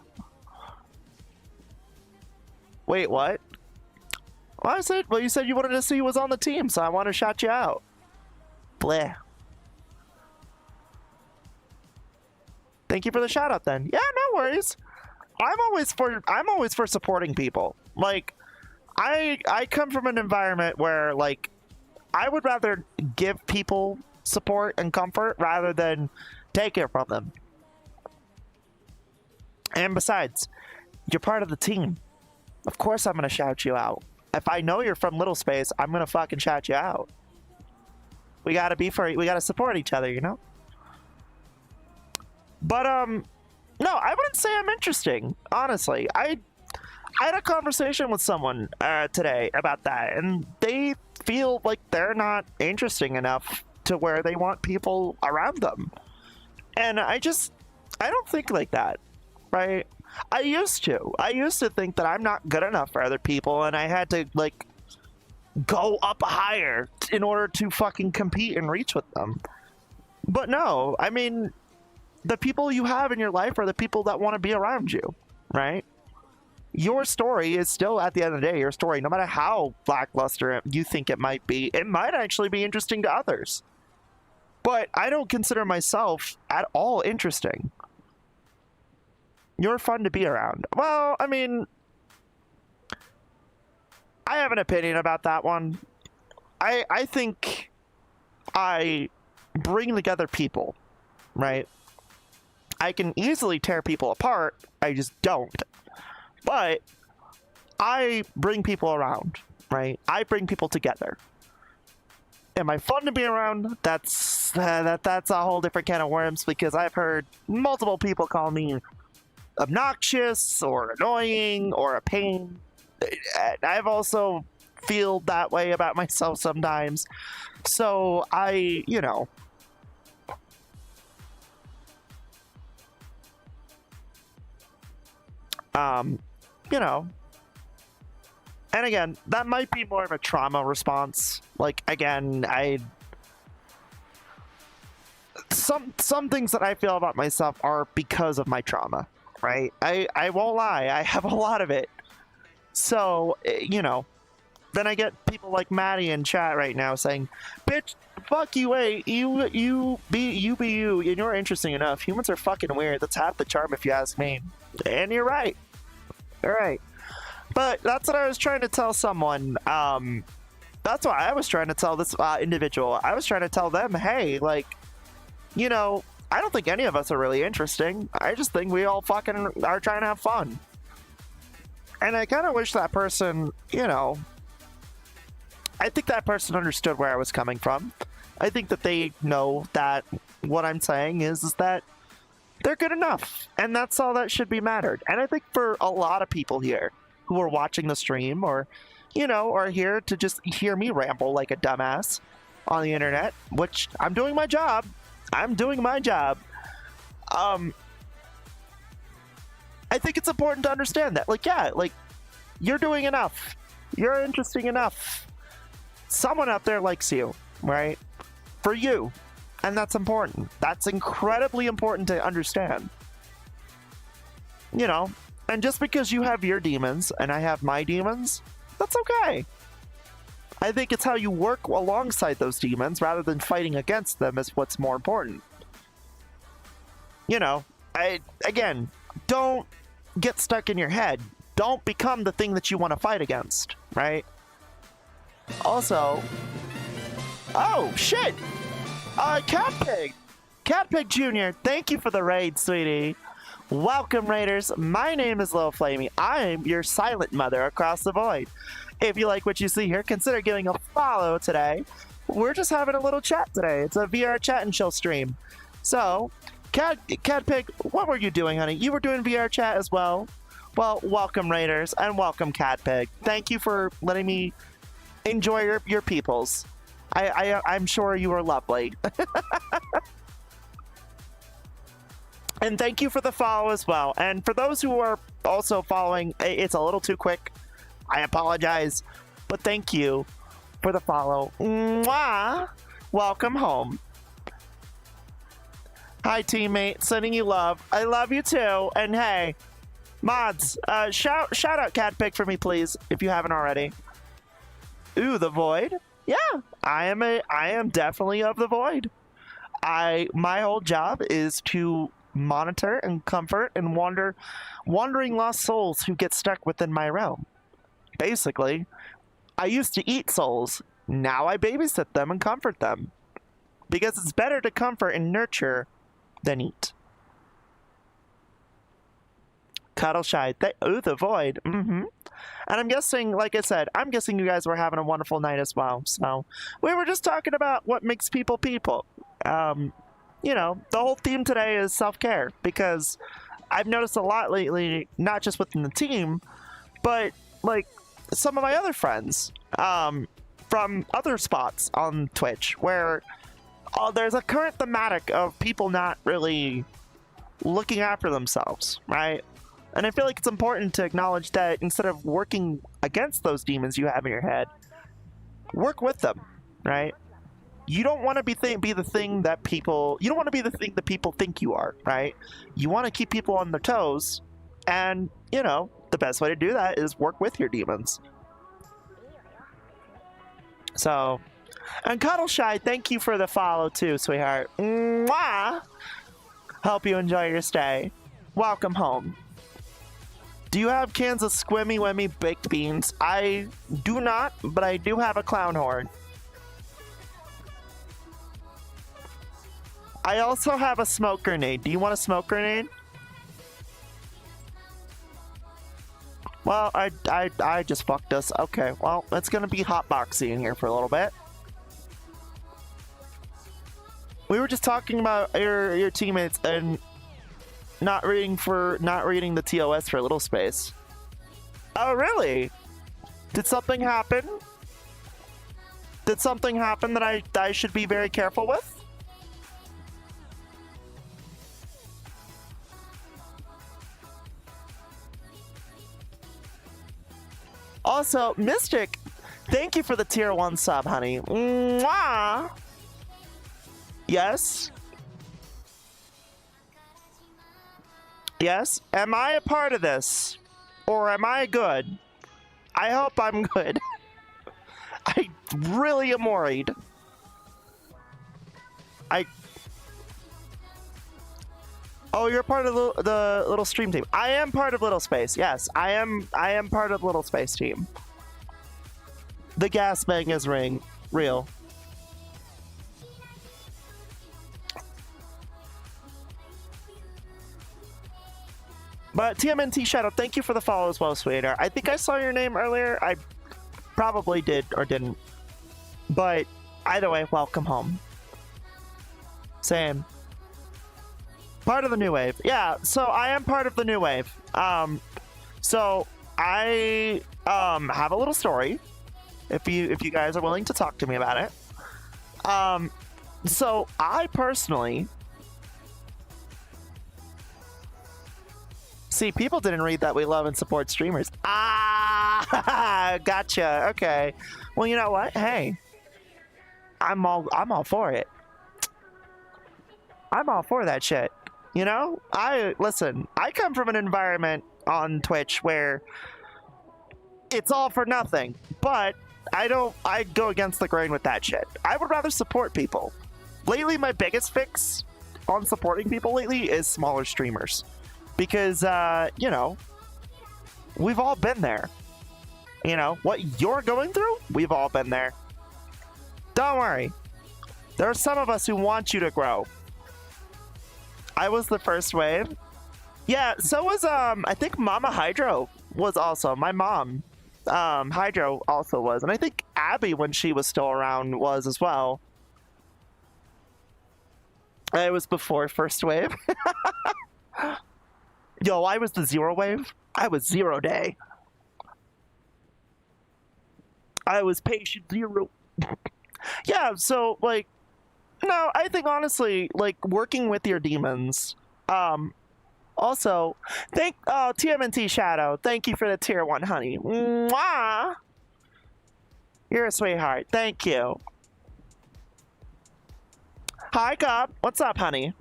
Wait, what? Well, you said you wanted to see who was on the team, so I want to shout you out. Bleh. Thank you for the shout out then. Yeah, no worries. I'm always for supporting people. Like, I come from an environment where, like, I would rather give people support and comfort rather than take it from them. And besides, you're part of the team. Of course I'm gonna shout you out. If I know you're from Little Space, I'm gonna fucking shout you out. We gotta support each other, you know? But, no, I wouldn't say I'm interesting, honestly. I had a conversation with someone today about that, and they feel like they're not interesting enough to where they want people around them. And I don't think like that, right? I used to think that I'm not good enough for other people, and I had to, like, go up higher in order to fucking compete and reach with them. But no, I mean, the people you have in your life are the people that want to be around you, right? Your story is still, at the end of the day, your story. No matter how lackluster you think it might actually be interesting to others. But I don't consider myself at all interesting. You're fun to be around. Well, I mean, I have an opinion about that one. I think I bring together people, right? I can easily tear people apart, I just don't. But I bring people around, right? I bring people together. Am I fun to be around? That's that's a whole different can of worms, because I've heard multiple people call me obnoxious or annoying or a pain. I've also feel that way about myself sometimes. So I, um, you know, and again, that might be more of a trauma response. Like, again, some things that I feel about myself are because of my trauma, right? I won't lie, I have a lot of it. So, then I get people like Maddie in chat right now saying, "Bitch, fuck you, wait, you be you, and you're interesting enough. Humans are fucking weird. That's half the charm, if you ask me." And you're right. All right. But that's what I was trying to tell someone. That's what I was trying to tell this individual. I was trying to tell them, hey, like, I don't think any of us are really interesting. I just think we all fucking are trying to have fun. And I kind of wish that person, I think that person understood where I was coming from. I think that they know that what I'm saying is that they're good enough. And that's all that should be mattered. And I think for a lot of people here who are watching the stream or, are here to just hear me ramble like a dumbass on the internet, which I'm doing my job. I'm doing my job. I think it's important to understand that. Like, yeah, like, you're doing enough. You're interesting enough. Someone out there likes you, right? For you. And that's important. That's incredibly important to understand. And just because you have your demons and I have my demons, that's okay. I think it's how you work alongside those demons rather than fighting against them is what's more important. Again, don't get stuck in your head. Don't become the thing that you want to fight against, right? Also, oh shit! Catpig Jr., thank you for the raid, sweetie. Welcome, Raiders. My name is Lil Flamie. I'm your silent mother across the void. If you like what you see here, consider giving a follow today. We're just having a little chat today. It's a VRChat and chill stream. So, Catpig, what were you doing, honey? You were doing VRChat as well? Well, welcome, Raiders, and welcome, Catpig. Thank you for letting me enjoy your peoples. I'm sure you are lovely. And thank you for the follow as well. And for those who are also following, it's a little too quick. I apologize, but thank you for the follow. Mwah! Welcome home. Hi, teammate. Sending you love. I love you too. And hey, mods, shout out Catpig for me, please, if you haven't already. Ooh, the void. Yeah, I am definitely of the void. My whole job is to monitor and comfort and wandering lost souls who get stuck within my realm. Basically, I used to eat souls. Now I babysit them and comfort them. Because it's better to comfort and nurture than eat. Cuddle shy. Ooh, the void. Mm-hmm. And I'm guessing, like I said, I'm guessing you guys were having a wonderful night as well. So, we were just talking about what makes people people. The whole theme today is self-care. Because I've noticed a lot lately, not just within the team, but, like, some of my other friends from other spots on Twitch where there's a current thematic of people not really looking after themselves, right? And I feel like it's important to acknowledge that instead of working against those demons you have in your head, work with them, right? You don't want to be the thing that people think you are, right? You want to keep people on their toes, and the best way to do that is work with your demons. So, and Cuddle Shy, thank you for the follow too, sweetheart. Mwah! Hope you enjoy your stay. Welcome home. Do you have cans of Squimmy Wimmy baked beans? I do not, but I do have a clown horn. I also have a smoke grenade. Do you want a smoke grenade? Well, I just fucked us. Okay, well, it's gonna be hotboxy in here for a little bit. We were just talking about your teammates and not reading the TOS for Little Space. Oh, really? Did something happen? Did something happen that I should be very careful with? Also, Mystic, thank you for the tier 1 sub, honey. Mwah! Yes? Yes? Am I a part of this? Or am I good? I hope I'm good. I really am worried. Oh, you're part of the little stream team. I am part of Little Space. Yes, I am part of Little Space team. The gas bang is real. But TMNT Shadow, thank you for the follow as well, sweetheart. I think I saw your name earlier. I probably did or didn't. But either way, welcome home. Same. Part of the new wave. Yeah, so I am part of the new wave. So I have a little story. If you guys are willing to talk to me about it. So I personally see, people didn't read that we love and support streamers. Ah, gotcha. Okay. Well, you know what? Hey, I'm all for it. I'm all for that shit. You know, listen, I come from an environment on Twitch where it's all for nothing, but I go against the grain with that shit. I would rather support people. Lately, my biggest fix on supporting people lately is smaller streamers. Because, you know, we've all been there. You know, what you're going through, we've all been there. Don't worry. There are some of us who want you to grow. I was the first wave. Yeah, so was, I think Mama Hydro was also. My mom, Hydro also was. And I think Abby, when she was still around, was as well. It was before first wave. Yo, I was the 0 wave. I was 0 day. I was patient 0. Yeah, so, like, no, I think honestly, like, working with your demons. Also, TMNT Shadow, thank you for the tier 1, honey. Mwah! You're a sweetheart. Thank you. Hi, Gob. What's up, honey?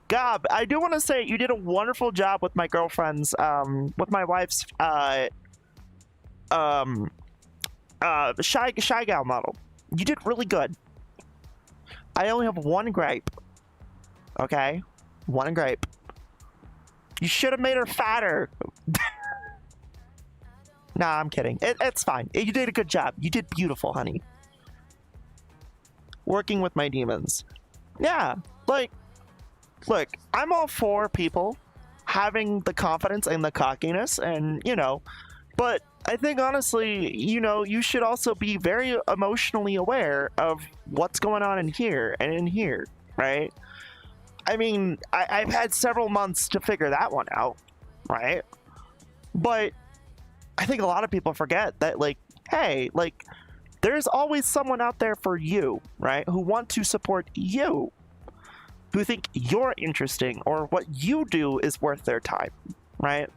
Gob, I do want to say you did a wonderful job with my girlfriend's, with my wife's, Shy Gal model. You did really good. I only have one gripe. Okay? One gripe. You should have made her fatter. Nah, I'm kidding. It's fine. You did a good job. You did beautiful, honey. Working with my demons. Yeah, like, look, I'm all for people having the confidence and the cockiness and, you know, but I think honestly, you know, you should also be very emotionally aware of what's going on in here and in here, right? I mean, I've had several months to figure that one out, right? But I think a lot of people forget that, like, hey, like, there's always someone out there for you, right? Who want to support you, who think you're interesting or what you do is worth their time, right?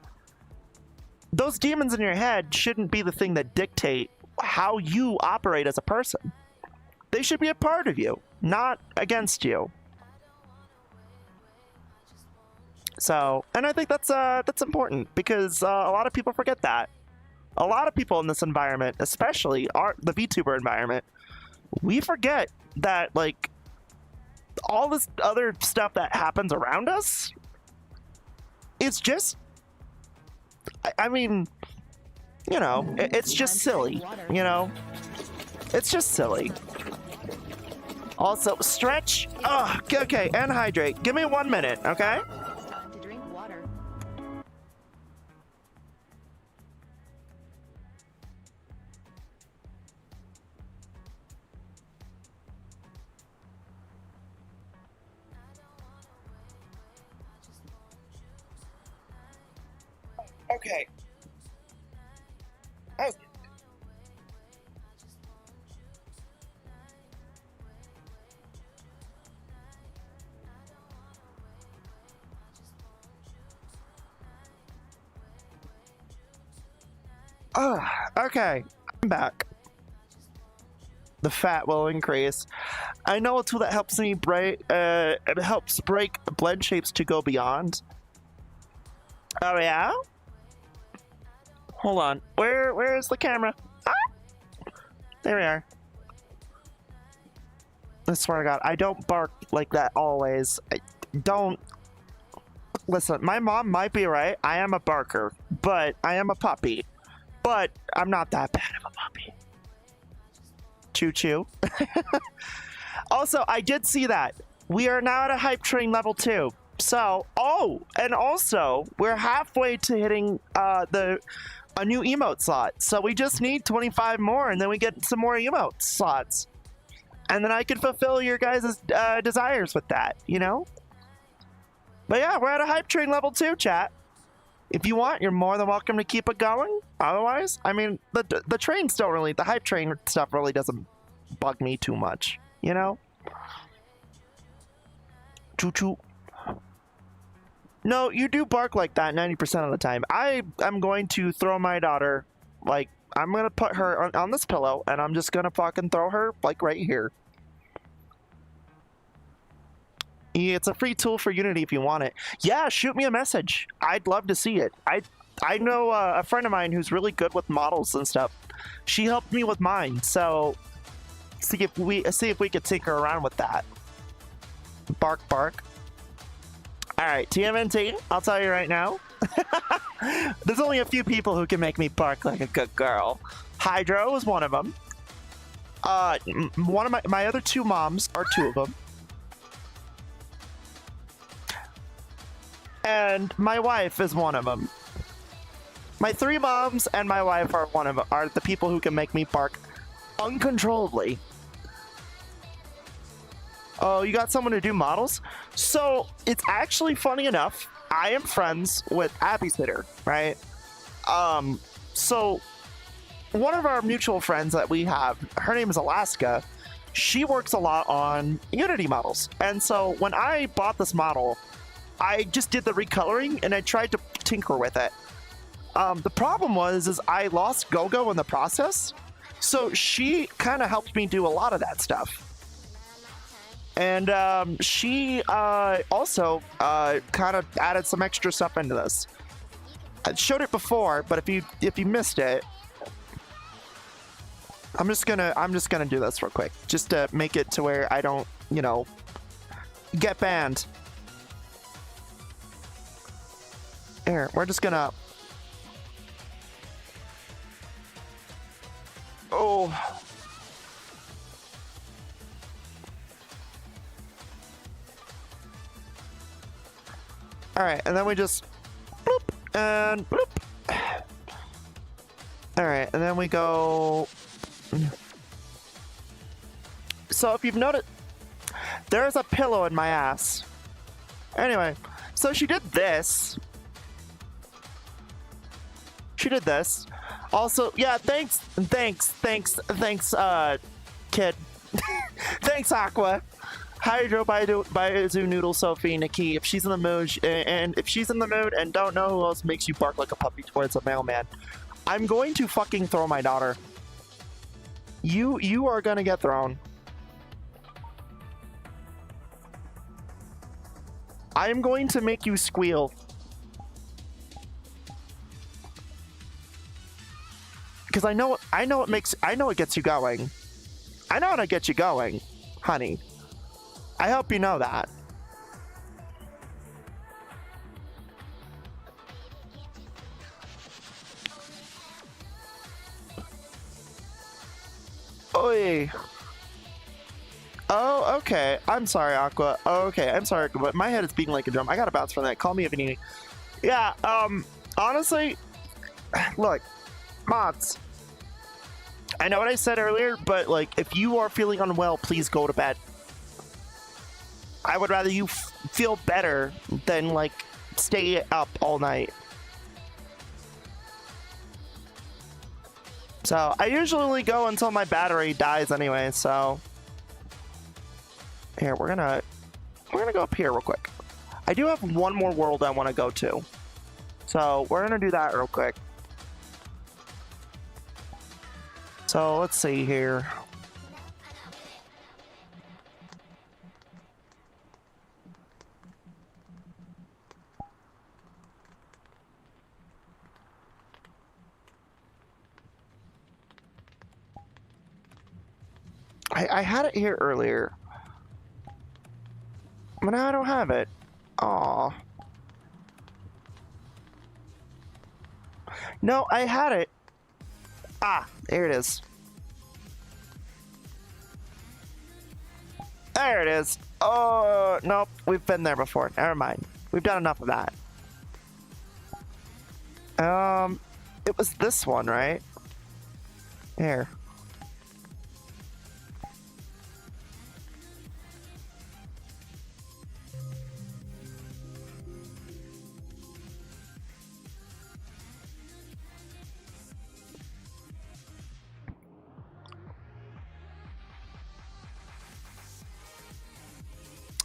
Those demons in your head shouldn't be the thing that dictate how you operate as a person. They should be a part of you, not against you. So, and I think that's important because a lot of people forget that. A lot of people in this environment, especially the VTuber environment, we forget that, like, all this other stuff that happens around us, it's just, I mean, you know, it's just silly, you know? It's just silly. Also, stretch. Oh, okay, and hydrate. Give me 1 minute, okay? Okay. Oh. Okay. I'm back. The fat will increase. I know a tool that helps me break. It helps break blend shapes to go beyond. Oh yeah. Hold on. Where is the camera? Ah! There we are. I swear to God, I don't bark like that always. I don't. Listen, my mom might be right. I am a barker, but I am a puppy. But I'm not that bad of a puppy. Choo choo. Also, I did see that. We are now at a hype train level 2. So, and also, we're halfway to hitting a new emote slot. So we just need 25 more, and then we get some more emote slots. And then I can fulfill your guys' desires with that, you know? But yeah, we're at a hype train level 2, chat. If you want, you're more than welcome to keep it going. Otherwise, I mean, the trains don't really, the hype train stuff really doesn't bug me too much, you know? Choo choo. No, you do bark like that 90% of the time. I'm going to throw my daughter, like, I'm going to put her on this pillow, and I'm just going to fucking throw her, like, right here. It's a free tool for Unity if you want it. Yeah, shoot me a message. I'd love to see it. I know a friend of mine who's really good with models and stuff. She helped me with mine, so see if we could tinker around with that. Bark, bark. All right, TMNT, I'll tell you right now. There's only a few people who can make me bark like a good girl. Hydro is one of them. One of my other 2 moms are 2 of them. And my wife is one of them. My 3 moms and my wife are the people who can make me bark uncontrollably. Oh, you got someone to do models? So it's actually funny enough. I am friends with Abby's Hitter, right? So one of our mutual friends that we have, her name is Alaska. She works a lot on Unity models, and so when I bought this model, I just did the recoloring and I tried to tinker with it. The problem was I lost Gogo in the process, so she kind of helped me do a lot of that stuff. And she also kind of added some extra stuff into this. I showed it before, but if you missed it, I'm just gonna do this real quick, just to make it to where I don't, you know, get banned. Here, we're just gonna. Oh. All right, and then we just bloop and bloop. All right, and then we go. So if you've noticed, there's a pillow in my ass. Anyway, so she did this. She did this. Also, yeah, thanks, kid. Thanks, Aqua. Hydro by Zoo Noodle Sophie Nikki. If she's in the mood, and if she's in the mood and don't know who else makes you bark like a puppy towards a mailman, I'm going to fucking throw my daughter. You are gonna get thrown. I am going to make you squeal. Because I know it gets you going. I know how to get you going, honey. I hope you know that. Oi. Oh, okay. I'm sorry, Aqua. Oh, okay, I'm sorry, but my head is beating like a drum. I gotta bounce from that. Call me if you need me. Yeah, honestly, look, mods. I know what I said earlier, but, like, if you are feeling unwell, please go to bed. I would rather you feel better than, like, stay up all night. So I usually go until my battery dies anyway, so here we're gonna go up here real quick. I do have one more world I want to go to. So we're gonna do that real quick. So let's see here. I had it here earlier. But now I don't have it. Aw. No, I had it. Ah, there it is. There it is. Oh, nope. We've been there before. Never mind. We've done enough of that. It was this one, right? Here.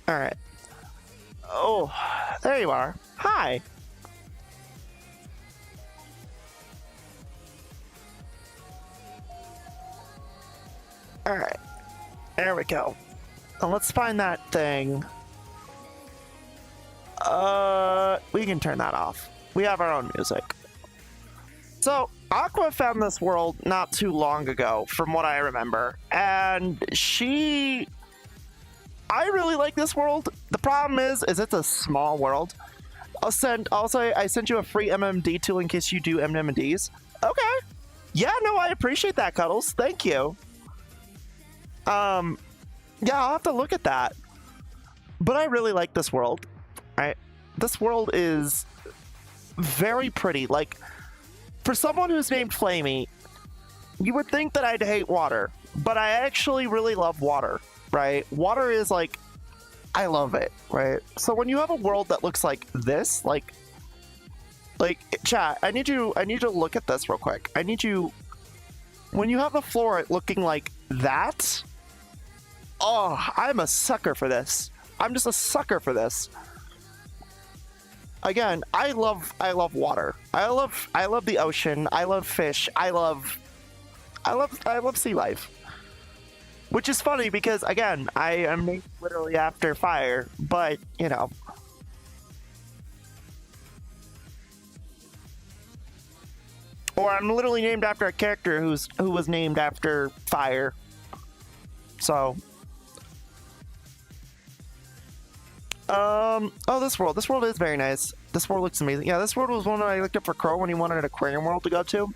All right. Oh, there you are. Hi. All right. There we go. Now let's find that thing. We can turn that off. We have our own music. So, Aqua found this world not too long ago, from what I remember, and I really like this world. The problem is it's a small world. I sent you a free MMD tool in case you do MMDs. Okay. Yeah, no, I appreciate that, Cuddles. Thank you. Yeah, I'll have to look at that. But I really like this world. Right? This world is very pretty. Like, for someone who's named Flamie, you would think that I'd hate water, but I actually really love water. Right? Water is like, I love it, right? So when you have a world that looks like this, like chat, I need you to look at this real quick. When you have the floor looking like that, oh, I'm a sucker for this. I'm just a sucker for this. Again, I love water. I love the ocean. I love fish. I love sea life. Which is funny because, again, I am named literally after fire, but, you know. Or I'm literally named after a character who was named after fire. So. Oh, this world is very nice. This world looks amazing. Yeah, this world was one that I looked up for Crow when he wanted an aquarium world to go to.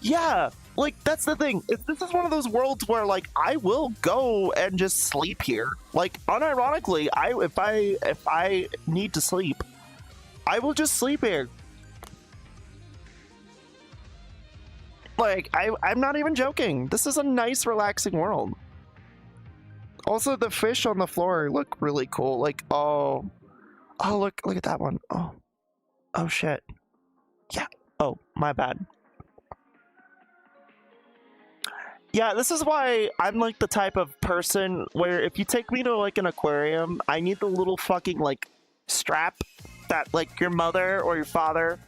Yeah, like, that's the thing. This is one of those worlds where, like, I will go and just sleep here. Like, unironically, if I need to sleep, I will just sleep here. Like, I'm not even joking. This is a nice, relaxing world. Also, the fish on the floor look really cool. Like, oh, look at that one. Oh shit. Yeah. Oh, my bad. Yeah, this is why I'm like the type of person where if you take me to like an aquarium, I need the little fucking like strap that like your mother or your father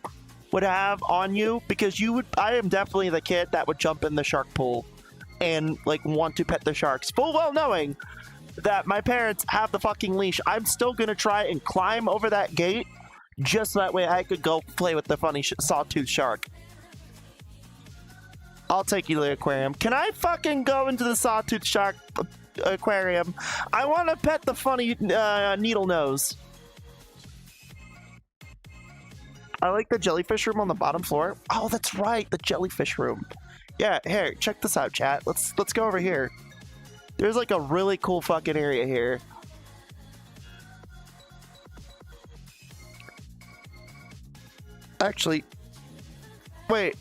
would have on you, because I am definitely the kid that would jump in the shark pool and like want to pet the sharks, full well knowing that my parents have the fucking leash. I'm still gonna try and climb over that gate just so that way I could go play with the funny sawtooth shark. I'll take you to the aquarium. Can I fucking go into the sawtooth shark aquarium? I want to pet the funny needle nose. I like the jellyfish room on the bottom floor. Oh, that's right, the jellyfish room. Yeah, here, check this out, chat. Let's go over here. There's like a really cool fucking area here. Actually, wait.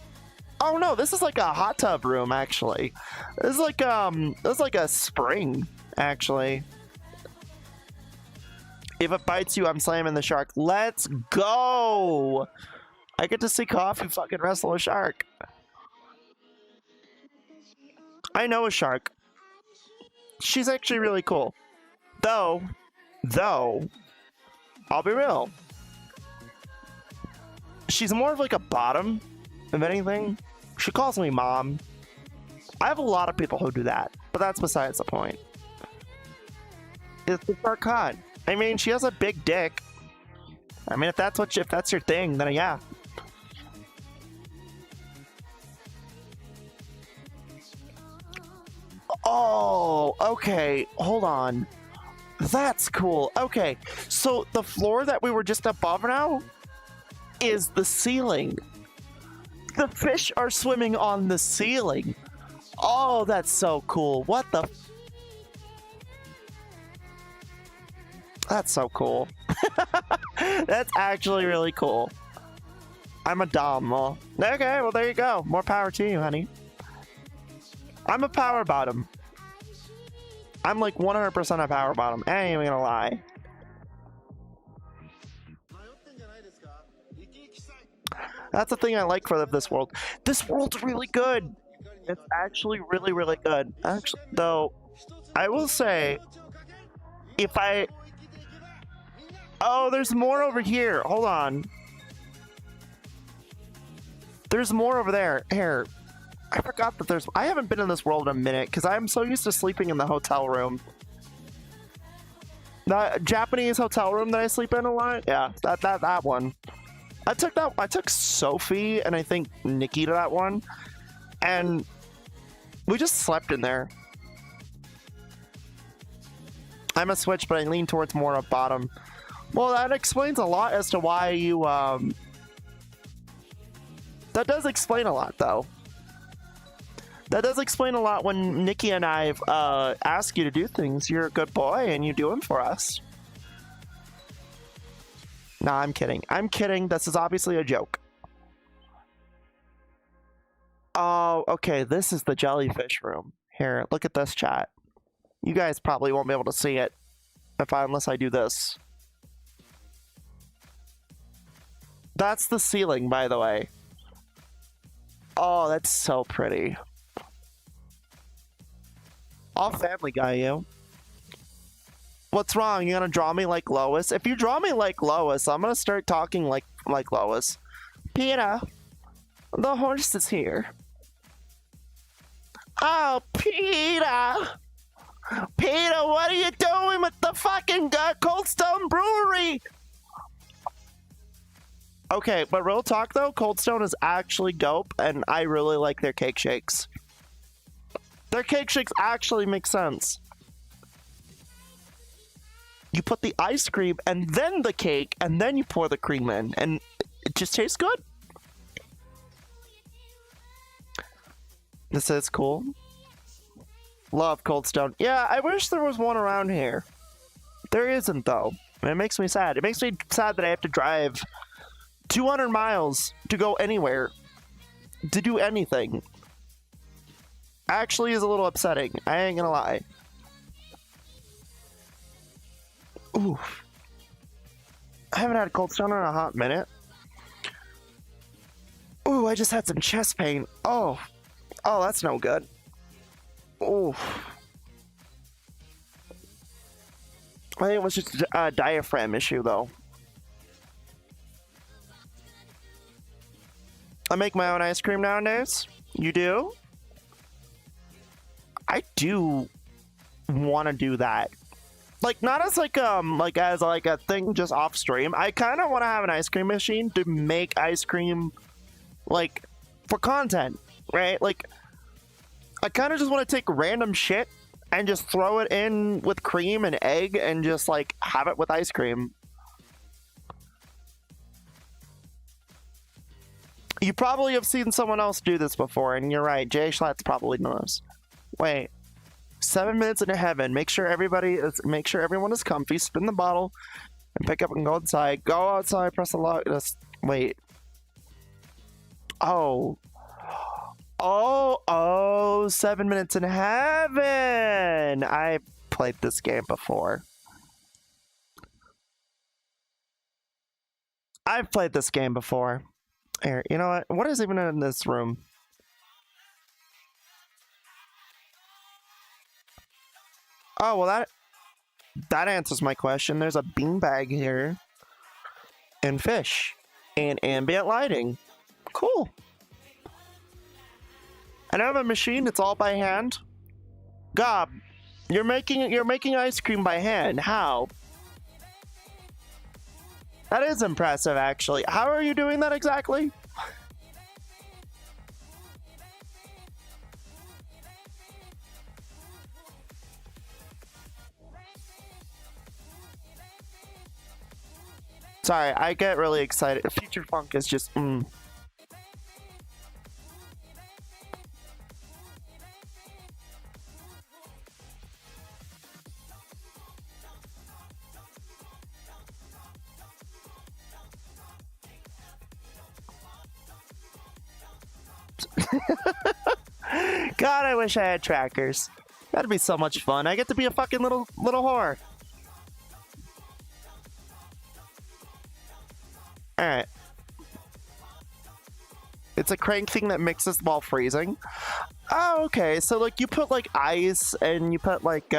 Oh no, this is like a hot tub room, actually. This is like a spring, actually. If it bites you, I'm slamming the shark. Let's go! I get to see Coffee fucking wrestle a shark. I know a shark. She's actually really cool. Though, I'll be real. She's more of like a bottom, if anything. She calls me mom. I have a lot of people who do that, but that's besides the point. It's the shark cod. I mean, she has a big dick. I mean, if that's your thing, then yeah. Oh, okay. Hold on. That's cool. Okay, so the floor that we were just above now is the ceiling. The fish are swimming on the ceiling. Oh, that's so cool. What the? That's so cool. That's actually really cool. I'm a dom. Well, okay, well, there you go. More power to you, honey. I'm a power bottom. I'm like 100% a power bottom. I ain't even gonna lie. That's the thing I like for this world. This world's really good. It's actually really, really good. Actually, though, I will say, if I... Oh, there's more over here. Hold on. There's more over there. Here. I forgot that there's... I haven't been in this world in a minute because I'm so used to sleeping in the hotel room. The Japanese hotel room that I sleep in a lot? Yeah, that one. I took Sophie and I think Nikki to that one. And we just slept in there. I'm a switch, but I lean towards more of bottom. Well, that explains a lot as to why you, That does explain a lot, though. That does explain a lot when Nikki and I ask you to do things. You're a good boy, and you do them for us. Nah, I'm kidding. I'm kidding. This is obviously a joke. Oh, okay. This is the jellyfish room. Here, look at this, chat. You guys probably won't be able to see it unless I do this. That's the ceiling, by the way. Oh, that's so pretty. I'll Family Guy you. What's wrong? You gonna draw me like Lois? If you draw me like Lois, I'm gonna start talking like Lois. Peter, the horse is here. Oh, Peter! Peter, what are you doing with the fucking Cold Stone Brewery? Okay, but real talk though, Cold Stone is actually dope, and I really like their cake shakes. Their cake shakes actually make sense. You put the ice cream and then the cake, and then you pour the cream in, and it just tastes good. This is cool. Love Cold Stone. Yeah, I wish there was one around here. There isn't, though. And it makes me sad. It makes me sad that I have to drive 200 miles to go anywhere, to do anything. Actually is a little upsetting. I ain't gonna lie. Ooh. I haven't had a Cold Stone in a hot minute. Ooh, I just had some chest pain. Oh, that's no good. Ooh. I think it was just a diaphragm issue, though. I make my own ice cream nowadays. You do? I do want to do that. Like, not as as a thing just off stream. I kind of want to have an ice cream machine to make ice cream, like, for content, right? Like, I kind of just want to take random shit and just throw it in with cream and egg and just, like, have it with ice cream. You probably have seen someone else do this before, and you're right. Jay Schlatt's probably knows. Wait. 7 minutes into heaven. Make sure everyone is comfy. Spin the bottle and pick up and go outside. Go outside. Press the lock. Just wait. Oh. 7 minutes in heaven. I played this game before. I've played this game before. Here, you know what? What is even in this room? Oh, well, that answers my question. There's a beanbag here, and fish, and ambient lighting. Cool. And I have a machine. It's all by hand. Gob, you're making ice cream by hand. How? That is impressive, actually. How are you doing that exactly? Sorry, I get really excited. Future Funk is just. God, I wish I had trackers. That'd be so much fun. I get to be a fucking little whore. Alright. It's a crank thing that mixes while freezing. Oh, okay. So like you put like ice and you put like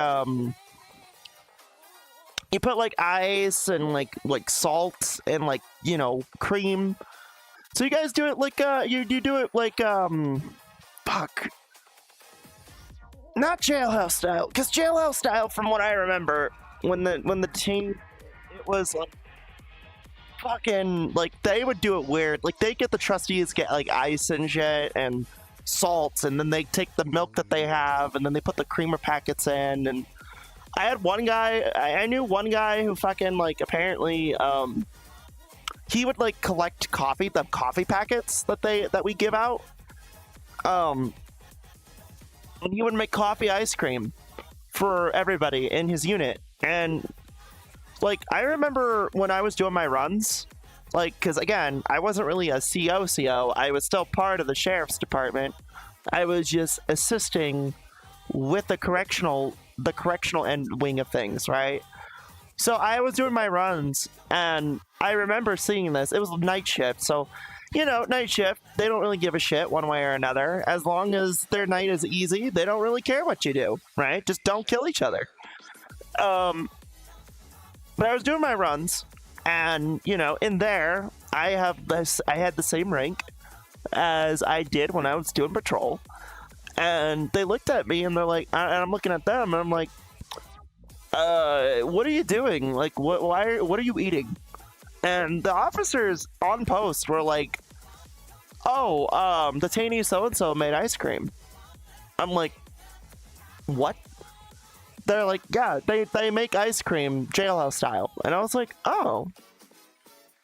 ice and like salt and like, you know, cream. So you guys do it like you do it like fuck. Not jailhouse style, because jailhouse style, from what I remember, when the team, it was like fucking like they would do it weird. Like they get the trustees get like ice and shit and salts, and then they take the milk that they have, and then they put the creamer packets in. And I had one guy, I knew one guy who fucking like apparently he would like collect the coffee packets that we give out. And he would make coffee ice cream for everybody in his unit. And like I remember when I was doing my runs, like, because again, I wasn't really a CO, I was still part of the sheriff's department. I was just assisting with the correctional end wing of things, right? So I was doing my runs, and I remember seeing this. It was night shift, so you know, night shift, they don't really give a shit one way or another. As long as their night is easy, they don't really care what you do, right? Just don't kill each other. But I was doing my runs, and you know, in there, I had the same rank as I did when I was doing patrol. And they looked at me, and they're like, and I'm looking at them, and I'm like, what are you doing? Like, what are you eating? And the officers on post were like, oh, detainee so-and-so made ice cream. I'm like, what? They're like, yeah, they make ice cream jailhouse style. And I was like, oh,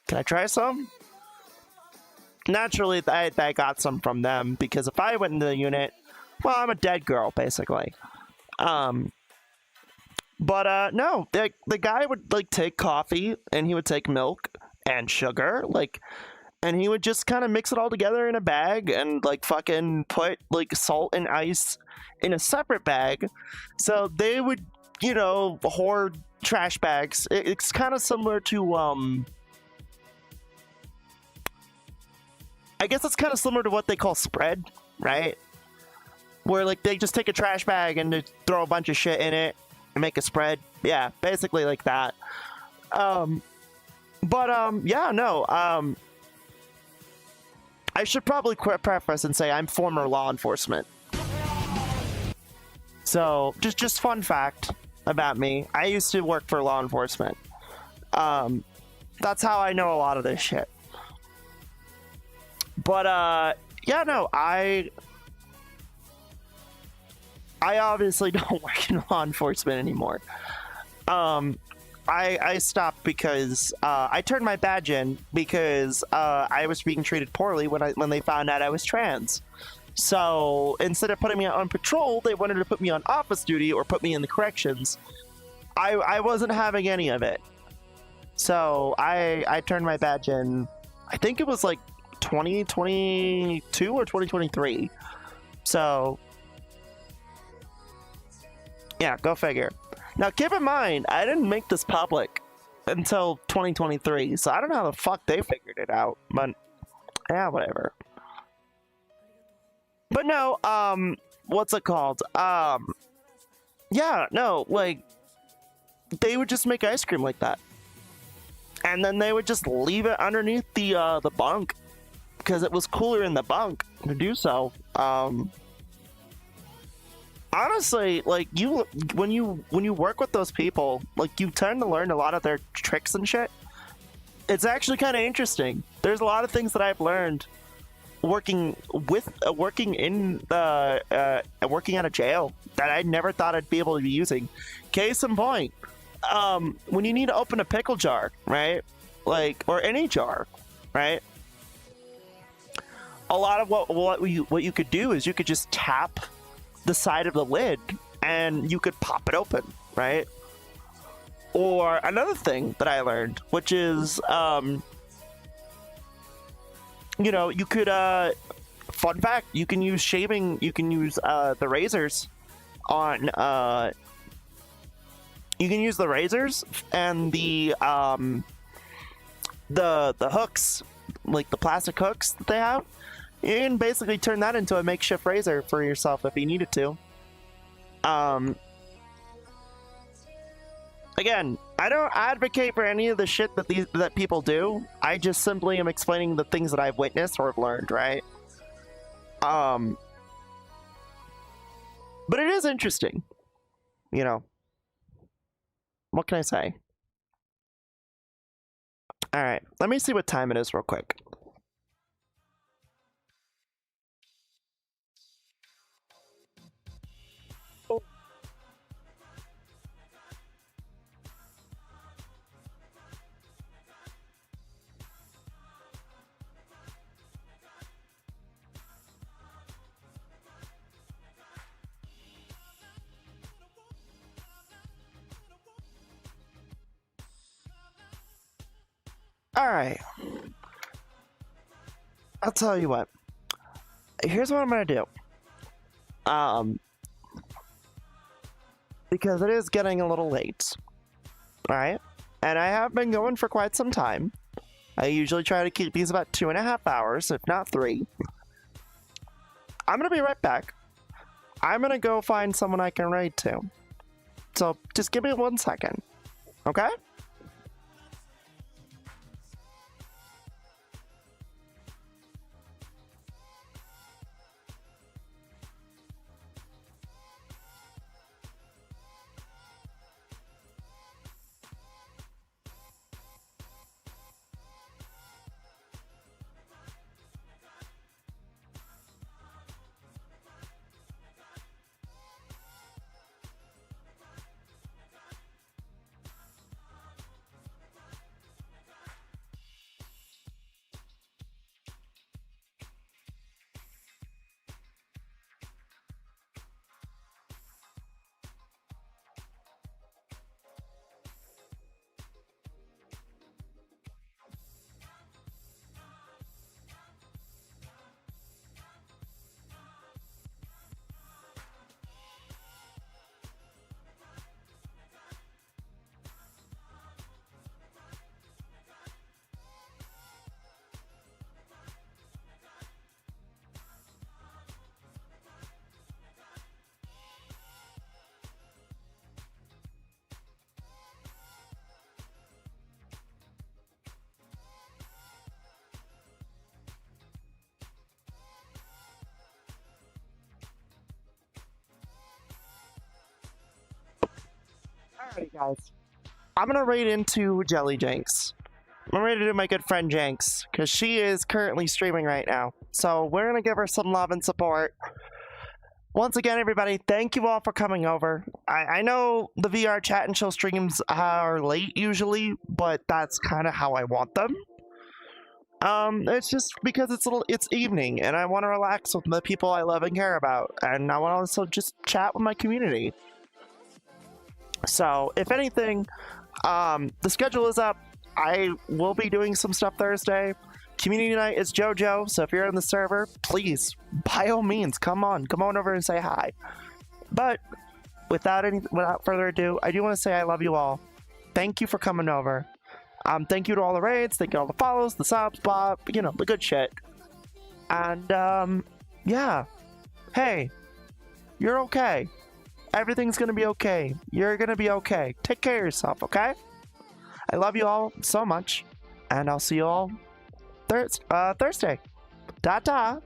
can I try some? Naturally, I got some from them, because if I went into the unit, well, I'm a dead girl, basically. But no, the guy would like take coffee, and he would take milk and sugar, like, and he would just kind of mix it all together in a bag and like fucking put like salt and ice in a separate bag. So they would, you know, hoard trash bags. It's kind of similar to I guess it's kind of similar to what they call spread, right? Where like they just take a trash bag and they throw a bunch of shit in it and make a spread. Yeah, basically like that. Yeah, no. I should probably preface and say I'm former law enforcement. So just fun fact about me. I used to work for law enforcement. That's how I know a lot of this shit. But yeah, no, I obviously don't work in law enforcement anymore. I stopped because I turned my badge in because I was being treated poorly when they found out I was trans. So instead of putting me on patrol, they wanted to put me on office duty or put me in the corrections. I wasn't having any of it. So I turned my badge in, I think it was like 2022 or 2023. So yeah, go figure. Now keep in mind, I didn't make this public until 2023, so I don't know how the fuck they figured it out, but yeah, whatever. But no, what's it called? Yeah, no, like they would just make ice cream like that, and then they would just leave it underneath the bunk because it was cooler in the bunk to do so. Honestly, like when you work with those people, like you tend to learn a lot of their tricks and shit. It's actually kind of interesting. There's a lot of things that I've learned working at a jail that I never thought I'd be able to be using. Case in point, when you need to open a pickle jar, right? Like, or any jar, right? A lot of what you could do is you could just tap the side of the lid and you could pop it open, right? Or another thing that I learned, which is, you could, fun fact, you can use the razors on, you can use the razors and the hooks, like the plastic hooks that they have. You can basically turn that into a makeshift razor for yourself if you needed to. Again, I don't advocate for any of the shit that people do. I just simply am explaining the things that I've witnessed or have learned, right? But it is interesting. What can I say? Alright, let me see what time it is real quick. Alright. I'll tell you what. Here's what I'm gonna do. Because it is getting a little late. Alright? And I have been going for quite some time. I usually try to keep these about 2.5 hours, if not 3. I'm gonna be right back. I'm gonna go find someone I can raid to. So just give me 1 second. Okay? Alrighty, guys. I'm gonna raid into Jelly Jenks. I'm ready to do my good friend Jenks, because she is currently streaming right now. So we're gonna give her some love and support. Once again, everybody, thank you all for coming over. I know the VRChat and chill streams are late usually, but that's kind of how I want them. It's just because it's evening, and I want to relax with the people I love and care about, and I want to also just chat with my community. So, if anything, the schedule is up. I will be doing some stuff Thursday. Community night is JoJo, so if you're in the server, please, by all means, come on over and say hi. But without further ado, I do want to say I love you all. Thank you for coming over. Thank you to all the raids, thank you to all the follows, the subs, blah, the good shit. And yeah, hey, you're okay. Everything's gonna be okay. You're gonna be okay. Take care of yourself, okay? I love you all so much, and I'll see you all Thursday. Ta-ta!